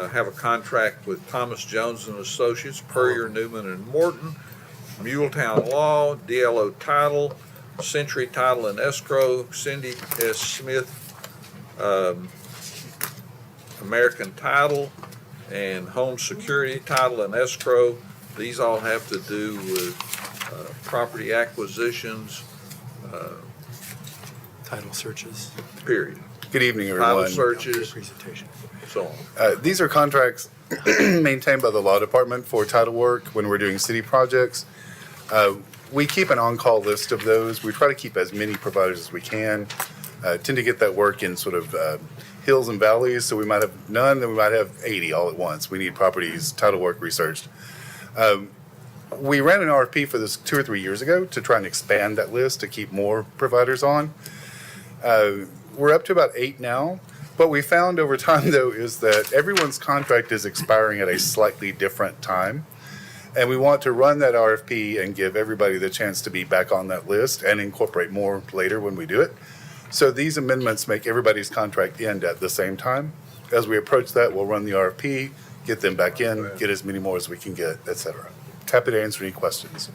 have a contract with Thomas Jones and Associates, Purrier, Newman, and Morton, Muletown Law, DLO Title, Century Title and Escrow, Cindy S. Smith, American Title, and Home Security Title and Escrow. These all have to do with property acquisitions, Title searches. period. Good evening, Title everyone. searches, Presentation. so on. These are contracts maintained by the law department for title work when we're doing city projects. We keep an on-call list of those. We try to keep as many providers as we can. Tend to get that work in sort of hills and valleys, so we might have none, then we might have 80 all at once. We need properties, title work researched. We ran an RFP for this 2 or 3 years ago to try and expand that list to keep more providers on. We're up to about 8 now. What we found over time, though, is that everyone's contract is expiring at a slightly different time. And we want to run that RFP and give everybody the chance to be back on that list and incorporate more later when we do it. So these amendments make everybody's contract end at the same time. As we approach that, we'll run the RFP, get them back in, get as many more as we can get, et cetera. Happy to answer any questions.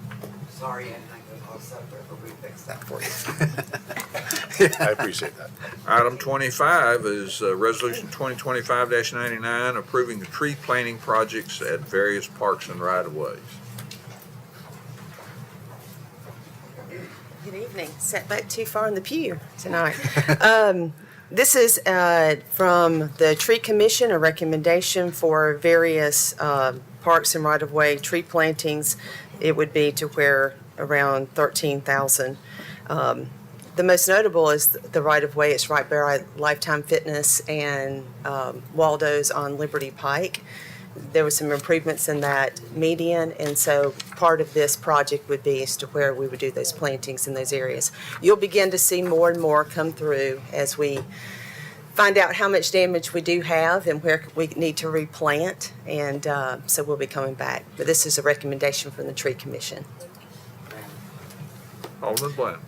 Sorry, and I go all separate, but we fixed that for you. I appreciate that. Item 25 is Resolution 2025-99, approving the tree planting projects at various parks and right-of-ways. Good evening. Sat back too far in the pew tonight. This is from the Tree Commission, a recommendation for various parks and right-of-way tree plantings. It would be to where around 13,000. The most notable is the right-of-way. It's right by Lifetime Fitness and Waldo's on Liberty Pike. There was some improvements in that median, and so part of this project would be as to where we would do those plantings in those areas. You'll begin to see more and more come through as we find out how much damage we do have and where we need to replant, and so we'll be coming back. But this is a recommendation from the Tree Commission. Alderman Blount.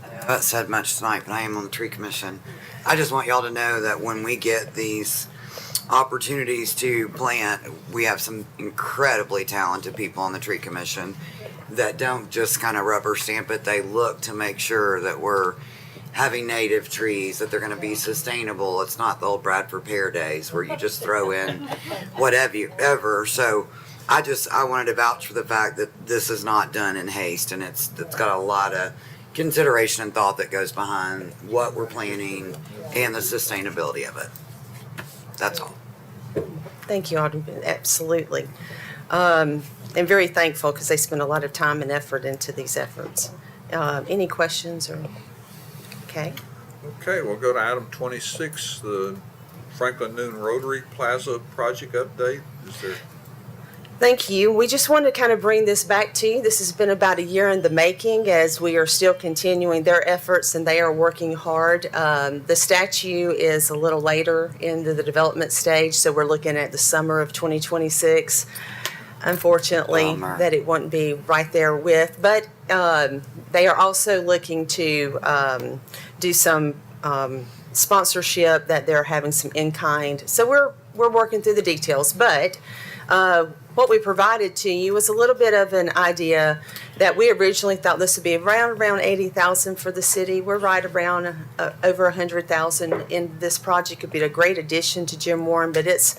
I haven't said much tonight, but I am on the Tree Commission. I just want y'all to know that when we get these opportunities to plant. We have some incredibly talented people on the tree commission that don't just kind of rubber stamp it. They look to make sure that we're having native trees, that they're going to be sustainable. It's not the old Bradford Pear days where you just throw in whatever. So I wanted to vouch for the fact that this is not done in haste, and it's got a lot of consideration and thought that goes behind what we're planning and the sustainability of it. That's all. Thank you, Alderman. Absolutely. I'm very thankful because they spend a lot of time and effort into these efforts. Any questions or? Okay. Okay, we'll go to item 26, the Franklin Noon Rotary Plaza project update. Is there? Thank you. We just wanted to kind of bring this back to you. This has been about a year in the making as we are still continuing their efforts and they are working hard. The statue is a little later into the development stage, so we're looking at the summer of 2026. Unfortunately, that it wouldn't be right there with, but they are also looking to do some sponsorship that they're having some in-kind. So we're working through the details, but what we provided to you was a little bit of an idea that we originally thought this would be around 80,000 for the city. We're right around over 100,000 in this project. It would be a great addition to Jim Warren, but it's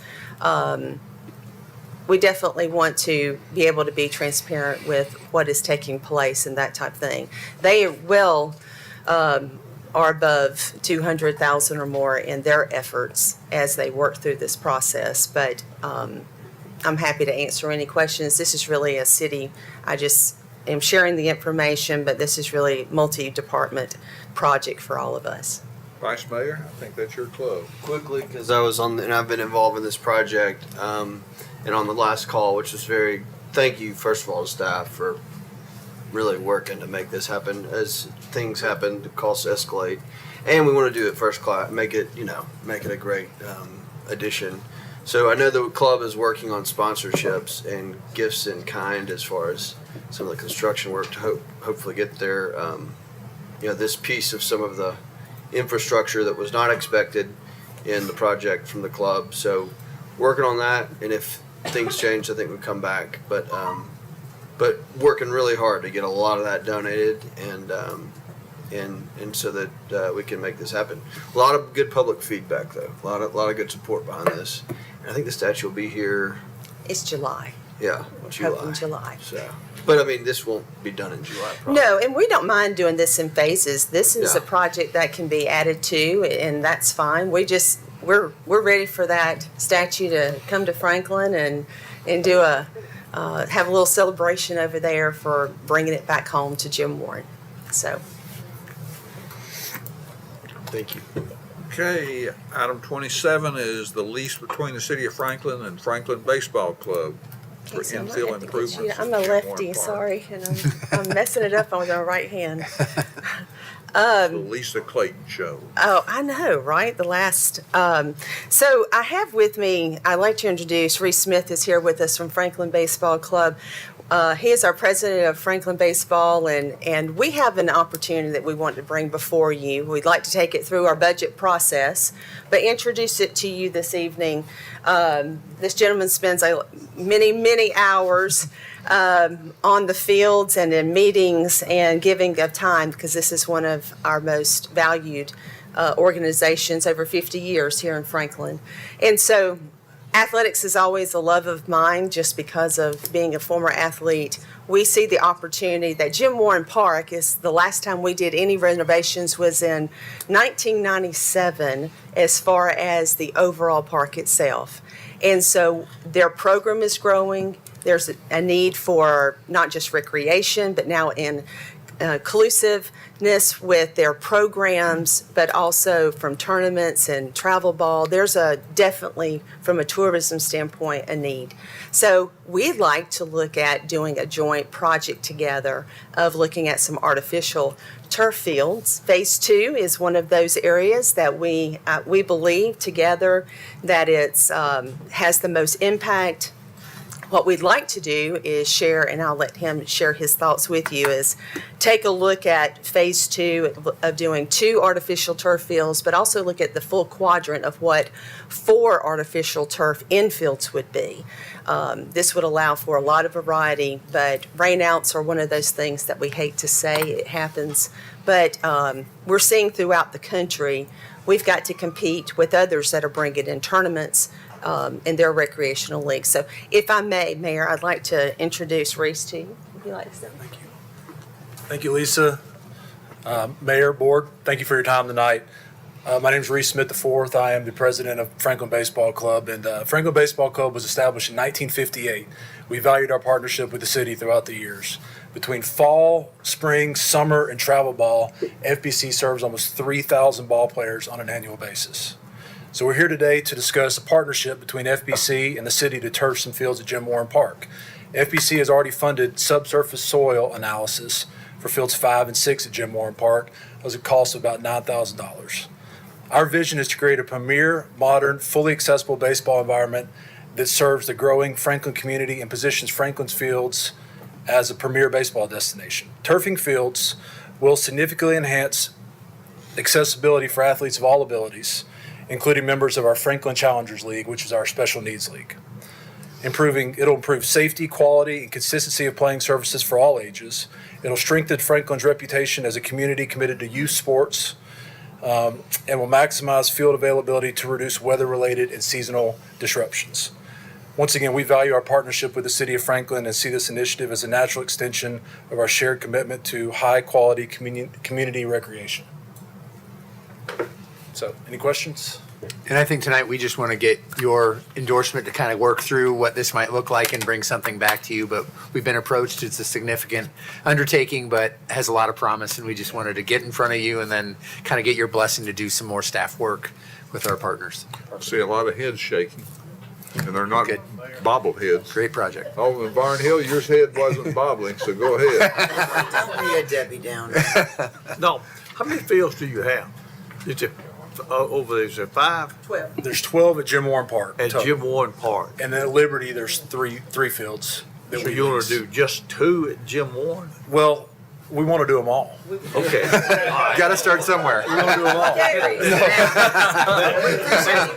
we definitely want to be able to be transparent with what is taking place and that type of thing. They are above 200,000 or more in their efforts as they work through this process, but I'm happy to answer any questions. This is really a city, I just am sharing the information, but this is really multi-department project for all of us. Vice Mayor, I think that's your club. Quickly, because I was and I've been involved in this project, and on the last call, which was thank you, first of all, to staff for really working to make this happen. As things happen, the costs escalate, and we want to do it first class, make it a great addition. So I know the club is working on sponsorships and gifts in kind as far as some of the construction work to hopefully get their, this piece of some of the infrastructure that was not expected in the project from the club. So working on that, and if things change, I think we'll come back. But working really hard to get a lot of that donated and so that we can make this happen. A lot of good public feedback, though. A lot of good support behind this. And I think the statue will be here. It's July. Yeah, July. In July. So, but I mean, this won't be done in July. Probably. No, and we don't mind doing this in phases. This is a project that can be added to, and that's fine. We're ready for that statue to come to Franklin and do have a little celebration over there for bringing it back home to Jim Warren. So. Thank you. Okay, item 27 is the lease between the City of Franklin and Franklin Baseball Club for infill improvements. I'm a at Jim lefty, Warren Park. sorry, and I'm messing it up on the right hand. The Lisa Clayton Show. Oh, I know, right? The last. So I have with me, I'd like to introduce, Reese Smith is here with us from Franklin Baseball Club. He is our president of Franklin Baseball, and we have an opportunity that we want to bring before you. We'd like to take it through our budget process, but introduce it to you this evening. This gentleman spends many hours on the fields and in meetings and giving of time, because this is one of our most valued organizations over 50 years here in Franklin. And so athletics is always a love of mine just because of being a former athlete. We see the opportunity that Jim Warren Park is the last time we did any renovations was in 1997 as far as the overall park itself. And so their program is growing. There's a need for not just recreation, but now in inclusiveness with their programs, but also from tournaments and travel ball. There's definitely, from a tourism standpoint, a need. So we'd like to look at doing a joint project together of looking at some artificial turf fields. Phase 2 is one of those areas that we believe together that it's has the most impact what we'd like to do is share, and I'll let him share his thoughts with you, is take a look at phase 2 of doing 2 artificial turf fields, but also look at the full quadrant of what 4 artificial turf infields would be. This would allow for a lot of variety, but rainouts are one of those things that we hate to say. It happens. But we're seeing throughout the country, we've got to compete with others that are bringing in tournaments in their recreational leagues. So if I may, Mayor, I'd like to introduce Reese to you. Would you like to say? Thank you, Lisa. Mayor, Board, thank you for your time tonight. My name is Reese Smith IV. I am the president of Franklin Baseball Club, and Franklin Baseball Club was established in 1958. We valued our partnership with the city throughout the years. Between fall, spring, summer, and travel ball, FBC serves almost 3,000 ball players on an annual basis. So we're here today to discuss a partnership between FBC and the city to turf some fields at Jim Warren Park. FBC has already funded subsurface soil analysis for fields 5 and 6 at Jim Warren Park. That was a cost of about $9,000. Our vision is to create a premier, modern, fully accessible baseball environment that serves the growing Franklin community and positions Franklin's fields as a premier baseball destination. Turfing fields will significantly enhance accessibility for athletes of all abilities, including members of our Franklin Challengers League, which is our special needs league. It'll improve safety, quality, and consistency of playing surfaces for all ages. It'll strengthen Franklin's reputation as a community committed to youth sports, and will maximize field availability to reduce weather-related and seasonal disruptions. Once again, we value our partnership with the City of Franklin and see this initiative as a natural extension of our shared commitment to high-quality community recreation. So, any questions? And I think tonight we just want to get your endorsement to kind of work through what this might look like and bring something back to you. But we've been approached. It's a significant undertaking, but has a lot of promise. And we just wanted to get in front of you and then kind of get your blessing to do some more staff work with our partners. I see a lot of heads shaking, and they're not bobbleheads. Great project. Oh, in Barn Hill, your head wasn't bobbling, so go ahead. Don't be a Debbie Downer. No, how many fields do you have? Is it over there? Is there 5? 12. There's 12 at Jim Warren Park. At Jim Warren Park. And then at Liberty, there's three fields. That So we you want lease. to do just 2 at Jim Warren? Well, we want to do them all. Okay. Got to start somewhere. We want to do them all.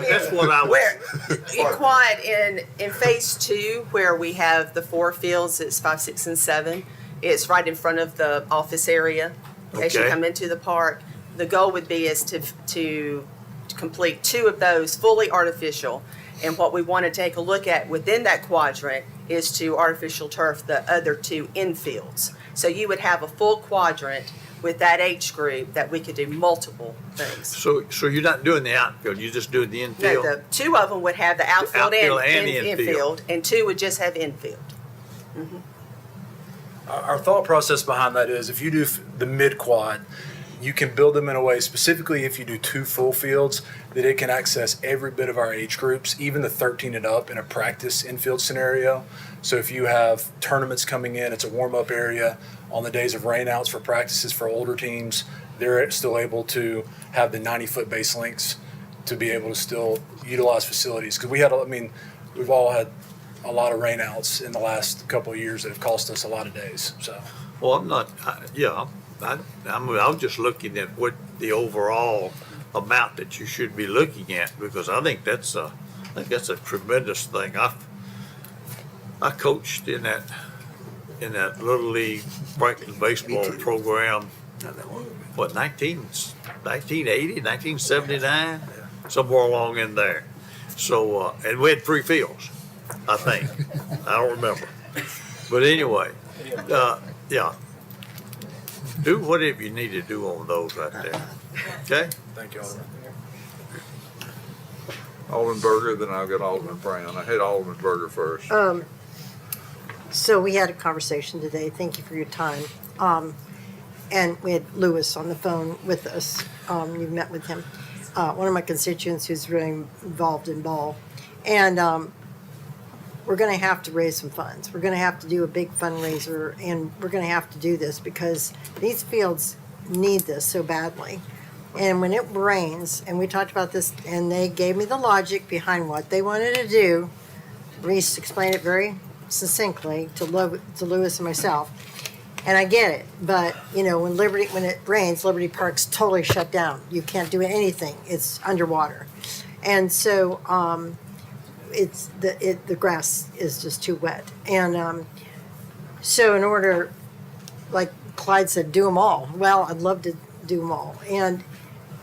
That's what I was. In quad, in phase 2, where we have the 4 fields, it's 5, 6, and 7. It's right in front of the office area as you Okay. come into the park. The goal would be is to complete 2 of those fully artificial. And what we want to take a look at within that quadrant is to artificial turf the other 2 infields. So you would have a full quadrant with that age group that we could do multiple things. So you're not doing the outfield, you're just doing the No, infield? the 2 of them would have the outfield Outfield and and infield, infield. and 2 would just have infield. Our thought process behind that is if you do the mid quad, you can build them in a way, specifically if you do 2 full fields, that it can access every bit of our age groups, even the 13 and up in a practice infield scenario. So if you have tournaments coming in, it's a warm-up area. On the days of rainouts for practices for older teams, they're still able to have the 90-foot base lengths to be able to still utilize facilities. Because we've all had a lot of rainouts in the last couple of years that have cost us a lot of days. So, Well, I'm not, I was just looking at what the overall amount that you should be looking at, because I think that's a tremendous thing. I coached in that Little League Franklin baseball program, what, 1980, 1979? Somewhere along in there. So, and we had 3 fields, I think. I don't remember. But anyway, yeah. Do whatever you need to do on those right there. Okay? thank you, Alderman. Alderman Berger, then I'll get Alderman Brown. I had Alderman Berger first. So we had a conversation today. Thank you for your time. And we had Lewis on the phone with us. You met with him. One of my constituents who's really involved in ball. And we're going to have to raise some funds. We're going to have to do a big fundraiser, and we're going to have to do this because these fields need this so badly. And when it rains, and we talked about this, and they gave me the logic behind what they wanted to do. Reese explained it very succinctly to Lewis and myself. And I get it, but when it rains, Liberty Park's totally shut down. You can't do anything. It's underwater. And so the grass is just too wet. And so in order, like Clyde said, do them all. Well, I'd love to do them all. And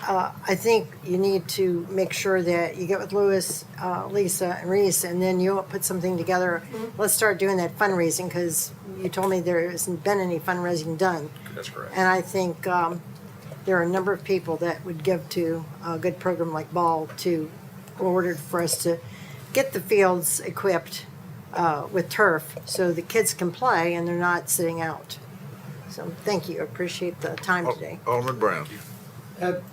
I think you need to make sure that you get with Lewis, Lisa, and Reese, and then you'll put something together. Let's start doing that fundraising, because you told me there hasn't been any fundraising done. That's correct. And I think there are a number of people that would give to a good program like Ball in order for us to get the fields equipped with turf so the kids can play and they're not sitting out. So thank you. I appreciate the time today. Alderman Brown.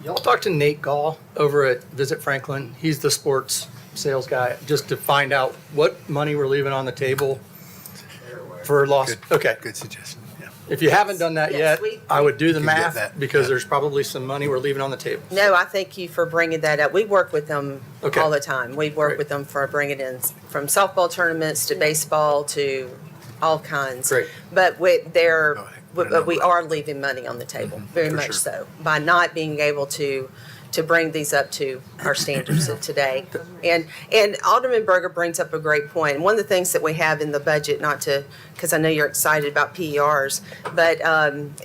Y'all talked to Nate Gall over at Visit Franklin. He's the sports sales guy, just to find out what money we're leaving on the table for lost. Okay. Good suggestion. Yeah. If you haven't done that yet, I would do the Can get math that. because there's probably some money we're leaving on the table. No, I thank you for bringing that up. We work with them Okay. all the time. We work with them for bringing in from softball tournaments to baseball to all kinds. Great. But we are leaving money on the table, very For much sure. so, by not being able to bring these up to our standards of today. And Alderman Berger brings up a great point. And one of the things that we have in the budget, because I know you're excited about PERs, but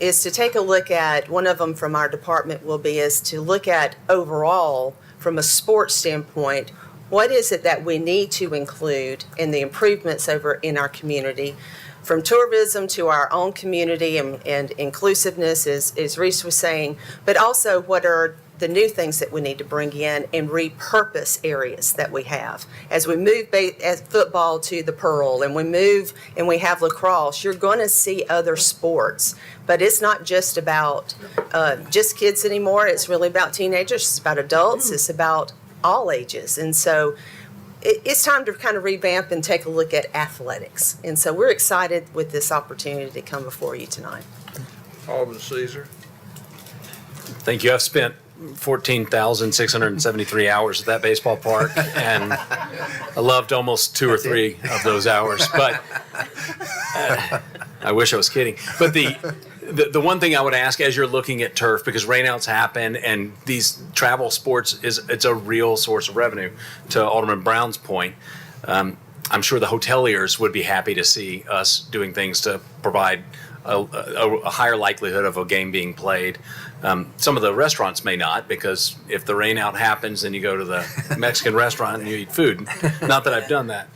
is to take a look at, one of them from our department is to look at overall, from a sports standpoint, what is it that we need to include in the improvements over in our community, from tourism to our own community and inclusiveness, as Reese was saying, but also what are the new things that we need to bring in and repurpose areas that we have. As we move as football to the Pearl, and we move and we have lacrosse, you're going to see other sports. But it's not just about just kids anymore. It's really about teenagers. It's about adults. It's about all ages. And so it's time to kind of revamp and take a look at athletics. And so we're excited with this opportunity to come before you tonight. Alderman Caesar. Thank you. I've spent 14,673 hours at that baseball park, and I loved almost 2 or 3 of those hours. But I wish I was kidding. But the one thing I would ask as you're looking at turf, because rainouts happen and these travel sports it's a real source of revenue. To Alderman Brown's point, I'm sure the hoteliers would be happy to see us doing things to provide a higher likelihood of a game being played. Some of the restaurants may not, because if the rain out happens, then you go to the Mexican restaurant and you eat food. Not that I've done that.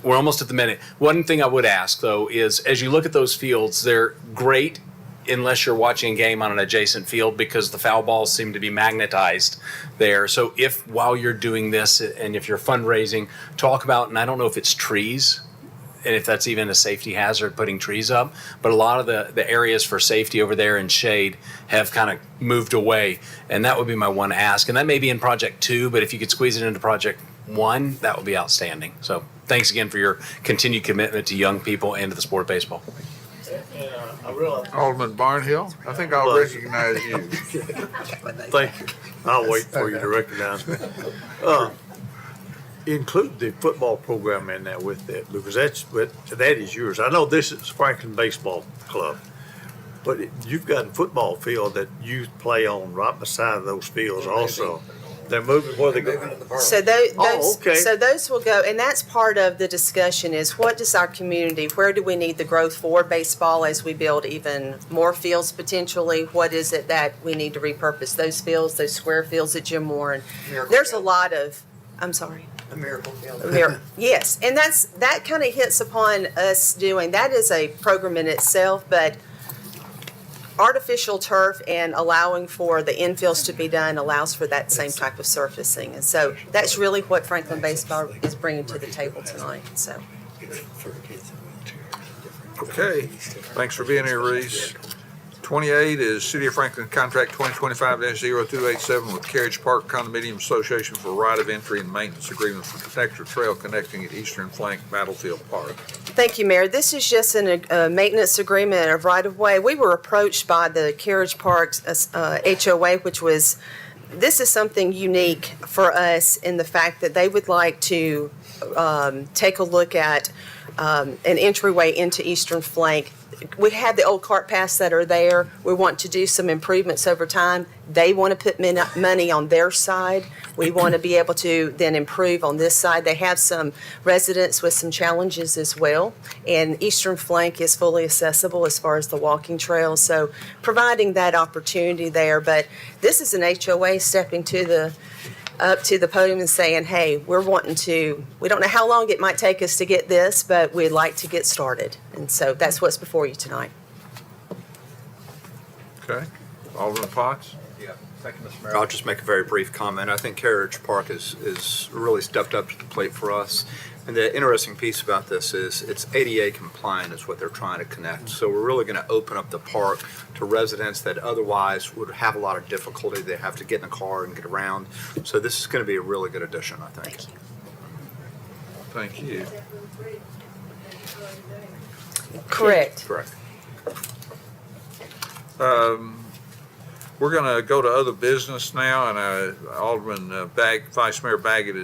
We're almost at the minute. One thing I would ask, though, is as you look at those fields, they're great unless you're watching a game on an adjacent field, because the foul balls seem to be magnetized there. So if while you're doing this and if you're fundraising, talk about, and I don't know if it's trees, and if that's even a safety hazard, putting trees up. But a lot of the areas for safety over there and shade have kind of moved away. And that would be my one ask. And that may be in Project 2, but if you could squeeze it into Project 1, that would be outstanding. So thanks again for your continued commitment to young people and to the sport of baseball. Alderman Barnhill, I think I'll recognize you. Thank you. I'll wait for you to recognize me. Include the football program in there with that, because that is yours. I know this is Franklin Baseball Club, but you've got a football field that you play on right beside those fields also. They're moving where they go. So those, okay. So those will go, and that's part of the discussion is what does our community, where do we need the growth for baseball as we build even more fields potentially? What is it that we need to repurpose those fields, those square fields at Jim Warren? There's a lot of, I'm sorry. A miracle field. Yes, and that kind of hits upon us doing, that is a program in itself, but artificial turf and allowing for the infills to be done allows for that same type of surfacing. And so that's really what Franklin Baseball is bringing to the table tonight, so. Okay, thanks for being here, Reese. 28 is City of Franklin Contract 2025-0287 with Carriage Park Condominium Association for right of entry and maintenance agreement for Protector Trail connecting at Eastern Flank Battlefield Park. Thank you, Mayor. This is just a maintenance agreement of right-of-way. We were approached by the Carriage Parks HOA, this is something unique for us in the fact that they would like to take a look at an entryway into Eastern Flank. We have the old cart paths that are there. We want to do some improvements over time. They want to put money on their side. We want to be able to then improve on this side. They have some residents with some challenges as well. And Eastern Flank is fully accessible as far as the walking trails. So providing that opportunity there. But this is an HOA stepping up to the podium and saying, hey, we don't know how long it might take us to get this, but we'd like to get started. And so that's what's before you tonight. Okay. Alderman Potts? Yeah, thank you, Mr. Mayor. I'll just make a very brief comment. I think Heritage Park is really stepped up to the plate for us. And the interesting piece about this is it's ADA compliant is what they're trying to connect. So we're really going to open up the park to residents that otherwise would have a lot of difficulty. They have to get in a car and get around. So this is going to be a really good addition, I think. Thank you. Correct. Correct. We're going to go to other business now, and Alderman Vice Mayor Baggett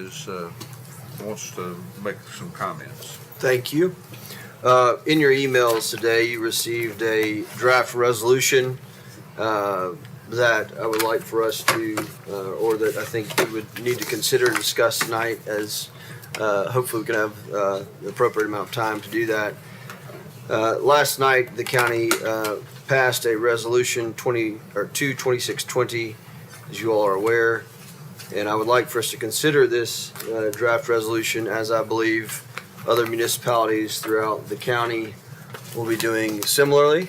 wants to make some comments. Thank you. In your emails today, you received a draft resolution that I would like for us to, or that I think we would need to consider and discuss tonight, as hopefully we can have the appropriate amount of time to do that. Last night, the county passed a resolution 22620, as you all are aware. And I would like for us to consider this draft resolution, as I believe other municipalities throughout the county will be doing similarly.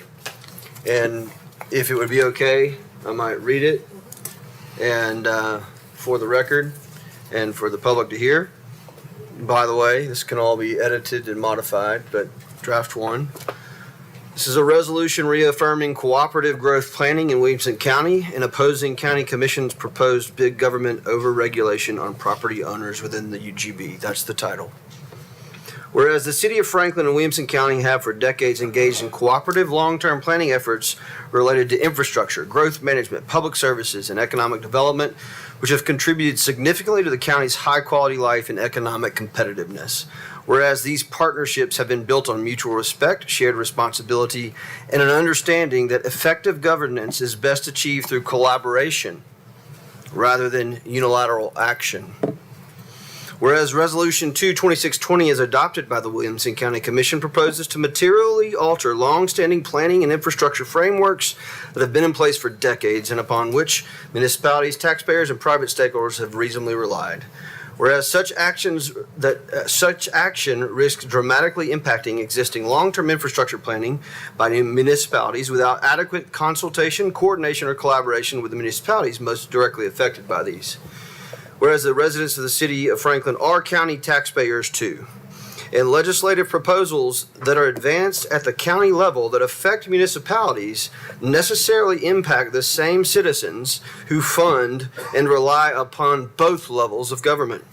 And if it would be okay, I might read it, and for the record and for the public to hear. By the way, this can all be edited and modified, but draft one. This is a resolution reaffirming cooperative growth planning in Williamson County and opposing County Commission's proposed big government overregulation on property owners within the UGB. That's the title. Whereas the City of Franklin and Williamson County have for decades engaged in cooperative long-term planning efforts related to infrastructure, growth management, public services, and economic development, which have contributed significantly to the county's high-quality life and economic competitiveness. Whereas these partnerships have been built on mutual respect, shared responsibility, and an understanding that effective governance is best achieved through collaboration rather than unilateral action. Whereas Resolution 22620, as adopted by the Williamson County Commission, proposes to materially alter long-standing planning and infrastructure frameworks that have been in place for decades and upon which municipalities, taxpayers, and private stakeholders have reasonably relied. Whereas such action risks dramatically impacting existing long-term infrastructure planning by municipalities without adequate consultation, coordination, or collaboration with the municipalities most directly affected by these. Whereas the residents of the City of Franklin are county taxpayers too, and legislative proposals that are advanced at the county level that affect municipalities necessarily impact the same citizens who fund and rely upon both levels of government.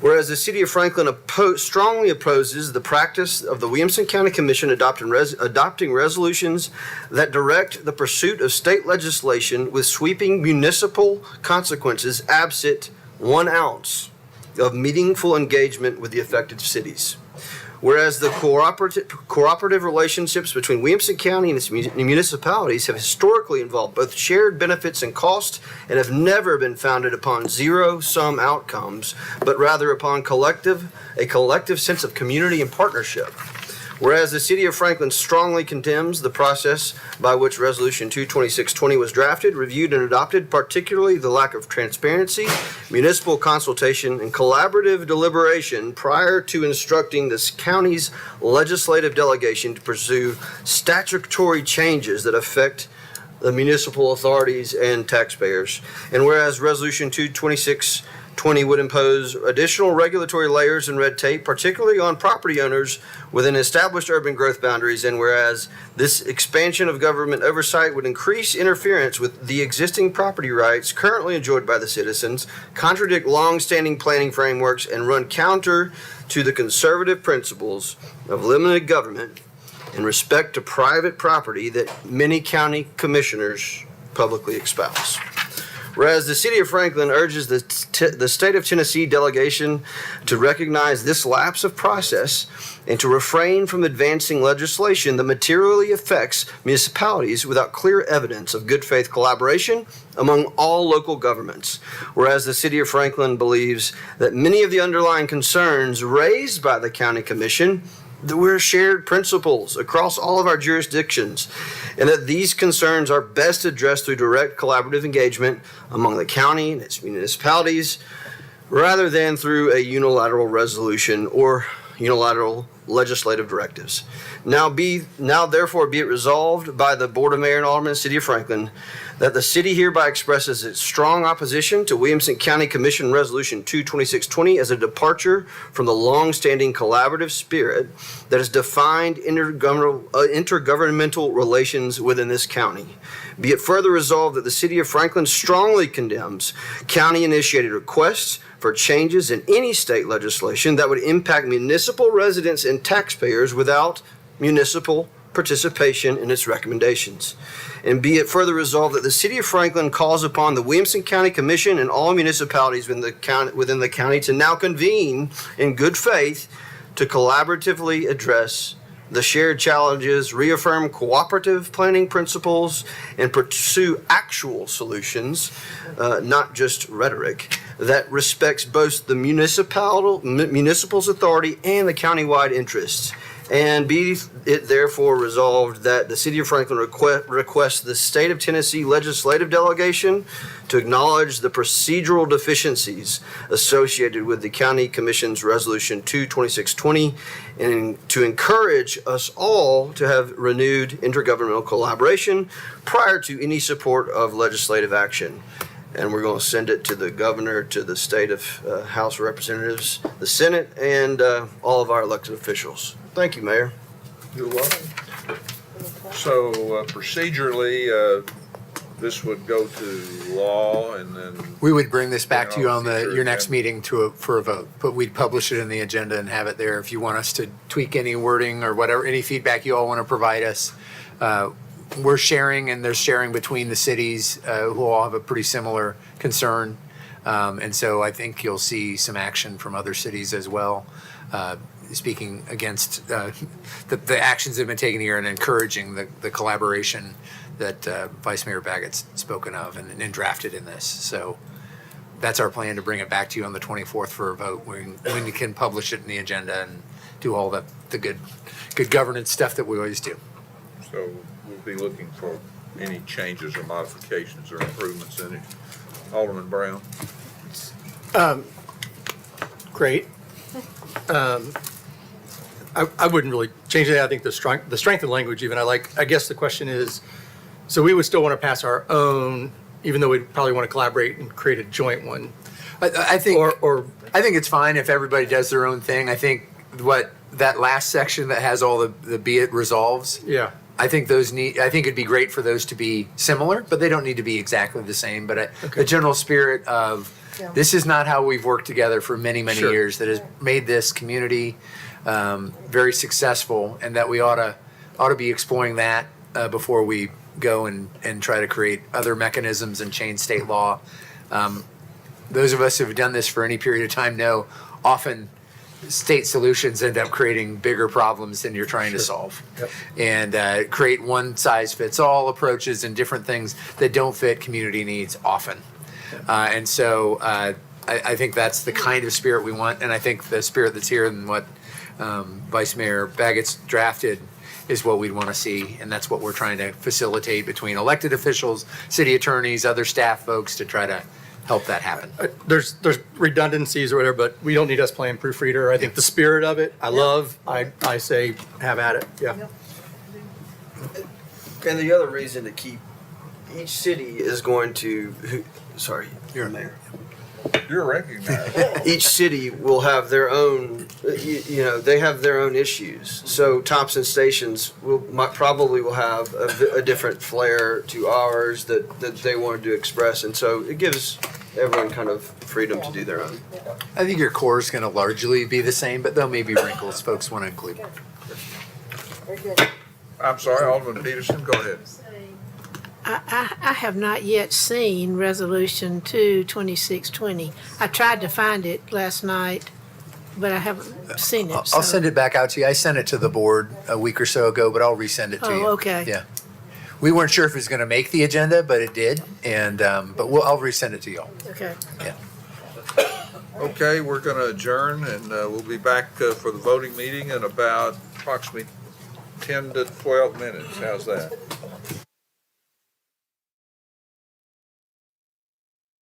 Whereas the City of Franklin strongly opposes the practice of the Williamson County Commission adopting resolutions that direct the pursuit of state legislation with sweeping municipal consequences absent 1 ounce of meaningful engagement with the affected cities. Whereas the cooperative relationships between Williamson County and its municipalities have historically involved both shared benefits and cost and have never been founded upon zero-sum outcomes, but rather upon a collective sense of community and partnership. Whereas the City of Franklin strongly condemns the process by which Resolution 22620 was drafted, reviewed, and adopted, particularly the lack of transparency, municipal consultation, and collaborative deliberation prior to instructing this county's legislative delegation to pursue statutory changes that affect the municipal authorities and taxpayers. And whereas Resolution 22620 would impose additional regulatory layers and red tape, particularly on property owners within established urban growth boundaries, and whereas this expansion of government oversight would increase interference with the existing property rights currently enjoyed by the citizens, contradict long-standing planning frameworks, and run counter to the conservative principles of limited government and respect to private property that many county commissioners publicly espouse. Whereas the City of Franklin urges the State of Tennessee delegation to recognize this lapse of process and to refrain from advancing legislation that materially affects municipalities without clear evidence of good faith collaboration among all local governments. Whereas the City of Franklin believes that many of the underlying concerns raised by the County Commission that we're shared principles across all of our jurisdictions, and that these concerns are best addressed through direct collaborative engagement among the county and its municipalities, rather than through a unilateral resolution or unilateral legislative directives. Now therefore be it resolved by the Board of Mayor and Aldermen of the City of Franklin that the city hereby expresses its strong opposition to Williamson County Commission Resolution 22620 as a departure from the long-standing collaborative spirit that has defined intergovernmental relations within this county. Be it further resolved that the City of Franklin strongly condemns county-initiated requests for changes in any state legislation that would impact municipal residents and taxpayers without municipal participation in its recommendations. And be it further resolved that the City of Franklin calls upon the Williamson County Commission and all municipalities within the county to now convene in good faith to collaboratively address the shared challenges, reaffirm cooperative planning principles, and pursue actual solutions, not just rhetoric, that respects both the municipal's authority and the countywide interests. And be it therefore resolved that the City of Franklin requests the State of Tennessee legislative delegation to acknowledge the procedural deficiencies associated with the County Commission's Resolution 22620 and to encourage us all to have renewed intergovernmental collaboration prior to any support of legislative action. And we're going to send it to the governor, to the state of House of Representatives, the Senate, and all of our elected officials. Thank you, Mayor. You're welcome. So procedurally, this would go to law and then. We would bring this back to you on future your next agenda. meeting for a vote, but we'd publish it in the agenda and have it there. If you want us to tweak any wording or whatever, any feedback you all want to provide us, we're sharing, and there's sharing between the cities who all have a pretty similar concern. And so I think you'll see some action from other cities as well, speaking against the actions that have been taken here and encouraging the collaboration that Vice Mayor Baggett's spoken of and drafted in this. So that's our plan, to bring it back to you on the 24th for a vote, when you can publish it in the agenda and do all the good governance stuff that we always do. So we'll be looking for any changes or modifications or improvements in it. Alderman Brown. Great. I wouldn't really change it. I think the strength of language even, I guess the question is, so we would still want to pass our own, even though we'd probably want to collaborate and create a joint one. I think it's fine if everybody does their own thing. I think what that last section that has all the be it resolves. Yeah. I think it'd be great for those to be similar, but they don't need to be exactly the same. But the general spirit of this is not how we've worked together for many, many years that has made this community very successful, and that we ought to be exploring that before we go and try to create other mechanisms and change state law. Those of us who have done this for any period of time know often state solutions end up creating bigger problems than you're trying to solve. Yep. And create one size fits all approaches and different things that don't fit community needs often. And so I think that's the kind of spirit we want, and I think the spirit that's here and what Vice Mayor Baggett's drafted is what we'd want to see, and that's what we're trying to facilitate between elected officials, city attorneys, other staff folks to try to help that happen. There's redundancies or whatever, but we don't need us playing proofreader. I think the spirit of it, I say have at it. Yeah. And the other reason to keep each city is going to, you're Mayor. You're recognized. Each city will have their own, they have their own issues. So Thompson Stations probably will have a different flair to ours that they wanted to express. And so it gives everyone kind of freedom to do their own. I think your core is going to largely be the same, but there may be wrinkles folks want to include. Very good. I'm sorry, Alderman Peterson, go ahead. I have not yet seen Resolution 22620. I tried to find it last night, but I haven't seen it. I'll so- send it back out to you. I sent it to the board a week or so ago, but I'll resend it to you. Oh, okay. Yeah. We weren't sure if it was going to make the agenda, but it did, and, but I'll resend it to y'all. Okay. Okay, we're going to adjourn, and we'll be back for the voting meeting in about approximately 10 to 12 minutes. How's that?